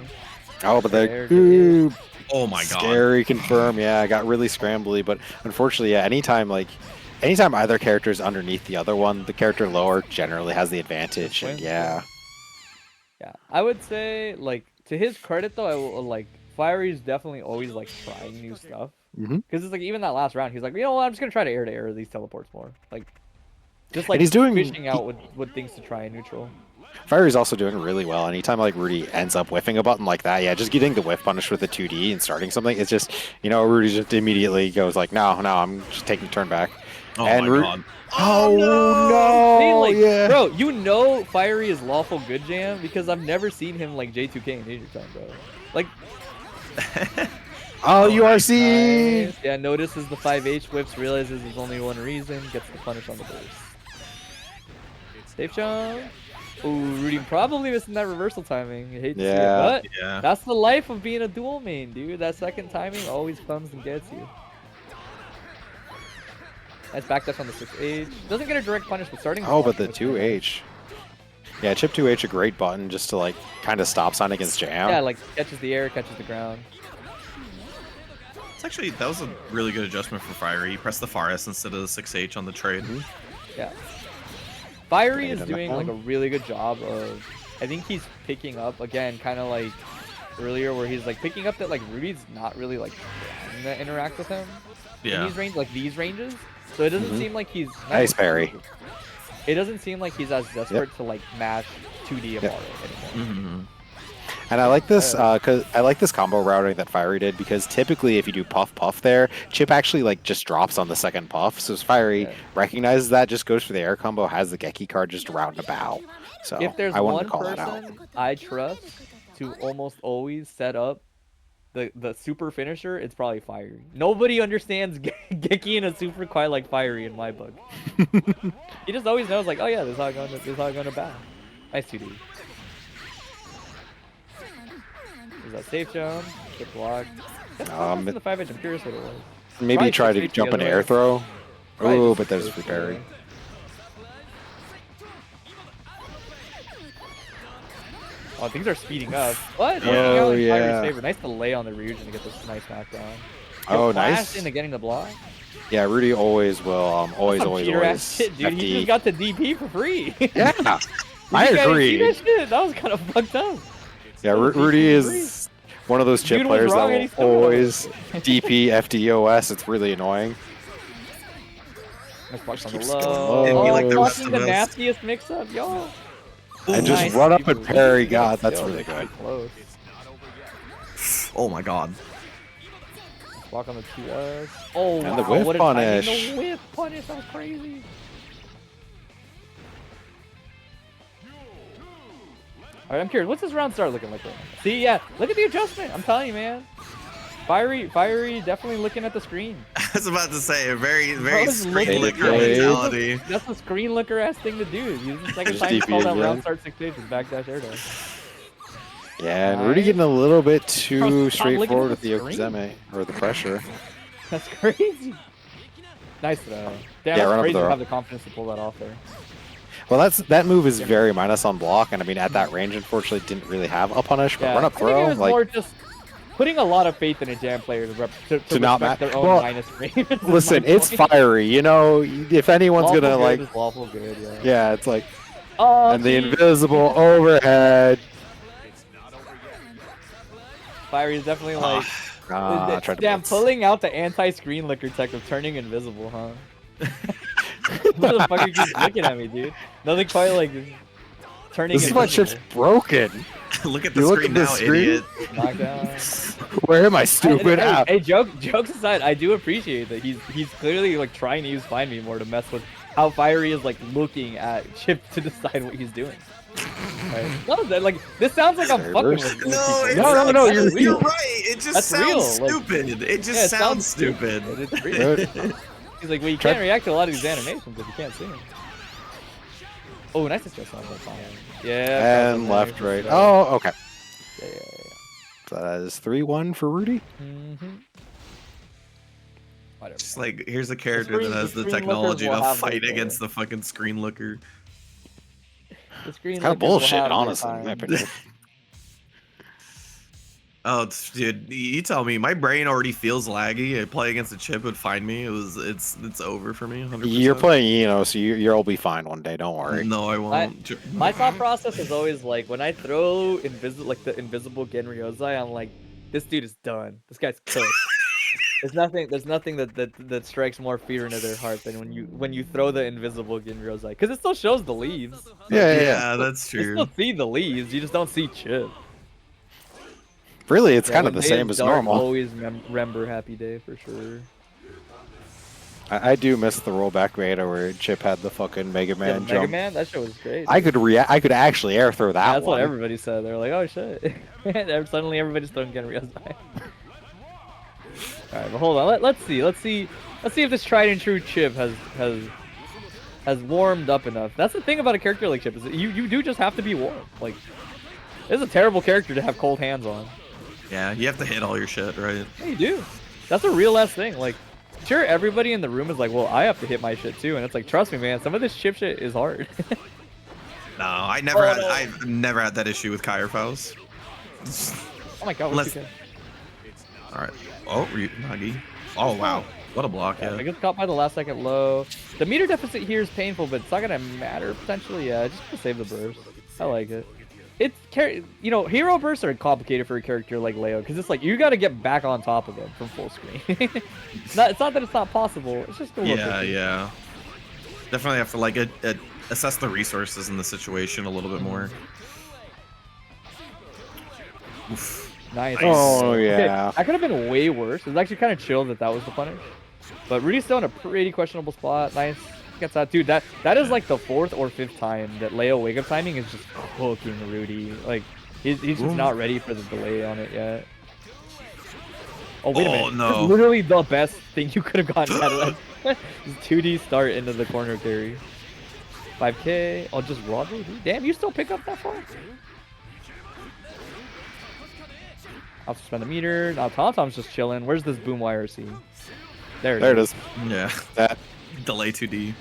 Oh, but There the it Oh my god. scary confirm. Yeah, I got really scrambly, but unfortunately, yeah. Anytime either character is underneath the other one, the character lower generally has the advantage. And yeah. Yeah, I would say, like, to his credit though, I will like Fiery's definitely always like trying new stuff. Because it's like even that last round, he's like, you know what, I'm just gonna try to air these teleports more. Like, just like And he's doing- fishing out with things to try in neutral. Fiery's also doing really well. Anytime like Rudy ends up whiffing a button like that, yeah, just getting the whiff punish with the 2D and starting something, it's just, you know, Rudy just immediately goes like, no, I'm just taking a turn back. Oh and my god. Oh no! See, like, Yeah. bro, you know Fiery is lawful good jam because I've never seen him like J2K in Danger Time, bro. Like, Oh, URC! nice. Yeah, notices the 5H whips, realizes there's only one reason, gets the punish on the burst. Safe jump. Ooh, Rudy probably missing that reversal timing. I hate to see it, Yeah. but Yeah. that's the life of being a dual main, dude. That second timing always comes and gets you. Nice backdash on the 6H. Doesn't get a direct punish, but starting. Oh, but the 2H. Yeah, chip 2H a great button just to like kind of stop sign against jam. Yeah, like catches the air, catches the ground. It's actually, that was a really good adjustment for Fiery. He pressed the Faris instead of the 6H on the trade. Yeah. Fiery is doing like a really good job of, I think he's picking up again, kind of like earlier where he's like picking up that like Rudy's not really like trying to interact with him in these ranges, like these ranges. So it doesn't seem like he's nice parry. It doesn't seem like he's as desperate to like match 2D anymore. And I like this because I like this combo routing that Fiery did, because typically if you do puff puff there, Chip actually like just drops on the second puff. So Fiery recognizes that, just goes for the air combo, has the Geki card just round a bow. So if there's I wanted one to call that out. person I trust to almost always set up the super finisher, it's probably Fiery. Nobody understands Geki in a super quite like Fiery in my book. He just always knows like, oh yeah, this is how I'm gonna bow. Nice 2D. Is that safe jump? Good block. In the 5-edge, I'm curious what it was. Maybe Probably try to jump an air throw. Oh, but there's free parry. Oh, things are speeding up. What? Oh, yeah. Nice delay on the Ryujin to get this nice knockdown. Oh, nice. Into getting the block. Yeah, Rudy always will. Always. Shit, dude. He just got the DP for free. Yeah, I agree. That shit? That was kind of fucked up. Yeah, Rudy is one of those chip players that will always DP FDOS. It's really annoying. Nice on the Keeps low. going low. Like the rest Fucking of the us. nastiest mix-up, y'all. And just run up and parry. God, that's really good. Close. Oh my god. Block on the 2S. Oh, And the wow, whiff what a punish. timing. The whiff punish, that was crazy. Alright, I'm curious, what's this round start looking like right now? See, yeah, look at the adjustment. I'm telling you, man. Fiery definitely looking at the screen. I was about to say a very Bro's screen looking licker at the mentality. That's a screen looker ass thing to do. Use the second Just time to DP call that again. round start 6 stages backdash air dash. Yeah, and Rudy getting a little bit too Bro, stop straightforward with looking the at the screen. Okizeme, or the pressure. That's crazy. Nice though. Damn, Yeah, that's run up crazy the to row. have the confidence to pull that off there. Well, that move is very minus on block, and I mean at that range, unfortunately, didn't really have a punish, but run up I think it throw, was like more just putting a lot of faith in a jam player to not respect their own well, minus range. listen, it's Fiery, you know. If anyone's Lawful gonna good like, is lawful good, yeah. yeah, it's like, Oh, and the geez. invisible overhead. Fiery is definitely like, Tried to damn, blitz. pulling out the anti-screen licker tech of turning invisible, huh? Motherfucker keeps looking at me, dude. Nothing quite like turning This is my invisible. ship's broken. Look at the You look screen at the now, screen? idiot. Knockdown. Where am I, stupid? Hey, jokes aside, I do appreciate that he's clearly like trying to use Find Me more to mess with how Fiery is like looking at Chip to decide what he's doing. Right? No, like this sounds like I'm fucking with No, people. No, you're right. It just That's sounds real, like- stupid. It just Yeah, it sounds stupid. It's real. He's like, well, you can't react to a lot of these animations if you can't see them. Oh, nice adjust on that time. Yeah. And left, right. Oh, okay. Yeah. So that is 3-1 for Rudy. Whatever. Just like here's a character screen- that has the the screen technology lookers will to have fight their- against the fucking screen looker. The screen Kind of lookers will bullshit, have their honestly. In my time. opinion. Oh, dude, you tell me. My brain already feels laggy. I play against a chip would find me. It's over for me. 100%. You're playing, so you'll be fine one day. Don't worry. No, I won't. My thought process is always like when I throw the invisible Genryozai, I'm like, this dude is done. This guy's cooked. There's nothing that strikes more fear into their heart than when you throw the invisible Genryozai, because it still shows the leaves. Yeah, that's You true. still see the leaves, you just don't see Chip. Really, it's Yeah, kind of when the day same is as dark, normal. Always remember Happy Day for sure. I do miss the rollback beta where Chip had the fucking Mega Yeah, Man Mega jump. Man, that shit was great. I could actually air throw that That's one. what everybody said. They're like, oh shit. And suddenly everybody's throwing Genryozai. Alright, but hold on. Let's see if this tried and true Chip has warmed up enough. That's the thing about a character like Chip, is that you do just have to be warm. Like, this is a terrible character to have cold hands on. Yeah, you have to hit all your shit, right? Yeah, you do. That's a real ass thing. Like, sure, everybody in the room is like, well, I have to hit my shit too, and it's like, trust me, man, some of this Chip shit is hard. No, I've never had that issue with Kyre Faust. Oh my god, what's he All right. Oh, Nagi. Oh wow. What a block, I yeah. get caught by the last second low. The meter deficit here is painful, but it's not gonna matter potentially. Yeah, just to save the burst. I like it. It's you know, hero bursts are complicated for a character like Leo because it's like you got to get back on top of them from full screen. It's not that it's not possible. It's just a little tricky. Yeah. Definitely have to like assess the resources in the situation a little bit more. Oof. Nice. Oh Okay, yeah. that could have been way worse. It was actually kind of chill that that was the punish. But Rudy's still in a pretty questionable spot. Nice. Gets that. Dude, that is like the 4th or 5th time that Leo wake up timing is just cooking Rudy. Like, he's just not ready for the delay on it yet. Oh, wait a minute. No. This is literally the best thing you could have gotten out of that. Just 2D start into the corner carry. 5k. Oh, just raw dude. Damn, you still pick up that far? I'll suspend the meter. Now TomTom's just chilling. Where's this boom YRC? There it is. Yeah. That Delay 2D.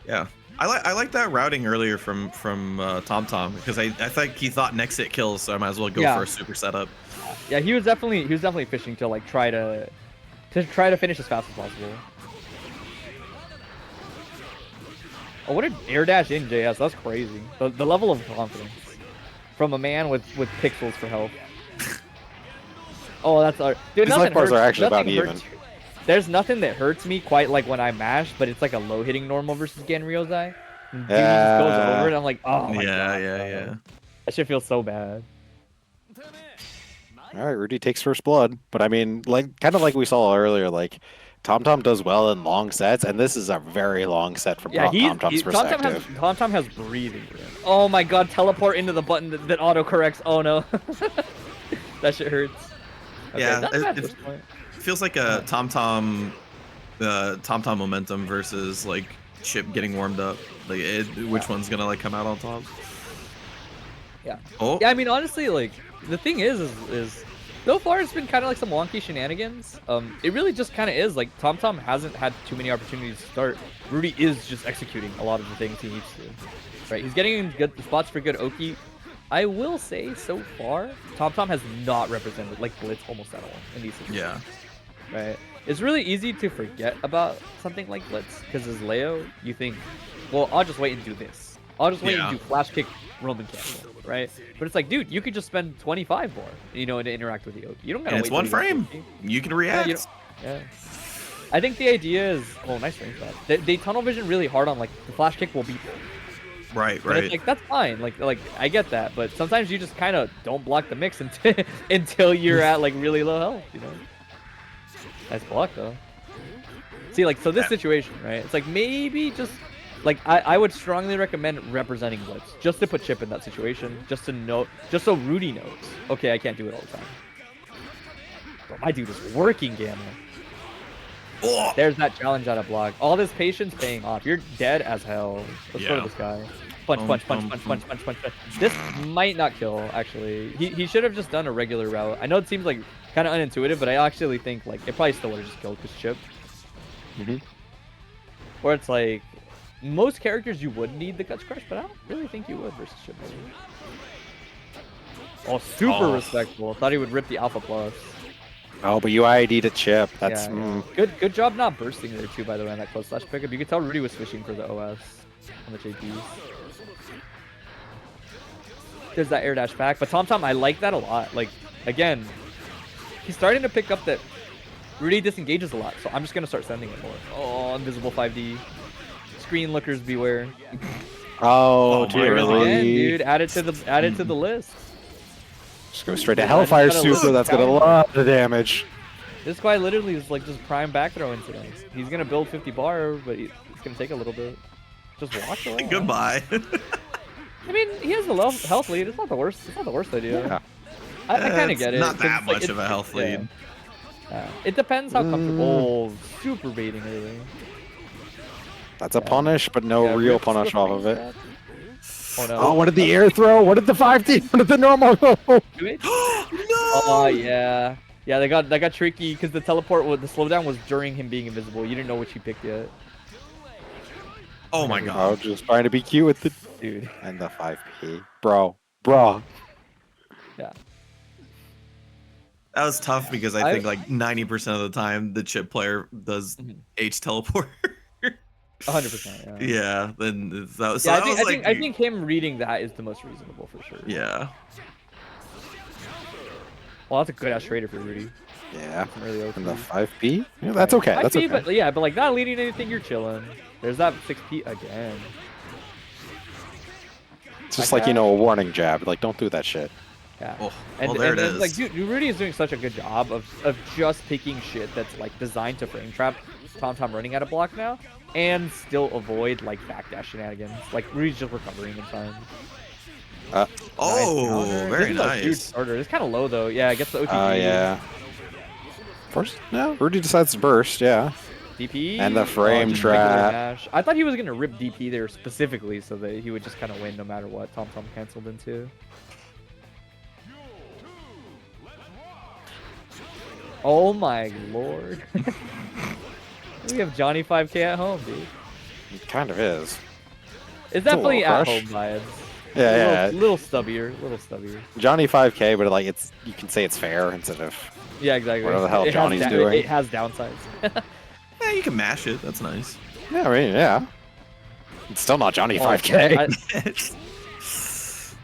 Yeah. I like that routing earlier from TomTom because I think he thought next hit kills, so I might as well go for a super setup. Yeah, he was definitely fishing to like try to finish as fast as possible. Oh, what an air dash in JS. That's crazy. The level of confidence from a man with pixels for health. Oh, that's our dude. These life bars are actually about even. There's nothing that hurts me quite like when I mash, but it's like a low hitting normal versus Genryozai. Dude just goes over it. I'm like, oh my god. Yeah. That shit feels so bad. All right, Rudy takes first blood, but I mean, like kind of like we saw earlier, like TomTom does well in long sets, and this is a very long set from TomTom's perspective. TomTom has breathing. Oh my god, teleport into the button that auto corrects. Oh no, that shit hurts. Okay, yeah, it feels like a TomTom momentum versus like Chip getting warmed up. Like, which one's gonna like come out on top? Yeah. Oh. Yeah, I mean, honestly, like the thing is so far it's been kind of like some wonky shenanigans. It really just kind of is like TomTom hasn't had too many opportunities to start. Rudy is just executing a lot of the things he needs to. Right, he's getting in good spots for good Oki. I will say so far, TomTom has not represented like Blitz almost at all in these situations. Yeah. Right. It's really easy to forget about something like Blitz because as Leo, you think, well, I'll just wait and do this. I'll just wait and do flash kick, Roman cancel, right? But it's like, dude, you could just spend 25 more, you know, to interact with the Oki. You don't gotta wait. It's one frame. You can react. Yeah. I think the idea is, oh, nice range shot. They tunnel vision really hard on like the flash kick will beat them. Right. But it's like that's fine. Like I get that, but sometimes you just kind of don't block the mix until you're at like really low health, you know. Nice block though. See, like so this situation, right? It's like maybe just like I would strongly recommend representing Blitz just to put Chip in that situation, just to know, just so Rudy knows. Okay, I can't do it all the time. Bro, my dude is working Gamma. Oh. There's that challenge out of block. All this patience paying off. You're dead as hell. Let's go to this guy. Punch. This might not kill, actually. He should have just done a regular route. I know it seems like kind of unintuitive, but I actually think like it probably still would have just killed because Chip. Or it's like most characters you would need the Guts Crush, but I don't really think you would versus Chip. Oh, super respectful. Thought he would rip the Alpha Plus. Oh, but you ID'd a Chip. That's good job not bursting there too, by the way, on that close slash pickup. You could tell Rudy was fishing for the OS on the JPs. There's that air dash back, but TomTom, I like that a lot. Like, again, he's starting to pick up that Rudy disengages a lot, so I'm just gonna start sending it more. Oh, invisible 5D. Screen lookers beware. Oh, too early. Again, dude, add it to the list. Just go straight to Hellfire Super. That's gonna lot of damage. This guy literally is like just prime back throw incidents. He's gonna build 50 bar, but it's gonna take a little bit. Just watch away. Goodbye. I mean, he has a low health lead. It's not the worst. It's not the worst idea. Yeah. I kind of get it. Not that much of a health lead. It depends how comfortable. Super baiting early. That's a punish, but no real punish off of it. Oh no! Oh, what did the air throw? What did the 5D? What did the normal go? No! Oh yeah. Yeah, they got tricky because the teleport, the slowdown was during him being invisible. You didn't know which he picked yet. Oh my god! I was just trying to be cute with the dude and the 5P, bro. Yeah. That was tough because I think like 90% of the time the chip player does H teleport. 100%. Yeah. Then that was. Yeah, So I think him reading that is the most reasonable for sure. Yeah. Well, that's a good ass trader for Rudy. Yeah. Really And the 5P? Yeah, that's Right. okay. 5P, That's okay. But yeah, but like not leading anything, you're chilling. There's that 6P again. It's just like, you know, a warning jab. Like, don't do that shit. Yeah. Oh, and, well, there and it then, is. like, dude, Rudy is doing such a good job of just picking shit that's like designed to frame trap Tom running out of block now, and still avoid like backdash shenanigans. Like Rudy's just recovering in time. Oh, very This is a huge nice. starter. It's kind of low though. Yeah, it gets the OTP. Oh, yeah. First, no, Rudy decides to burst, yeah. DP. And the frame just regular trap. mash. I thought he was gonna rip DP there specifically so that he would just kind of win no matter what Tom canceled into. Oh my lord. We have Johnny 5K at home, dude. It kind of is. It's definitely little at crush. home vibes. Yeah, yeah. Little stubbier. Johnny 5K, but like it's you can say it's fair instead of Yeah, exactly. whatever the hell It has Johnny's doing. It has downsides. Yeah, you can mash it. That's nice. Yeah, I mean, yeah. It's still not Johnny Oh, 5K.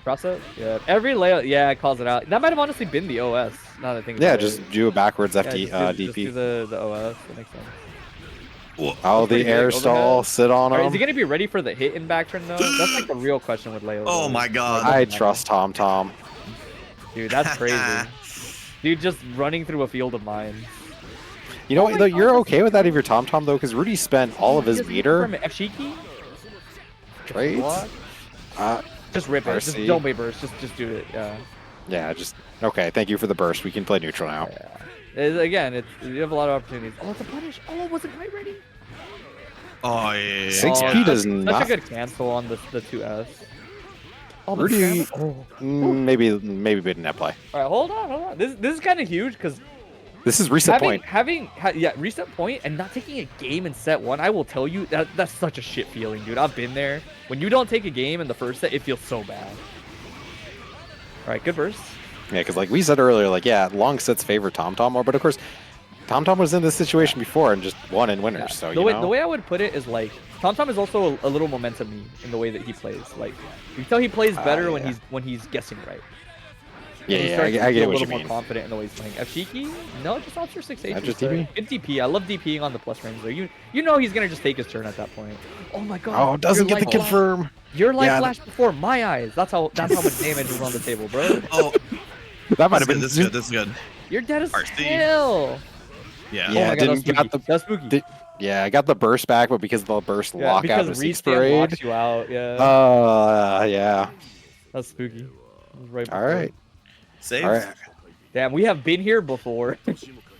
Cross up? Yeah. Every layout, yeah, it calls it out. That might have honestly been the OS. Now that I think Yeah, about just it. do a backwards Yeah, FD, just DP. do the OS. That makes sense. Oh, the pretty air big. stall, Overhead. sit on Alright, him. is he gonna be ready for the hit in back turn though? That's like the real question with Leo. Oh my god. I trust Tom. Dude, that's crazy. Dude, just running through a field of mines. You know Oh what, my though? God, You're that's- okay with that if you're Tom though, because Rudy spent all of his meter. Fshiki? Right? Just rip it. Just RC. don't be burst. Just do it. Yeah. Yeah, just okay. Thank you for the burst. We can play neutral now. Again, you have a lot of opportunities. Oh, it's a punish. Oh, wasn't quite ready. Oh yeah. 6P does Such not. a good cancel on the 2S. Oh, Rudy, Oh. maybe bid net play. All right, hold on. This is kind of huge because This is reset point. reset point and not taking a game in set one. I will tell you that's such a shit feeling, dude. I've been there. When you don't take a game in the first set, it feels so bad. All right, good burst. Yeah, because like we said earlier, like yeah, long sets favor Tom more, but of course, Tom was in this situation before and just won in winners. Yeah. So the you way know. the way I would put it is like Tom is also a little momentum-y in the way that he plays. Like you can tell he plays better yeah. when he's guessing right. Yeah, He yeah, starts to I feel get a what you little more mean. confident in the way he's playing. Fshiki? No, just Ultra 6H. Yeah, just DP? Good DP. I love DPing on the plus range though. You know he's gonna just take his turn at that point. Oh my god. Oh, doesn't Your get the life confirm. Your life Yeah, flashed before my eyes. That's how much damage was on the table, bro. Oh, That might have been. this is good. This is good. You're dead as RC. hell. Yeah. Yeah, oh my god, that's didn't got spooky. That's spooky. Yeah, I got the burst back, but because the burst lockout because was rescan parade. locks you out. Yeah. Yeah. That's spooky. That was right All before. right. Save. All right. Damn, we have been here before.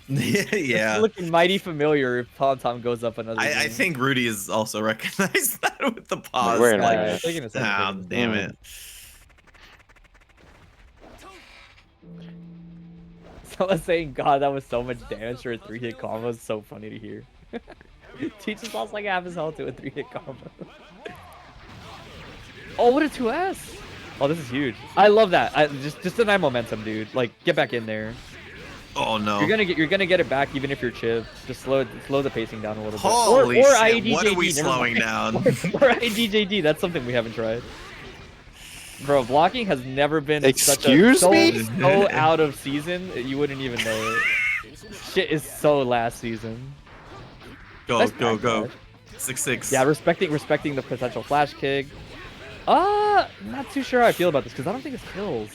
Yeah. It's looking mighty familiar if Tom goes up another I game. think Rudy has also recognized that with the pause. we're in like, like- taking a second, ah, taking a damn second. it. Someone saying, God, that was so much damage for a 3-hit combo. It's so funny to hear. Teaches lost like half his health to a 3-hit combo. Oh, what a 2S! Oh, this is huge. I love that. Just deny momentum, dude. Like, get back in there. Oh no. You're gonna get it back even if you're chipped. Just slow the pacing down a little Holy bit. Or shit, IEDJD. what are we never slowing mind. down? or IEDJD. That's something we haven't tried. Bro, blocking has never been Excuse me? so out of season. You wouldn't even know it. Shit is so last season. Go, Nice go, back go. flash. 6-6. Yeah, respecting the potential flash kick. Not too sure how I feel about this because I don't think it's kills.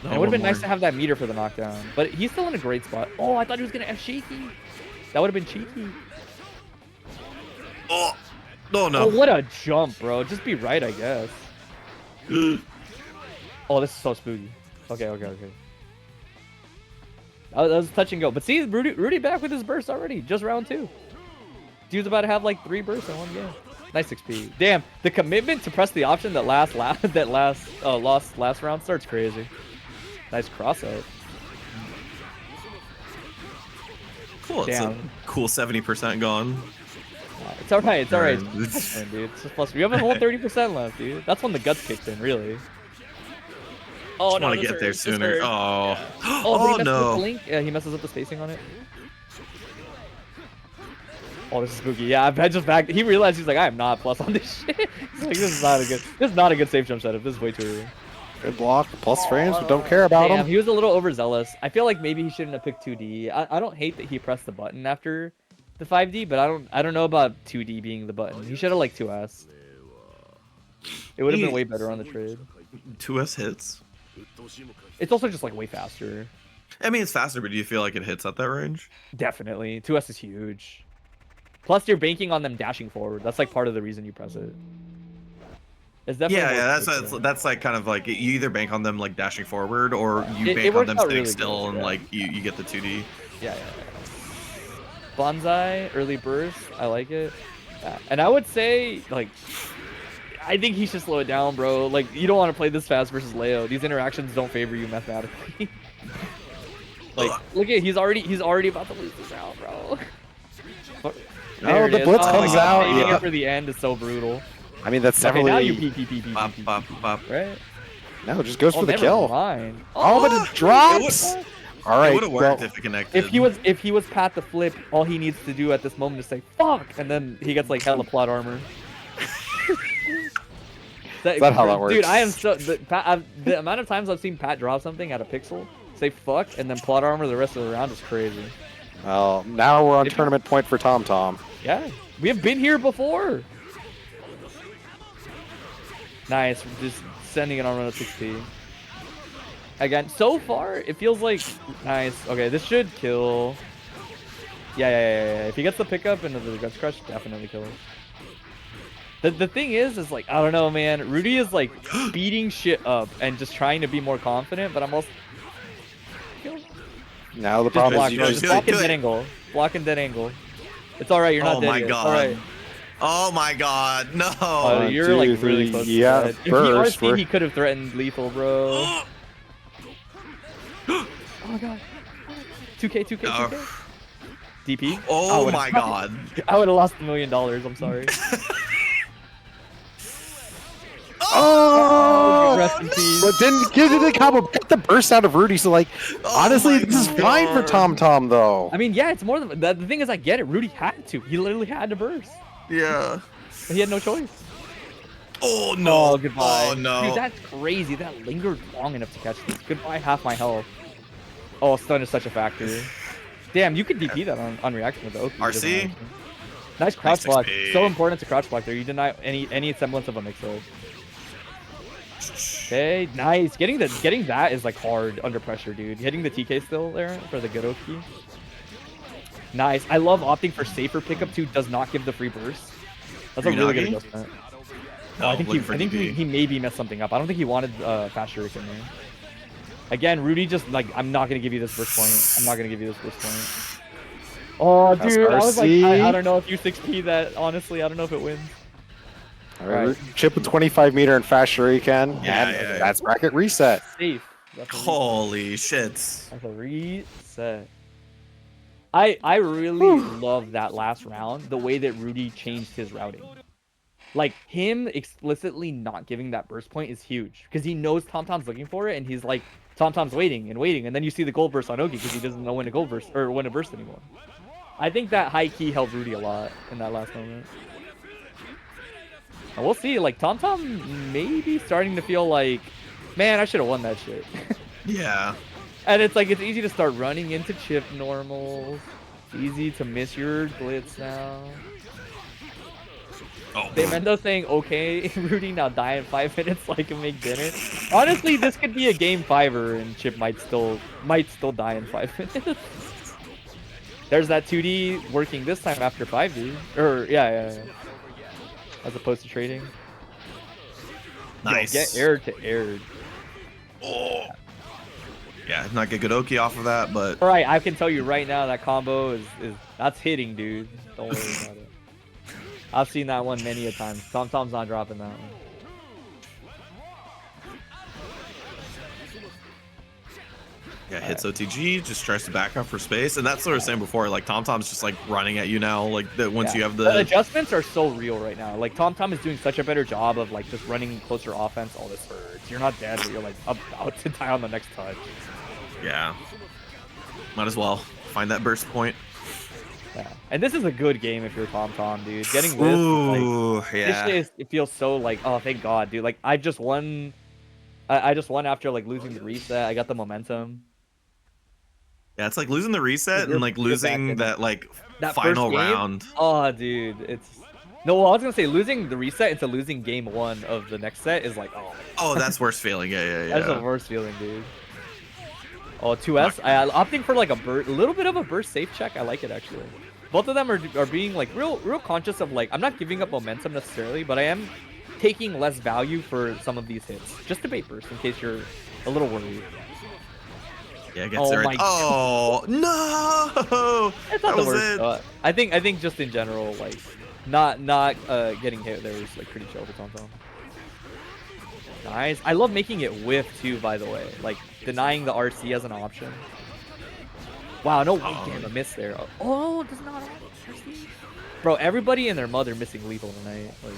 No, And it would have been one nice more. to have that meter for the knockdown, but he's still in a great spot. Oh, I thought he was gonna Fshiki. That would have been cheeky. Oh, no, Oh, no. what a jump, bro. Just be right, I guess. Oh, this is so spooky. Okay. That was touch and go. But see, Rudy back with his burst already. Just round 2. Dude's about to have like 3 bursts in one game. Nice XP. Damn, the commitment to press the option that lost last round starts crazy. Nice cross out. Cool. It's a Damn. cool 70% gone. It's alright, it's alright. Alright. It's fine, dude. It's just plus. We have a whole 30% left, dude. That's when the guts kicks in, really. Oh Just no, want to this get there hurts, this sooner. hurts. Oh. Oh, Oh did he mess up the no. link? Yeah, he messes up the spacing on it. Oh, this is spooky. Yeah, I just back. He realized he's like, I am not plus on this shit. He's like, this is not a good safe jump setup. This is way too early. Good block, plus frames, but don't care about Damn, him. he was a little overzealous. I feel like maybe he shouldn't have picked 2D. I don't hate that he pressed the button after the 5D, but I don't know about 2D being the button. He should have like 2S. It would have been way better on the trade. 2S hits. It's also just like way faster. I mean, it's faster, but do you feel like it hits at that range? Definitely. 2S is huge. Plus, you're banking on them dashing forward. That's like part of the reason you press it. It's definitely That's like kind of like you either bank on them like dashing forward, or you it bank on them works out sitting really still good, and yeah. like you get the 2D. Yeah. Bonsai, early burst. I like it. Yeah. And I would say, like, I think he should slow it down, bro. Like, you don't want to play this fast versus Leo. These interactions don't favor you mathematically. Like, look at he's already about to lose this round, bro. No, the blitz comes out. Saving Yeah. it for the end is so brutal. I mean, that's Okay, now you definitely. Pop. right? No, just goes for the never kill. mind. Oh, but it drops. All It right. would have worked if it connected. If he was Pat the flip, all he needs to do at this moment is say fuck, and then he gets like hella plot armor. Is that how that works? Dude, I am so the amount of times I've seen Pat drop something at a pixel, say fuck, and then plot armor the rest of the round is crazy. Well, now we're on tournament point for Tom Tom. Yeah, we have been here before. Nice, just sending it on run at 6P. Again, so far it feels like nice. Okay, this should kill. Yeah. If he gets the pickup into the Guts Crush, definitely kills. The thing is like, I don't know, man. Rudy is like speeding shit up and just trying to be more confident, but I'm also Now the just problem block, is you bro. just Just block in dead angle. Block in dead angle. It's alright, you're not Oh dead my yet. god. All right. Oh my god. No. Oh, you're like really three, close yeah, to dead. If he burst, RC, he could have threatened lethal, bro. Oh my god. 2K. DP? Oh my god. I would have lost $1 million, I'm sorry. Oh, Rest in peace. but didn't get the combo. Get the burst out of Rudy. So like, honestly, my this is fine for God. Tom Tom though. I mean, yeah, it's more than the thing is I get it. Rudy had to. He literally had to burst. Yeah. But he had no choice. Oh no. Oh, goodbye. Oh no. Dude, that's crazy. That lingered long enough to catch this. Goodbye, half my health. Oh, stun is such a factor. Damn, you could DP that on reaction with the Oki. RC? Nice crouch block. 6P. So important to crouch block there. You deny any semblance of a mix-up. Okay, nice. Getting that is like hard under pressure, dude. Hitting the TK still there for the good Oki. Nice. I love opting for safer pickup too. Does not give the free burst. That's a really good adjustment. No, I think he maybe messed something up. I don't think he wanted fast shuriken there. Again, Rudy just like, I'm not gonna give you this burst point. I'm not gonna give you this burst point. Oh, dude, I was like, I don't know if you 6P that. Honestly, I don't know if it wins. All right. Chip with 25-meter and fast shuriken. Yeah. That's bracket reset. Safe. That's a reset. Holy shit. That's a reset. I really love that last round. The way that Rudy changed his routing. Like, him explicitly not giving that burst point is huge. Because he knows Tom Tom's looking for it, and he's like, Tom Tom's waiting, and then you see the gold burst on Oki because he doesn't know when to gold burst, or when to burst anymore. I think that high key helped Rudy a lot in that last moment. And we'll see, like, Tom Tom maybe starting to feel like, man, I should have won that shit. Yeah. And it's like, it's easy to start running into chip normals. It's easy to miss your glitz now. Oh. Mendo saying, okay, Rudy, now die in 5 minutes so I can make dinner. Honestly, this could be a game 5er and Chip might still die in 5 minutes. There's that 2D working this time after 5D. Or, yeah. As opposed to trading. Nice. Yo, get aired to aired. Oh. Yeah, not get good Oki off of that, but Alright, I can tell you right now that combo is that's hitting, dude. Don't worry about it. I've seen that one many a time. Tom Tom's not dropping that one. Yeah, hits OTG, just tries to back up for space, and that's what I was saying before. Like TomTom's just like running at you now. Like that once you have the adjustments are so real right now. Like TomTom is doing such a better job of like just running closer offense. All this hurts. You're not dead, but you're like about to die on the next touch. Yeah, might as well find that burst point. Yeah, and this is a good game if you're TomTom, dude. Getting this, like, yeah, it feels so like, oh, thank God, dude. Like I just won. I just won after like losing the reset. I got the momentum. Yeah, it's like losing the reset and like losing that like that final first game, round. Oh, dude, it's no. Well, I was gonna say losing the reset into losing game 1 of the next set is like, oh. Oh, that's worst feeling. Yeah. That's the worst feeling, dude. Oh, 2S. I opting for like a little bit of a burst safe check. I like it actually. Both of them are being like real conscious of like I'm not giving up momentum necessarily, but I am taking less value for some of these hits. Just debate burst in case you're a little worried. Yeah, it gets there. Oh no! It's not the worst. I think just in general, like not getting hit there is like pretty chill for TomTom. Nice. I love making it whiff too, by the way. Like denying the RC as an option. Wow, no way, damn, a miss there. Oh, does not RC. Bro, everybody and their mother missing lethal tonight. Like,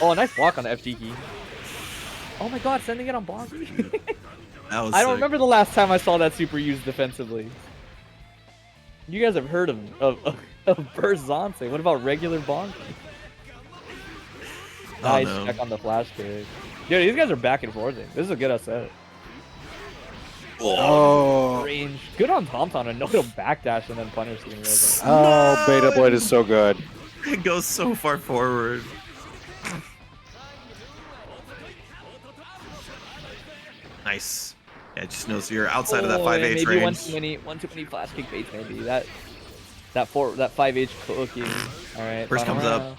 oh, nice block on the FG key. Oh my God, sending it on Bonky. I don't remember the last time I saw that super used defensively. You guys have heard of burst Zonse. What about regular Bonky? Nice check on the flash kick. Dude, these guys are back and forth. This is a good set. Oh, range. Good on TomTom and no backdash and then punish. Oh, Beta Blade is so good. It goes so far forward. Nice. Yeah, it just knows you're outside of that 5H range. Maybe one too many flash kick baits. Maybe that 5H cooking. All right. First comes up.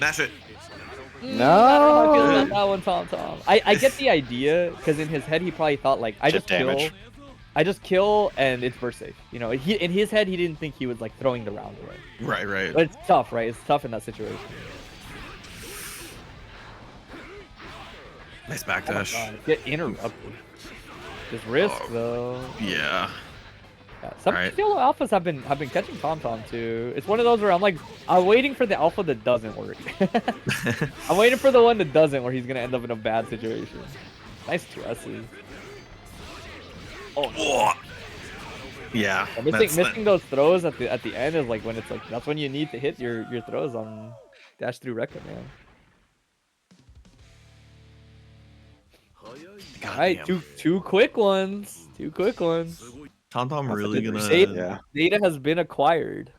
Mash it. No. I don't know how I feel about that one, TomTom. I get the idea because in his head he probably thought like I just kill and it's burst safe. You know, in his head he didn't think he was like throwing the round away. Right. But it's tough, right? It's tough in that situation. Nice backdash. Oh get interrupted. Just risk though. Yeah. Some solo alphas have been catching TomTom too. It's one of those where I'm like, I'm waiting for the alpha that doesn't work. I'm waiting for the one that doesn't, where he's gonna end up in a bad situation. Nice 2S's. Oh. No. Yeah. Missing those throws at the end is like when it's like that's when you need to hit your throws on dash through Rekka, man. Alright, two quick ones. TomTom really gonna... Data has been acquired.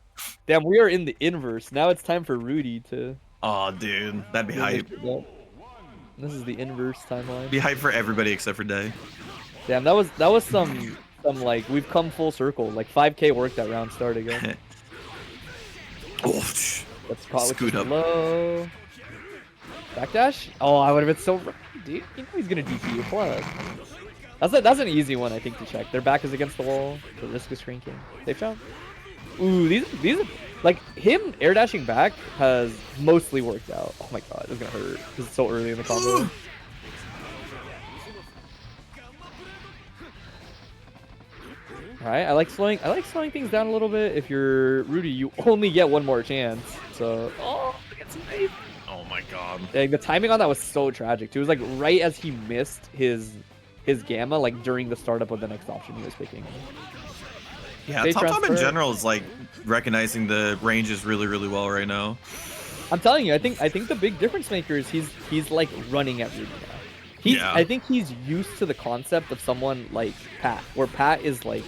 Damn, we are in the inverse. Now it's time for Rudy to... Oh, dude. That'd be hype. This is the inverse timeline. Be hype for everybody except for Day. Damn, that was some like, we've come full circle. Like, 5K worked that round start again. Let's scoot up. Low. Backdash? Oh, I would have been so... Dude, you know he's gonna DP you. Plus. That's an easy one, I think, to check. Their back is against the wall. The risk is shrinking. Safe jump. Ooh, these are like him air dashing back has mostly worked out. Oh my God, it's gonna hurt because it's so early in the combo. All right, I like slowing things down a little bit. If you're Rudy, you only get one more chance. So, get some faith. Oh my God. Like, the timing on that was so tragic too. It was like right as he missed his gamma, like during the startup of the next option he was picking. Yeah, TomTom in general is like recognizing the ranges really well right now. I'm telling you, I think the big difference maker is he's like running at Rudy now. I think he's used to the concept of someone like Pat, where Pat is like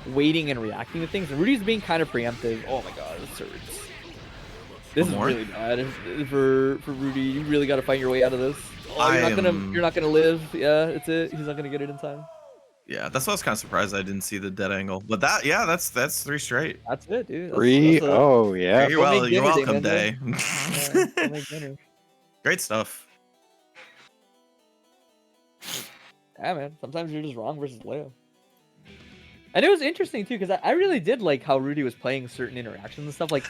waiting and reacting to things, and Rudy's being kind of preemptive. Oh my God, this hurts. This is really bad for Rudy. You really got to find your way out of this. Oh, you're not gonna live. Yeah, it's it. He's not gonna get it in time. Yeah, that's why I was kind of surprised I didn't see the dead angle. But that's 3 straight. That's it, dude. Oh yeah. You're welcome, Day. Great stuff. Yeah, man. Sometimes you're just wrong versus Leo. And it was interesting too, because I really did like how Rudy was playing certain interactions and stuff, like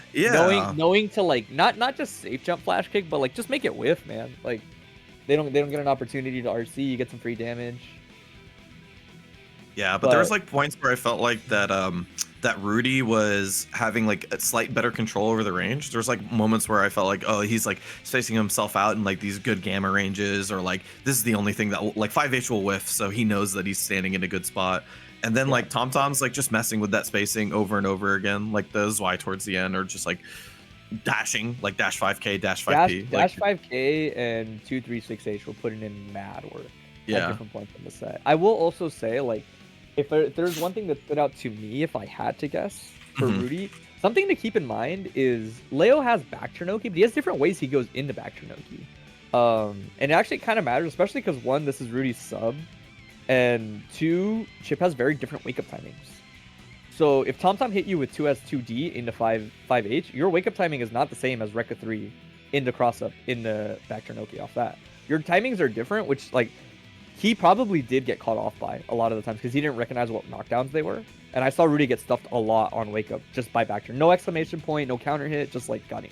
knowing to like not just safe jump flash kick, but like just make it whiff, man. Like they don't get an opportunity to RC, you get some free damage. Yeah, but there was like points where I felt like that Rudy was having like a slight better control over the range. There's like moments where I felt like, oh, he's like spacing himself out in like these good gamma ranges, or like this is the only thing that like 5H will whiff, so he knows that he's standing in a good spot. And then like TomTom's like just messing with that spacing over and over again. Like the Y towards the end, or just like dashing, like dash 5K, dash 5P. Dash 5K and 236H were putting in mad work at different points in the set. I will also say, like, if there's one thing that stood out to me, if I had to guess for Rudy, something to keep in mind is Leo has back Chernoki, but he has different ways he goes into back Chernoki. And it actually kind of matters, especially because one, this is Rudy's sub, and two, Chip has very different wake up timings. So if TomTom hit you with 2S 2D into 5H, your wake up timing is not the same as Rekka 3 into cross up in the back Chernoki off that. Your timings are different, which like he probably did get caught off by a lot of the times because he didn't recognize what knockdowns they were. And I saw Rudy get stuffed a lot on wake up just by back turn. No exclamation point, no counter hit, just like got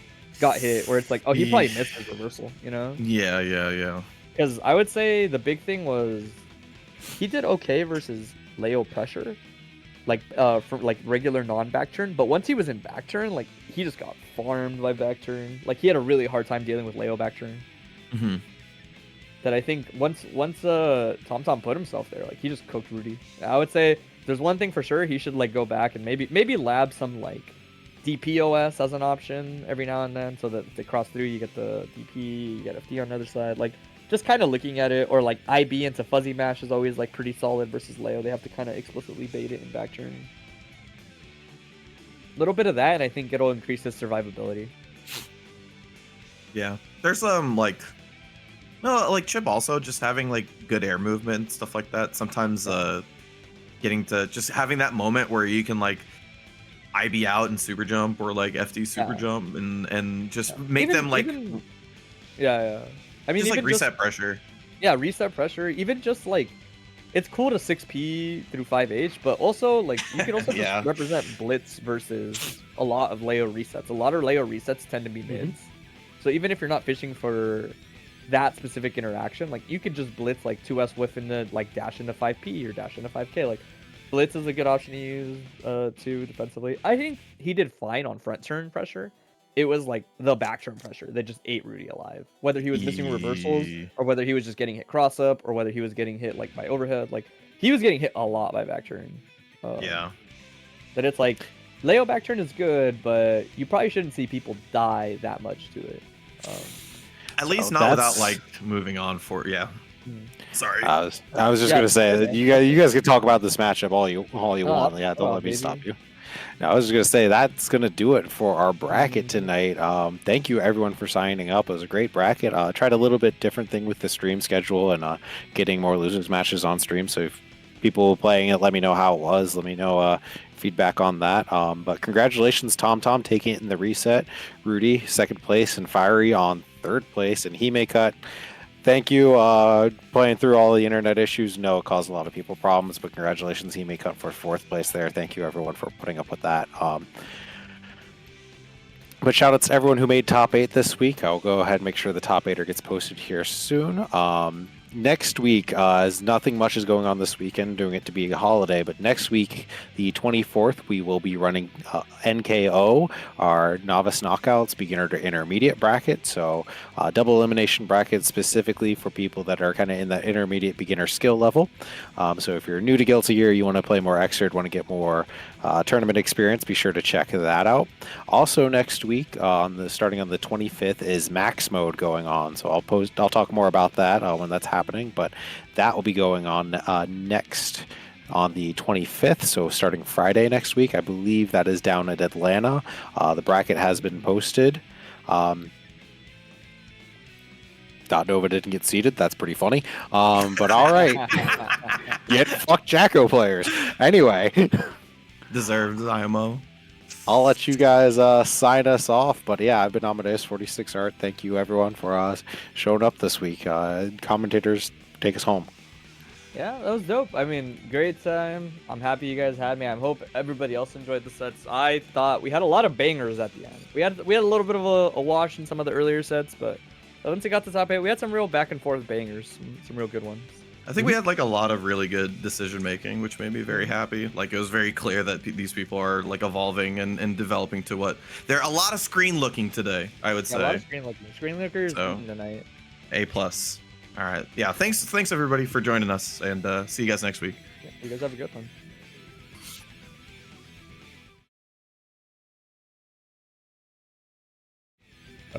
hit where it's like, oh, he probably missed his reversal, you know? Yeah. Because I would say the big thing was he did okay versus Leo pressure, like for like regular non-back turn. But once he was in back turn, like he just got farmed by back turn. Like he had a really hard time dealing with Leo back turn. That I think once TomTom put himself there, like he just cooked Rudy. I would say there's one thing for sure, he should like go back and maybe lab some like DPOS as an option every now and then, so that if they cross through, you get the DP, you get FD on the other side. Like just kind of looking at it, or like IB into fuzzy mash is always like pretty solid versus Leo. They have to kind of explicitly bait it in back turn. A little bit of that, and I think it'll increase his survivability. Yeah, there's no, like Chip also just having like good air movement, stuff like that. Sometimes getting to just having that moment where you can like IB out and super jump, or like FD super jump, and just make them like I mean, just like reset pressure. Yeah, reset pressure. Even just like it's cool to 6P through 5H, but also like you can also just represent blitz versus a lot of Leo resets. A lot of Leo resets tend to be mids. So even if you're not fishing for that specific interaction, like you could just blitz like 2S whiff into like dash into 5P or dash into 5K. Like blitz is a good option to use too defensively. I think he did fine on front turn pressure. It was like the back turn pressure that just ate Rudy alive. Whether he was missing reversals, or whether he was just getting hit cross up, or whether he was getting hit like by overhead. Like he was getting hit a lot by back turn. That it's like Leo back turn is good, but you probably shouldn't see people die that much to it. At least not without like moving on for Sorry. I was just gonna say that you guys can talk about this matchup all you want. Yeah, don't let me stop you. No, I was just gonna say that's gonna do it for our bracket tonight. Thank you everyone for signing up. It was a great bracket. Tried a little bit different thing with the stream schedule and getting more losers matches on stream. So if people playing it, let me know how it was. Let me know feedback on that. But congratulations, TomTom, taking it in the reset. Rudy, second place, and Fiery on third place, and he may cut. Thank you. Playing through all the internet issues, no, it caused a lot of people problems, but congratulations, he may cut for fourth place there. Thank you everyone for putting up with that. But shout out to everyone who made top 8 this week. I'll go ahead and make sure the top 8er gets posted here soon. Next week, as nothing much is going on this weekend, doing it to be a holiday, but next week, the 24th, we will be running NKO, our novice knockouts, beginner to intermediate bracket. So double elimination bracket specifically for people that are kind of in that intermediate beginner skill level. So if you're new to Guilty Gear, you want to play more Xrd, want to get more tournament experience, be sure to check that out. Also next week, starting on the 25th, is Max Mode going on. So I'll talk more about that when that's happening, but that will be going on next on the 25th, so starting Friday next week. I believe that is down at Atlanta. The bracket has been posted. Nova didn't get seated. That's pretty funny. But all right. Get fuck Jacko players. Anyway. Deserved IMO. I'll let you guys sign us off. But yeah, I've been Amadeus 46 Art. Thank you everyone for showing up this week. Commentators, take us home. Yeah, that was dope. I mean, great time. I'm happy you guys had me. I hope everybody else enjoyed the sets. I thought we had a lot of bangers at the end. We had a little bit of a wash in some of the earlier sets, but once it got to top 8, we had some real back and forth bangers, some real good ones. I think we had like a lot of really good decision making, which made me very happy. Like it was very clear that these people are like evolving and developing to what they're a lot of screen looking today. I would say. A lot of screen looking. Screen lookers So, tonight. A+. All right. Yeah. Thanks everybody for joining us, and see you guys next week. Yeah, you guys have a good one.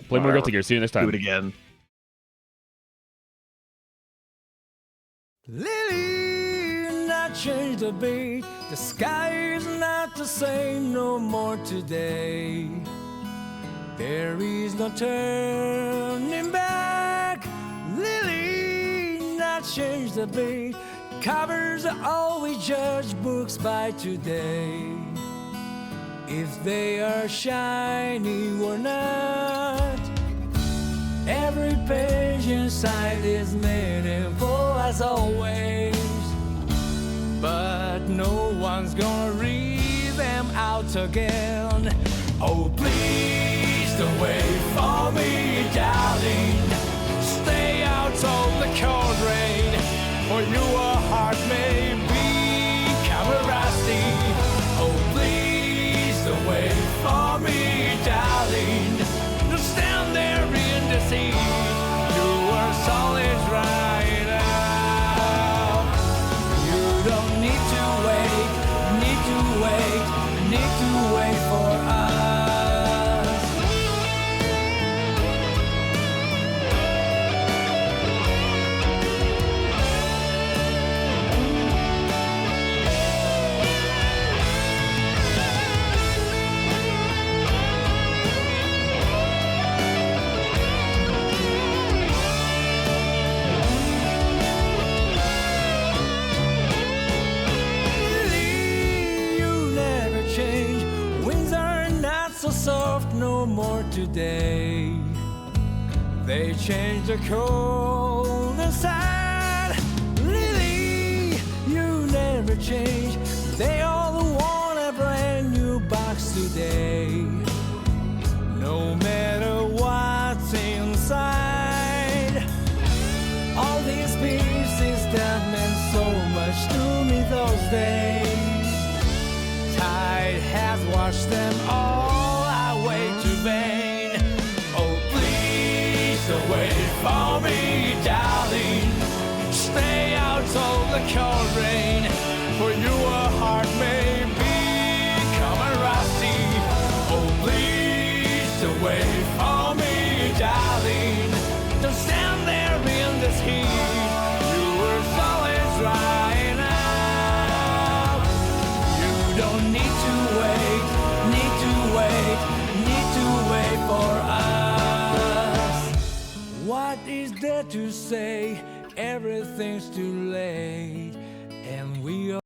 Play more Guilty Gear. See you next time. Do it again. Lily, not change the beat. The sky is not the same no more today. There is no turning back. Lily, not change the beat. Covers always judge books by today. If they are shiny or not. Every page inside is meaningful as always. But no one's gonna read them out again. Oh, please don't wait for me, darling. Stay out of the cold rain, or your heart may become rusty. Oh, please don't wait for me, darling. Don't stand there in the sea. Your soul is right now. You don't need to wait, need to wait, need to wait for us. Soft no more today. They change the cold inside. Lily, you never change. They all want a brand new box today. No matter what's inside. All these pieces that meant so much to me those days. Tide has washed them all way too vain. Oh, please don't wait for me, darling. Stay out of the cold rain, for your heart may become rusty. Oh, please don't wait for me, darling. Don't stand there in this heat. Your soul is drying out. You don't need to wait, need to wait. Wait for us. What is there to say? Everything's too late, and we are